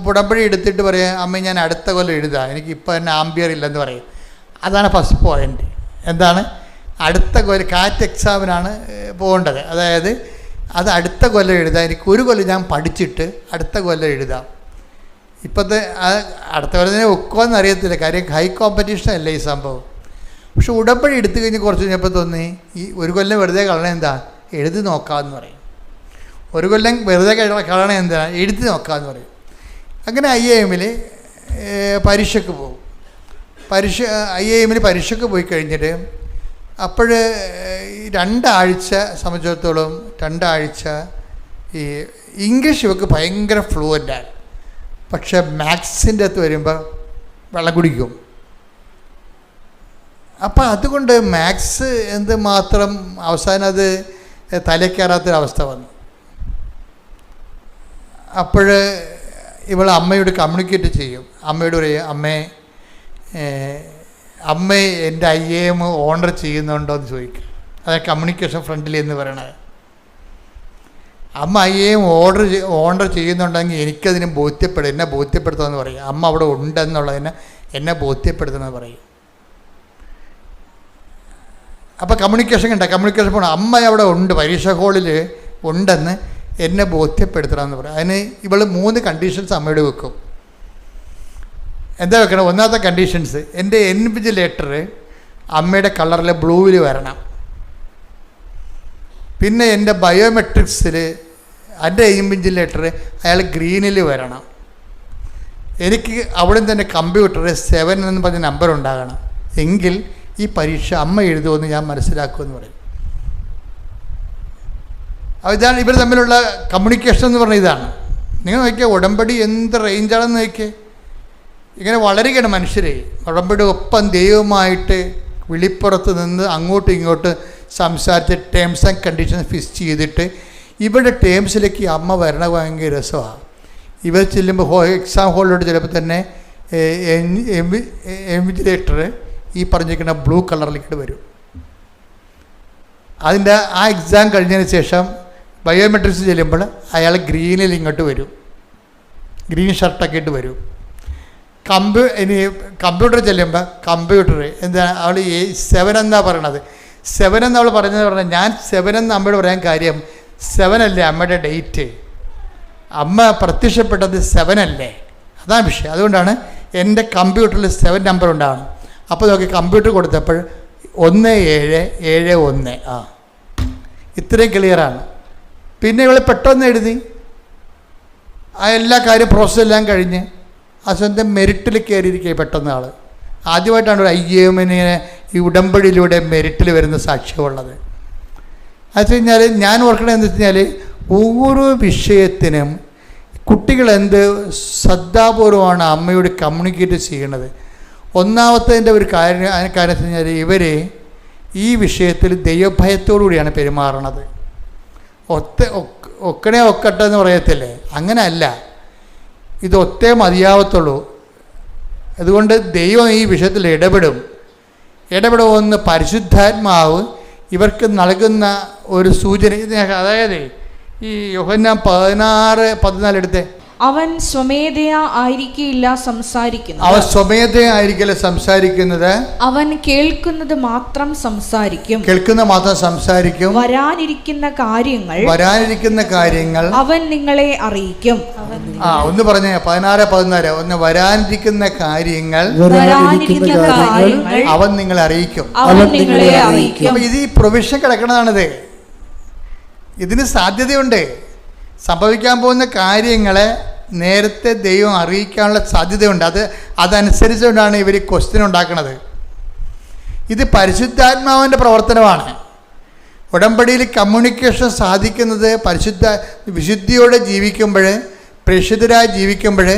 ഉടമ്പടി എടുത്തിട്ട് പറയും, അമ്മ ഞാൻ അടുത്ത കൊല്ലം എഴുതാം, എനിക്കിപ്പോൾ തന്നെ ആംബിയർ ഇല്ലെന്ന് പറയും. അതാണ് ഫസ്റ്റ് പോയിൻ്റ്. എന്താണ്? അടുത്ത കൊല്ലം കാറ്റ് എക്സാമിനാണ് പോകേണ്ടത്. അതായത് അത് അടുത്ത കൊല്ലം എഴുതാം, എനിക്ക് ഒരു കൊല്ലം ഞാൻ പഠിച്ചിട്ട് അടുത്ത കൊല്ലം എഴുതാം. ഇപ്പോഴത്തെ അടുത്ത കൊല്ലത്തിനെ ഒക്കുമെന്ന് അറിയത്തില്ല, കാര്യം ഹൈ കോമ്പറ്റീഷൻ അല്ലേ ഈ സംഭവം. പക്ഷെ ഉടമ്പടി എടുത്തു കഴിഞ്ഞ് കുറച്ച് കഴിഞ്ഞപ്പോൾ തോന്നി ഈ ഒരു കൊല്ലം വെറുതെ കളയണ എന്താ, എഴുതി നോക്കാമെന്ന് പറയും. ഒരു കൊല്ലം വെറുതെ കളയണ എന്താ, എഴുതി നോക്കാമെന്ന് പറയും. അങ്ങനെ IIM-ൽ പരീക്ഷയ്ക്ക് പോകും. IIM-ൽ പരീക്ഷയ്ക്ക് പോയി കഴിഞ്ഞിട്ട് അപ്പോൾ 2 ആഴ്ച സംബന്ധിച്ചിടത്തോളം 2 ആഴ്ച ഈ ഇംഗ്ലീഷ് ഇവർക്ക് ഭയങ്കര ഫ്ലുവൻ്റാണ്. പക്ഷെ മാത്സിൻ്റെ അകത്ത് വരുമ്പോൾ വെള്ളം കുടിക്കും. അപ്പം അതുകൊണ്ട് മാത്സ് എന്തുമാത്രം അവസാനം അത് തലക്കയറാത്തൊരവസ്ഥ വന്നു. അപ്പോൾ ഇവൾ അമ്മയോട് കമ്മ്യൂണിക്കേറ്റ് ചെയ്യും. അമ്മയോട് പറയും, അമ്മ എൻ്റെ IIM ഓണർ ചെയ്യുന്നുണ്ടോ എന്ന് ചോദിക്കും. അതാണ് കമ്മ്യൂണിക്കേഷൻ ഫ്രണ്ടിൽ എന്ന് പറയണത്. അമ്മ IIM ഓണർ ചെയ്യുന്നുണ്ടെങ്കിൽ എനിക്കതിന് എന്നെ ബോധ്യപ്പെടുത്തുമെന്ന് പറയും. അമ്മ അവിടെ ഉണ്ടെന്നുള്ളതിനെ എന്നെ ബോധ്യപ്പെടുത്തുമെന്ന് പറയും. അപ്പോൾ കമ്മ്യൂണിക്കേഷൻ പോകണം. അമ്മ അവിടെ ഉണ്ട്, പരീക്ഷാ ഹാളിൽ ഉണ്ടെന്ന് എന്നെ ബോധ്യപ്പെടുത്തണമെന്ന് പറയും. അതിന് ഇവൾ 3 കണ്ടീഷൻസ് അമ്മയോട് വെക്കും. എന്താ വെക്കണം? ഒന്നാമത്തെ കണ്ടീഷൻസ്, എൻ്റെ ഇൻവിജിലേറ്റർ അമ്മയുടെ കളറിൽ ബ്ലൂവിൽ വരണം. പിന്നെ എൻ്റെ ബയോമെട്രിക്സിൽ എൻ്റെ ഇൻവിജിലേറ്റർ അയാൾ ഗ്രീനിൽ വരണം. എനിക്ക് അവിടെ തന്നെ കമ്പ്യൂട്ടർ 7 എന്ന് പറഞ്ഞ നമ്പർ ഉണ്ടാകണം. എങ്കിൽ ഈ പരീക്ഷ അമ്മ എഴുതുമെന്ന് ഞാൻ മനസ്സിലാക്കുമെന്ന് പറയും. ഇതാണ് ഇവർ തമ്മിലുള്ള കമ്മ്യൂണിക്കേഷൻ എന്ന് പറഞ്ഞാൽ ഇതാണ്. നിങ്ങൾ നോക്കിയാൽ ഉടമ്പടി എന്ത് റേഞ്ചാണെന്ന് നോക്കിയേ. ഇങ്ങനെ വളരുകയാണ് മനുഷ്യരെ. ഉടമ്പടി ഒപ്പം ദൈവമായിട്ട് വിളിപ്പുറത്ത് നിന്ന് അങ്ങോട്ടും ഇങ്ങോട്ടും സംസാരിച്ച് ടേംസ് ആൻഡ് കണ്ടീഷൻസ് ഫിക്സ് ചെയ്തിട്ട് ഇവരുടെ ടേംസിലേക്ക് അമ്മ വരണ ഭയങ്കര രസമാണ്. ഇവർ ചെല്ലുമ്പോൾ എക്സാം ഹോളിലോട്ട് ചിലപ്പോൾ തന്നെ ഇൻവിജിലേറ്റർ ഈ പറഞ്ഞിരിക്കുന്ന ബ്ലൂ കളറിലേക്ക് വരും. അതിൻ്റെ ആ എക്സാം കഴിഞ്ഞതിന് ശേഷം ബയോമെട്രിക്സ് ചെല്ലുമ്പോൾ അയാൾ ഗ്രീനിൽ ഇങ്ങോട്ട് വരും, ഗ്രീൻ ഷർട്ടൊക്കെ ഇട്ട് വരും. കമ്പ്യൂട്ടർ ചെല്ലുമ്പോൾ കമ്പ്യൂട്ടർ എന്താണ് അവൾ 7 എന്നാണ് പറയണത്. 7 എന്ന് അവൾ പറഞ്ഞാൽ ഞാൻ 7 എന്ന് അമ്മയോട് പറയാൻ കാര്യം 7 അല്ലേ അമ്മയുടെ ഡേറ്റ്. അമ്മ പ്രത്യക്ഷപ്പെട്ടത് 7 അല്ലേ, അതാണ് വിഷയം. അതുകൊണ്ടാണ് എൻ്റെ കമ്പ്യൂട്ടറിൽ 7 നമ്പർ ഉണ്ടാവണം. അപ്പോൾ നോക്കി കമ്പ്യൂട്ടർ കൊടുത്തപ്പോൾ 1771 ഇത്രയും ക്ലിയറാണ്. പിന്നെ ഇവൾ പെട്ടെന്ന് എഴുതി ആ എല്ലാ കാര്യം പ്രോസസ്സെല്ലാം കഴിഞ്ഞ് ആ സ്വന്തം മെറിറ്റിൽ കയറിയിരിക്കുക പെട്ടെന്ന് ആൾ. ആദ്യമായിട്ടാണ് ഒരു IIM-നെ ഈ ഉടമ്പടിയിലൂടെ മെറിറ്റിൽ വരുന്ന സാക്ഷ്യമുള്ളത്. അത് വെച്ച് കഴിഞ്ഞാൽ ഞാൻ ഓർക്കണത് എന്ന് വെച്ച് കഴിഞ്ഞാൽ ഓരോ വിഷയത്തിനും കുട്ടികൾ ശ്രദ്ധാപൂർവമാണ് അമ്മയോട് കമ്മ്യൂണിക്കേറ്റ് ചെയ്യണത്. ഒന്നാമത്തതിൻ്റെ ഒരു കാര്യം വെച്ച് കഴിഞ്ഞാൽ ഇവർ ഈ വിഷയത്തിൽ ദൈവഭയത്തോടു കൂടിയാണ് പെരുമാറണത്. ഒക്കട്ടെ എന്ന് പറയത്തില്ലേ, അങ്ങനെ അല്ല. ഇത് ഒത്തേ മതിയാവത്തുള്ളൂ. അതുകൊണ്ട് ദൈവം ഈ വിഷയത്തിൽ ഇടപെടുമെന്ന് പരിശുദ്ധാത്മാവ് ഇവർക്ക് നൽകുന്ന ഒരു സൂചന. അതായത് ഈ യോഹന്നാൻ 16:14 എടുത്തേ. അവൻ സ്വമേധയാ ആയിരിക്കില്ല സംസാരിക്കുന്നത്. അവൻ കേൾക്കുന്നത് മാത്രം സംസാരിക്കും. വരാനിരിക്കുന്ന കാര്യങ്ങൾ അവൻ നിങ്ങളെ അറിയിക്കും. ഒന്ന് പറഞ്ഞേ 16:14. ഒന്ന് വരാനിരിക്കുന്ന കാര്യങ്ങൾ അവൻ നിങ്ങളെ അറിയിക്കും. അപ്പൊ ഇത് ഈ പ്രൊവിഷൻ കിടക്കണതാണിത്. ഇതിന് സാധ്യതയുണ്ട്. സംഭവിക്കാൻ പോകുന്ന കാര്യങ്ങളെ നേരത്തെ ദൈവം അറിയിക്കാനുള്ള സാധ്യതയുണ്ട്. അതനുസരിച്ചുകൊണ്ടാണ് ഇവർ ക്വസ്റ്റ്യൻ ഉണ്ടാക്കുന്നത്. ഇത് പരിശുദ്ധാത്മാവിൻ്റെ പ്രവർത്തനമാണ്. ഉടമ്പടിയിൽ കമ്മ്യൂണിക്കേഷൻ സാധിക്കുന്നത് വിശുദ്ധിയോടെ ജീവിക്കുമ്പോൾ, പ്രേക്ഷിതരായി ജീവിക്കുമ്പോൾ,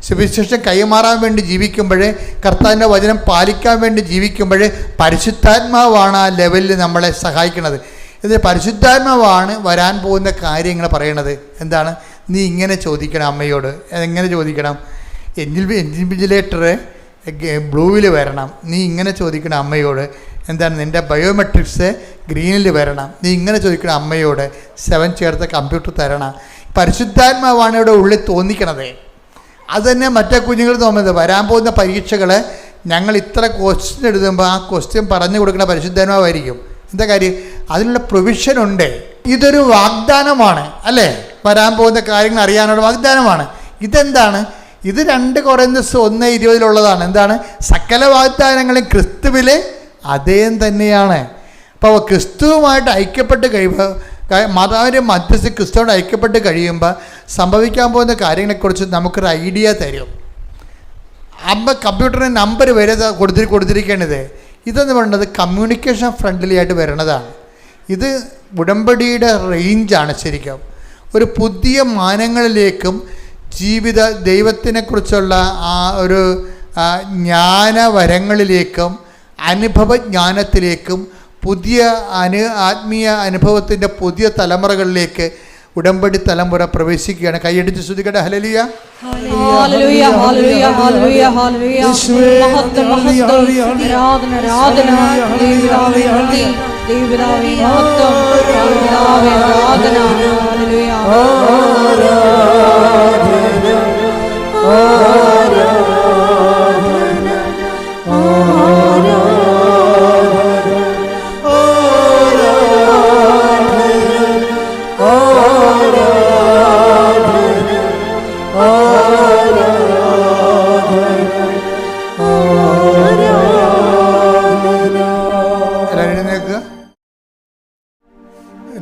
സുവിശേഷം കൈമാറാൻ വേണ്ടി ജീവിക്കുമ്പോൾ, കർത്താവിൻ്റെ വചനം പാലിക്കാൻ വേണ്ടി ജീവിക്കുമ്പോൾ പരിശുദ്ധാത്മാവാണ് ആ ലെവലിൽ നമ്മളെ സഹായിക്കുന്നത്. ഇത് പരിശുദ്ധാത്മാവാണ് വരാൻ പോകുന്ന കാര്യങ്ങൾ പറയണത്. എന്താണ്? നീ ഇങ്ങനെ ചോദിക്കണം അമ്മയോട്. എങ്ങനെ ചോദിക്കണം? ഇൻവിജിലേറ്റർ ബ്ലൂവിൽ വരണം. നീ ഇങ്ങനെ ചോദിക്കണം അമ്മയോട്. എന്താണ്? നിൻ്റെ ബയോമെട്രിക്സ് ഗ്രീനിൽ വരണം. നീ ഇങ്ങനെ ചോദിക്കണം അമ്മയോട്. 7 ചേർത്ത കമ്പ്യൂട്ടർ തരണം. പരിശുദ്ധാത്മാവാണ് ഇവിടെ ഉള്ളിൽ തോന്നിക്കണത്. അത് തന്നെ മറ്റേ കുഞ്ഞുങ്ങൾ തോന്നുന്നത്. വരാൻ പോകുന്ന പരീക്ഷകൾ ഞങ്ങൾ ഇത്ര ക്വസ്റ്റ്യൻ എഴുതുമ്പോൾ ആ ക്വസ്റ്റ്യൻ പറഞ്ഞു കൊടുക്കുന്ന പരിശുദ്ധാത്മാവായിരിക്കും. എന്താ കാര്യം? അതിനുള്ള പ്രൊവിഷൻ ഉണ്ട്. ഇതൊരു വാഗ്ദാനമാണ് അല്ലേ? വരാൻ പോകുന്ന കാര്യങ്ങൾ അറിയാനുള്ള വാഗ്ദാനമാണ്. ഇതെന്താണ്? ഇത് 2 കൊറിന്ത്യസ് 1:20 എന്താണ്? സകല വാഗ്ദാനങ്ങളും ക്രിസ്തുവിൽ അതേം തന്നെയാണ്. അപ്പോൾ ക്രിസ്തുവുമായിട്ട് ഐക്യപ്പെട്ട് കഴിയുമ്പോൾ, മാതാവിൻ്റെ മധ്യസ്ഥ ക്രിസ്തുവോട് ഐക്യപ്പെട്ട് കഴിയുമ്പോൾ സംഭവിക്കാൻ പോകുന്ന കാര്യങ്ങളെക്കുറിച്ച് നമുക്കൊരു ഐഡിയ തരും. അമ്മ കമ്പ്യൂട്ടറിന് നമ്പർ വരെ കൊടുത്തിരിക്കേണ്ടത്. ഇതെന്ന് പറയുന്നത് കമ്മ്യൂണിക്കേഷൻ ഫ്രണ്ട്ലി ആയിട്ട് വരണതാണ്. ഇത് ഉടമ്പടിയുടെ റേഞ്ചാണ്. ശരിക്കും ഒരു പുതിയ മാനങ്ങളിലേക്കും ജീവിത ദൈവത്തിനെക്കുറിച്ചുള്ള ആ ഒരു ജ്ഞാനവരങ്ങളിലേക്കും അനുഭവജ്ഞാനത്തിലേക്കും പുതിയ ആത്മീയ അനുഭവത്തിൻ്റെ പുതിയ തലമുറകളിലേക്ക് ഉടമ്പടി തലമുറ പ്രവേശിക്കുകയാണ്. കൈയടിച്ച് ശ്രുതിക്കട്ടെ. ഹല്ലേലൂയ, ഹല്ലേലൂയ, ഹല്ലേലൂയ, ഹല്ലേലൂയ, ഹല്ലേലൂയ. മഹത്വം, മഹത്വം, ആരാധന, ആരാധന. ദൈവപിതാവേ നന്ദി, ദൈവപിതാവേ മഹത്വം, ദൈവപിതാവേ ആരാധന. ഹല്ലേലൂയ,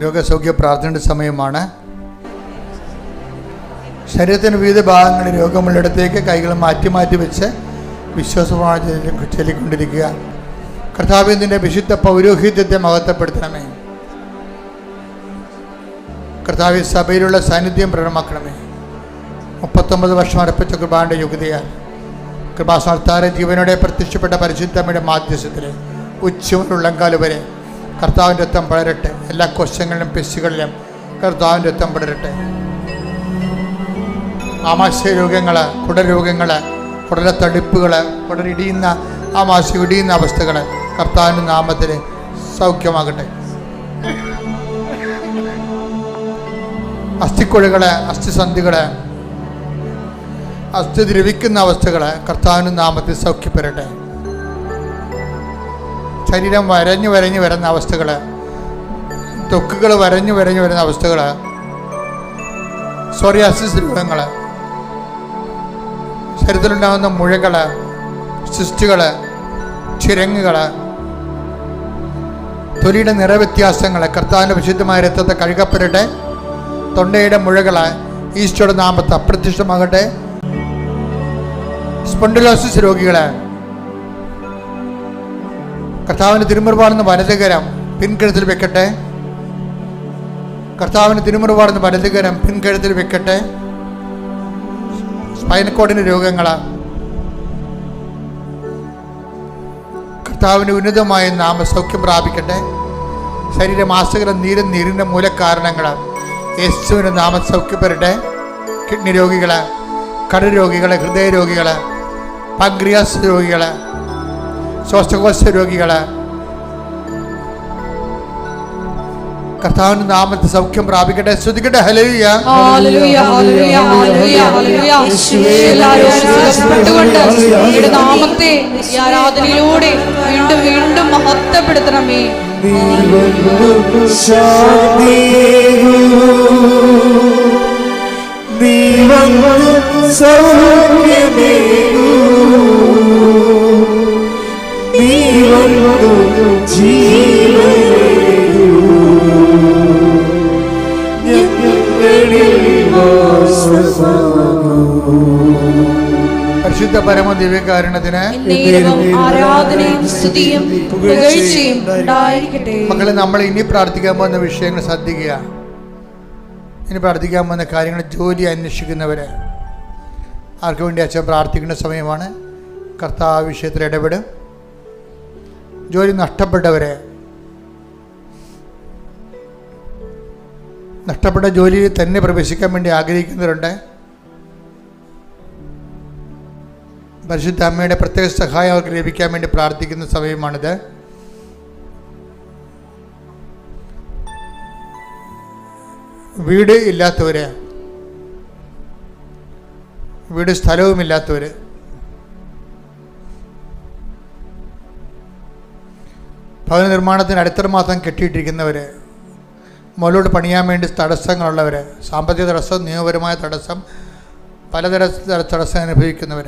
രോഗസൗഖ്യ പ്രാർത്ഥനയുടെ സമയമാണ്. ശരീരത്തിൻ്റെ വിവിധ ഭാഗങ്ങളിൽ രോഗമുള്ളിടത്തേക്ക് കൈകൾ മാറ്റി മാറ്റി വെച്ച് വിശ്വാസപ്രമാണം ചൊല്ലിക്കൊണ്ടിരിക്കുക. കർത്താവിൻ്റെ വിശുദ്ധ പൗരോഹിത്യത്തെ മഹത്വപ്പെടുത്തണമേ. കർത്താവ് സഭയിലുള്ള സാന്നിധ്യം പ്രകടമാക്കണമേ. 39 വർഷം അർപ്പിച്ച കൃപാന്റെ യോഗ്യതയാൽ കൃപാസ്ഥാന ജീവനോടെ പ്രത്യക്ഷപ്പെട്ട പരിശുദ്ധമ്മയുടെ മാധ്യസ്ഥത്തിൽ ഉച്ചമുള്ളങ്കാല് വരെ കർത്താവിൻ്റെ രക്തം പടരട്ടെ. എല്ലാ കോശങ്ങളിലും പെശുകളിലും കർത്താവിൻ്റെ രക്തം പടരട്ടെ. ആമാശയ രോഗങ്ങൾ, കുടരോഗങ്ങൾ, കുടലത്തടിപ്പുകൾ, കുടലിടിയുന്ന ആമാശയം ഇടിയുന്ന അവസ്ഥകൾ കർത്താവിൻ്റെ നാമത്തിൽ സൗഖ്യമാകട്ടെ. അസ്ഥിക്കുഴകൾ, അസ്ഥിസന്ധികൾ, അസ്ഥി ദ്രവിക്കുന്ന അവസ്ഥകൾ കർത്താവിൻ്റെ നാമത്തിൽ സൗഖ്യപ്പെടട്ടെ. ശരീരം വരഞ്ഞു വരഞ്ഞു വരുന്ന അവസ്ഥകൾ, ത്വക്കുകൾ വരഞ്ഞു വരഞ്ഞു വരുന്ന അവസ്ഥകൾ, സോറിയാസിസ് രോഗങ്ങൾ, ശരീരത്തിലുണ്ടാകുന്ന മുഴകൾ, സിസ്റ്റുകൾ, ചിരങ്ങുകൾ, തൊലിയുടെ നിറവ്യത്യാസങ്ങൾ കർത്താവിൻ്റെ വിശുദ്ധമായ രക്തത്തെ കഴുകപ്പെടട്ടെ. തൊണ്ടയുടെ മുഴകൾ ഈശോയുടെ നാമത്തെ അപ്രത്യക്ഷമാകട്ടെ. സ്പോണ്ടിലോസിസ് രോഗികൾ കർത്താവിൻ്റെ തിരുമുറിവാടുന്ന വലതുകരം പിൻകഴുത്തിൽ വെക്കട്ടെ. കർത്താവിൻ്റെ തിരുമുറിവാടുന്ന വലതുകരം പിൻകഴുത്തിൽ വെക്കട്ടെ. സ്പൈനക്കോഡിൻ്റെ രോഗങ്ങൾ കർത്താവിൻ്റെ ഉന്നതമായ നാമസൗഖ്യം പ്രാപിക്കട്ടെ. ശരീരമാസകരം നീരും നീരിൻ്റെ മൂലകാരണങ്ങൾ യേശുവിൻ്റെ നാമസൗഖ്യപ്പെടട്ടെ. കിഡ്നി രോഗികൾ, കരരോഗികൾ, ഹൃദയരോഗികൾ, പാൻക്രിയാസ് രോഗികൾ, ശ്വാസകോശ രോഗികൾ കർത്താവിന്റെ നാമത്തിൽ സൗഖ്യം പ്രാപിക്കട്ടെ. ശ്രദ്ധിക്കട്ടെ. ഹല്ലേലൂയ, ഹല്ലേലൂയ, ഹല്ലേലൂയ, ഹല്ലേലൂയ, ഹല്ലേലൂയ. എല്ലാവരും അനുസരിച്ചുകൊണ്ട് അങ്ങയുടെ നാമത്തെ ഈ ആരാധനയിലൂടെ വീണ്ടും വീണ്ടും മഹത്വപ്പെടുത്തണമേ. പരിശുദ്ധ പരമ ദിവ്യകാരുണ്യത്തിന് ആരാധനയും സ്തുതിയും പുകഴ്ചയും ഉണ്ടായിരിക്കട്ടെ. മക്കളെ, നമ്മൾ ഇനി പ്രാർത്ഥിക്കാൻ പോകുന്ന വിഷയങ്ങൾ ശ്രദ്ധിക്കുക. ഇനി പ്രാർത്ഥിക്കാൻ പോകുന്ന കാര്യങ്ങൾ ജോലി അന്വേഷിക്കുന്നവര്, ആർക്ക് വേണ്ടി അച്ഛൻ പ്രാർത്ഥിക്കേണ്ട സമയമാണ്. കർത്താവ് വിഷയത്തിൽ ഇടപെടും. ജോലി നഷ്ടപ്പെട്ടവരെ, നഷ്ടപ്പെട്ട ജോലിയിൽ തന്നെ പ്രവേശിക്കാൻ വേണ്ടി ആഗ്രഹിക്കുന്നവരുണ്ട്. പരിശുദ്ധ അമ്മയുടെ പ്രത്യേക സഹായം അവർക്ക് ലഭിക്കാൻ വേണ്ടി പ്രാർത്ഥിക്കുന്ന സമയമാണിത്. വീട് ഇല്ലാത്തവർ, വീട് സ്ഥലവുമില്ലാത്തവർ, ഭവന നിർമ്മാണത്തിന് അടുത്ത മാസം കെട്ടിയിട്ടിരിക്കുന്നവർ, മുകളിലോട്ട് പണിയാൻ വേണ്ടി തടസ്സങ്ങളുള്ളവർ, സാമ്പത്തിക തടസ്സം, നിയമപരമായ തടസ്സം, പലതര തടസ്സം അനുഭവിക്കുന്നവർ,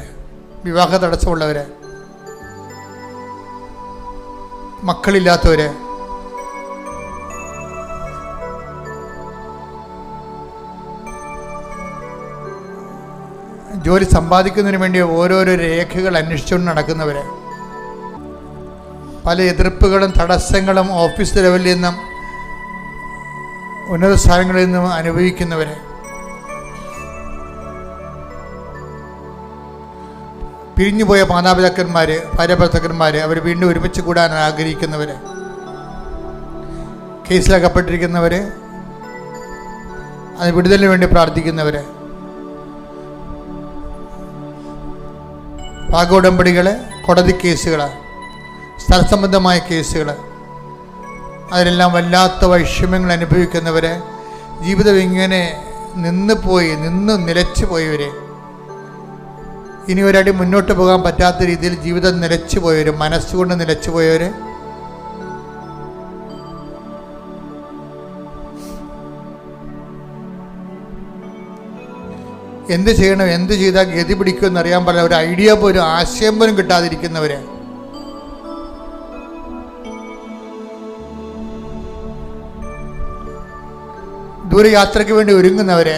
വിവാഹ തടസ്സമുള്ളവർ, മക്കളില്ലാത്തവർ, ജോലി സമ്പാദിക്കുന്നതിന് വേണ്ടി ഓരോരോ രേഖകൾ അന്വേഷിച്ചുകൊണ്ട് നടക്കുന്നവർ, പല എതിർപ്പുകളും തടസ്സങ്ങളും ഓഫീസ് ലെവലിൽ നിന്നും ഉന്നത സ്ഥാനങ്ങളിൽ നിന്നും അനുഭവിക്കുന്നവർ, പിരിഞ്ഞുപോയ മാതാപിതാക്കന്മാർ, ഭാര്യാഭർത്താക്കന്മാർ, അവർ വീണ്ടും ഒരുമിച്ച് കൂടാൻ ആഗ്രഹിക്കുന്നവർ, കേസിലകപ്പെട്ടിരിക്കുന്നവർ, അത് വിടുതലിന് വേണ്ടി പ്രാർത്ഥിക്കുന്നവർ, ഭാഗോടമ്പടികൾ, കോടതി കേസുകൾ, സ്ഥലസംബന്ധമായ കേസുകൾ, അതിലെല്ലാം വല്ലാത്ത വൈഷമ്യങ്ങൾ അനുഭവിക്കുന്നവർ, ജീവിതം ഇങ്ങനെ നിന്ന് നിലച്ചു പോയവർ, ഇനി ഒരടി മുന്നോട്ട് പോകാൻ പറ്റാത്ത രീതിയിൽ ജീവിതം നിലച്ചു പോയവർ, മനസ്സുകൊണ്ട് നിലച്ചു പോയവർ, എന്ത് ചെയ്യണം, എന്ത് ചെയ്താൽ ഗതി പിടിക്കുമെന്ന് അറിയാൻ പാടില്ല, ഒരു ഐഡിയ പോലും, ആശയം പോലും കിട്ടാതിരിക്കുന്നവർ, ദൂരയാത്രയ്ക്ക് വേണ്ടി ഒരുങ്ങുന്നവർ,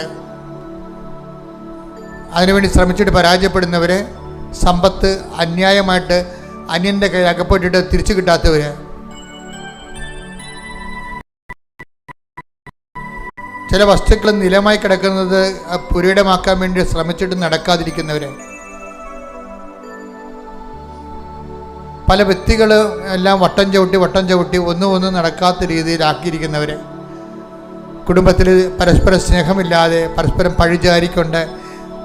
അതിനുവേണ്ടി ശ്രമിച്ചിട്ട് പരാജയപ്പെടുന്നവർ, സമ്പത്ത് അന്യായമായിട്ട് അന്യൻ്റെ കയ്യിൽ അകപ്പെട്ടിട്ട് തിരിച്ചു കിട്ടാത്തവർ, ചില വസ്തുക്കൾ നിലമായി കിടക്കുന്നത് പുരയിടമാക്കാൻ വേണ്ടി ശ്രമിച്ചിട്ട് നടക്കാതിരിക്കുന്നവർ, പല വ്യക്തികൾ എല്ലാം വട്ടം ചവിട്ടി ഒന്നും നടക്കാത്ത രീതിയിലാക്കിയിരിക്കുന്നവർ, കുടുംബത്തിൽ പരസ്പര സ്നേഹമില്ലാതെ പരസ്പരം പഴിചാരിക്കൊണ്ട്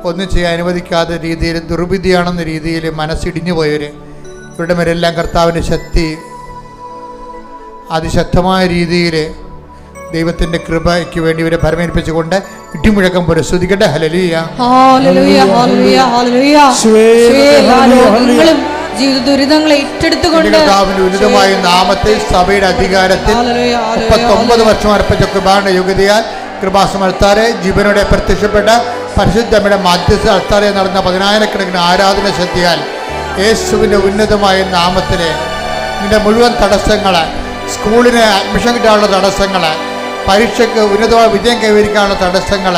ഒന്നും ചെയ്യാൻ അനുവദിക്കാത്ത രീതിയിൽ ദുർവിധിയാണെന്ന രീതിയിൽ മനസ്സിടിഞ്ഞു പോയവർ, ഇവരുടെ മേലെല്ലാം കർത്താവിൻ്റെ ശക്തി അതിശക്തമായ രീതിയിൽ ദൈവത്തിൻ്റെ കൃപയ്ക്ക് വേണ്ടി ഇവരെ ഭരമേൽപ്പിച്ചുകൊണ്ട് ഇടിമുഴക്കം പോലെ സ്തുതിക്കട്ടെ. ഹല്ലേലൂയ, ഹല്ലേലൂയ, ഹല്ലേലൂയ, ഹല്ലേലൂയ. ജീവിത ദുരിതങ്ങളെ ഏറ്റെടുത്തുകൊണ്ട് കർത്താവിന്റെ ഉന്നതമായ നാമത്തിൽ സഭയുടെ അധികാരത്തിൽ 39 വർഷം അർപ്പിച്ച കൃപാന്റെ യോഗ്യതയാൽ കൃപാസമർത്താരെ ജീവനോടെ പ്രത്യക്ഷപ്പെട്ട പരിശുദ്ധമ്മയുടെ മധ്യസ്ഥ അൾത്താരെ നടന്ന 10,000-കണക്കിന് ആരാധന ശക്തിയാൽ യേശുവിൻ്റെ ഉന്നതമായ നാമത്തിലെ നിന്റെ മുഴുവൻ തടസ്സങ്ങൾ, സ്കൂളിന് അഡ്മിഷൻ കിട്ടാനുള്ള തടസ്സങ്ങൾ, പരീക്ഷയ്ക്ക് ഉന്നതമായ വിജയം കൈവരിക്കാനുള്ള തടസ്സങ്ങൾ,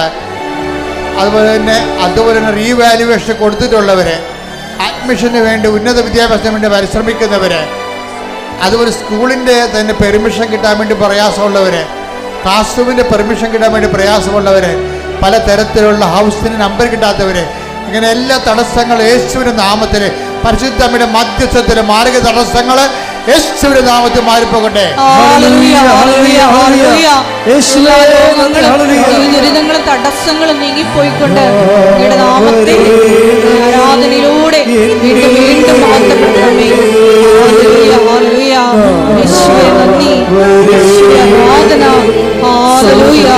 അതുപോലെ തന്നെ റീവാലുവേഷൻ കൊടുത്തിട്ടുള്ളവർ, അഡ്മിഷന് വേണ്ടി ഉന്നത വിദ്യാഭ്യാസത്തിന് വേണ്ടി പരിശ്രമിക്കുന്നവർ, അതുപോലെ സ്കൂളിൻ്റെ തന്നെ പെർമിഷൻ കിട്ടാൻ വേണ്ടി പ്രയാസമുള്ളവർ, ക്ലാസ് റൂമിൻ്റെ പെർമിഷൻ കിട്ടാൻ വേണ്ടി പ്രയാസമുള്ളവർ, പല തരത്തിലുള്ള ഹൗസിന് നമ്പർ കിട്ടാത്തവർ, ഇങ്ങനെ എല്ലാ തടസ്സങ്ങളും യേശുവിൻ്റെ നാമത്തിൽ പരിശുദ്ധമ്മയുടെ മധ്യസ്ഥത്തിലെ മാർഗ തടസ്സങ്ങൾ യേശുവിന്റെ നാമത്തിൽ മാറിപ്പോകട്ടെ. ദുരിതങ്ങളും തടസ്സങ്ങളും നീങ്ങിപ്പോയിക്കൊണ്ട് നാമത്തെ ആരാധനയിലൂടെ വീണ്ടും മാറ്റപ്പെടണമേ. യേശുവേ നന്ദി, യേശുവേ ആരാധന. ഹല്ലേലൂയ.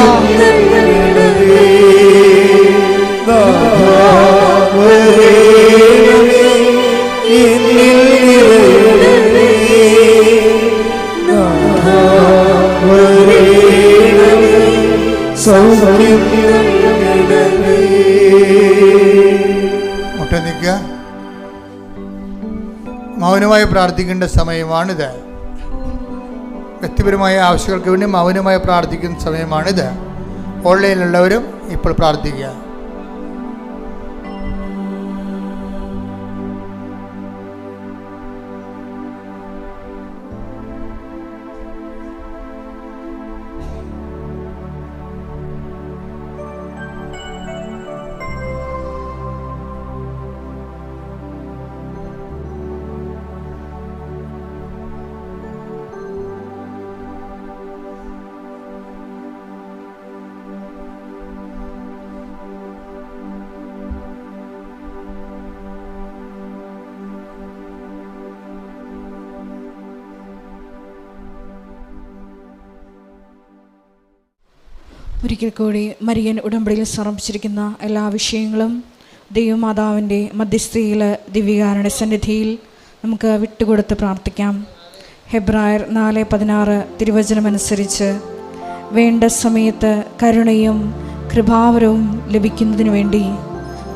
മുട്ടനിക്കുക, മൗനമായി പ്രാർത്ഥിക്കേണ്ട സമയമാണിത്. വ്യക്തിപരമായ ആവശ്യങ്ങൾക്ക് വേണ്ടി മൗനമായി പ്രാർത്ഥിക്കുന്ന സമയമാണിത്. ഓൺലൈനിലുള്ളവരും ഇപ്പോൾ പ്രാർത്ഥിക്കുക. ഒരിക്കൽ കൂടി മരിയൻ ഉടമ്പടിയിൽ സമർപ്പിച്ചിരിക്കുന്ന എല്ലാ വിഷയങ്ങളും ദൈവമാതാവിൻ്റെ മധ്യസ്ഥയിൽ ദിവ്യകാരുണ്യ സന്നിധിയിൽ നമുക്ക് വിട്ടുകൊടുത്ത് പ്രാർത്ഥിക്കാം. ഹെബ്രായർ 4:16 തിരുവചനമനുസരിച്ച് വേണ്ട സമയത്ത് കരുണയും കൃപാവരവും ലഭിക്കുന്നതിനു വേണ്ടി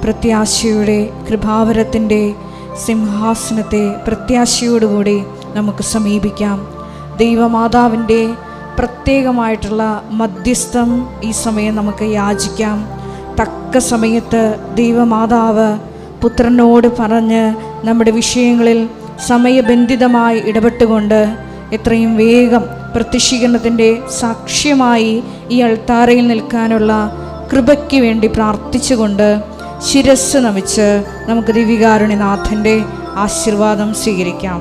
പ്രത്യാശയുടെ കൃപാവരത്തിൻ്റെ സിംഹാസനത്തെ പ്രത്യാശയോടുകൂടി നമുക്ക് സമീപിക്കാം. ദൈവമാതാവിൻ്റെ പ്രത്യേകമായിട്ടുള്ള മധ്യസ്ഥം ഈ സമയം നമുക്ക് യാചിക്കാം. തക്ക സമയത്ത് ദൈവമാതാവ് പുത്രനോട് പറഞ്ഞ് നമ്മുടെ വിഷയങ്ങളിൽ സമയബന്ധിതമായി ഇടപെട്ടുകൊണ്ട് എത്രയും വേഗം പ്രത്യക്ഷീകരണത്തിൻ്റെ സാക്ഷ്യമായി ഈ അൾത്താരയിൽ നിൽക്കാനുള്ള കൃപയ്ക്ക് വേണ്ടി പ്രാർത്ഥിച്ചുകൊണ്ട് ശിരസ്സ് നമിച്ച് നമുക്ക് ദിവ്യകാരുണ്യനാഥൻ്റെ ആശീർവാദം സ്വീകരിക്കാം.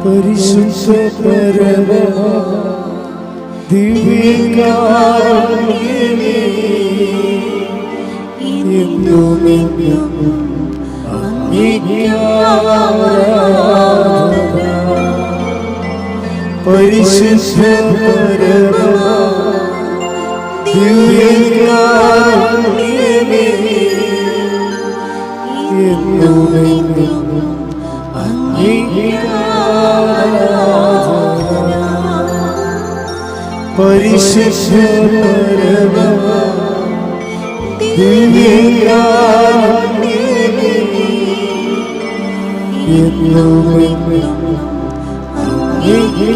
പരിശുദ്ധ പരമ ദിവ്യകാരുണ്യമേ, എന്നുമെന്നും അങ്ങേക്ക് ആരാധന. പരിശുദ്ധ പരമ ദിവ്യകാരുണ്യമേ, എന്നുമെന്നും അങ്ങേക്ക് പരിശുദ്ധ പരമ ദിവ്യകാരുണ്യമേ, എന്നുമെന്നും അങ്ങേക്ക്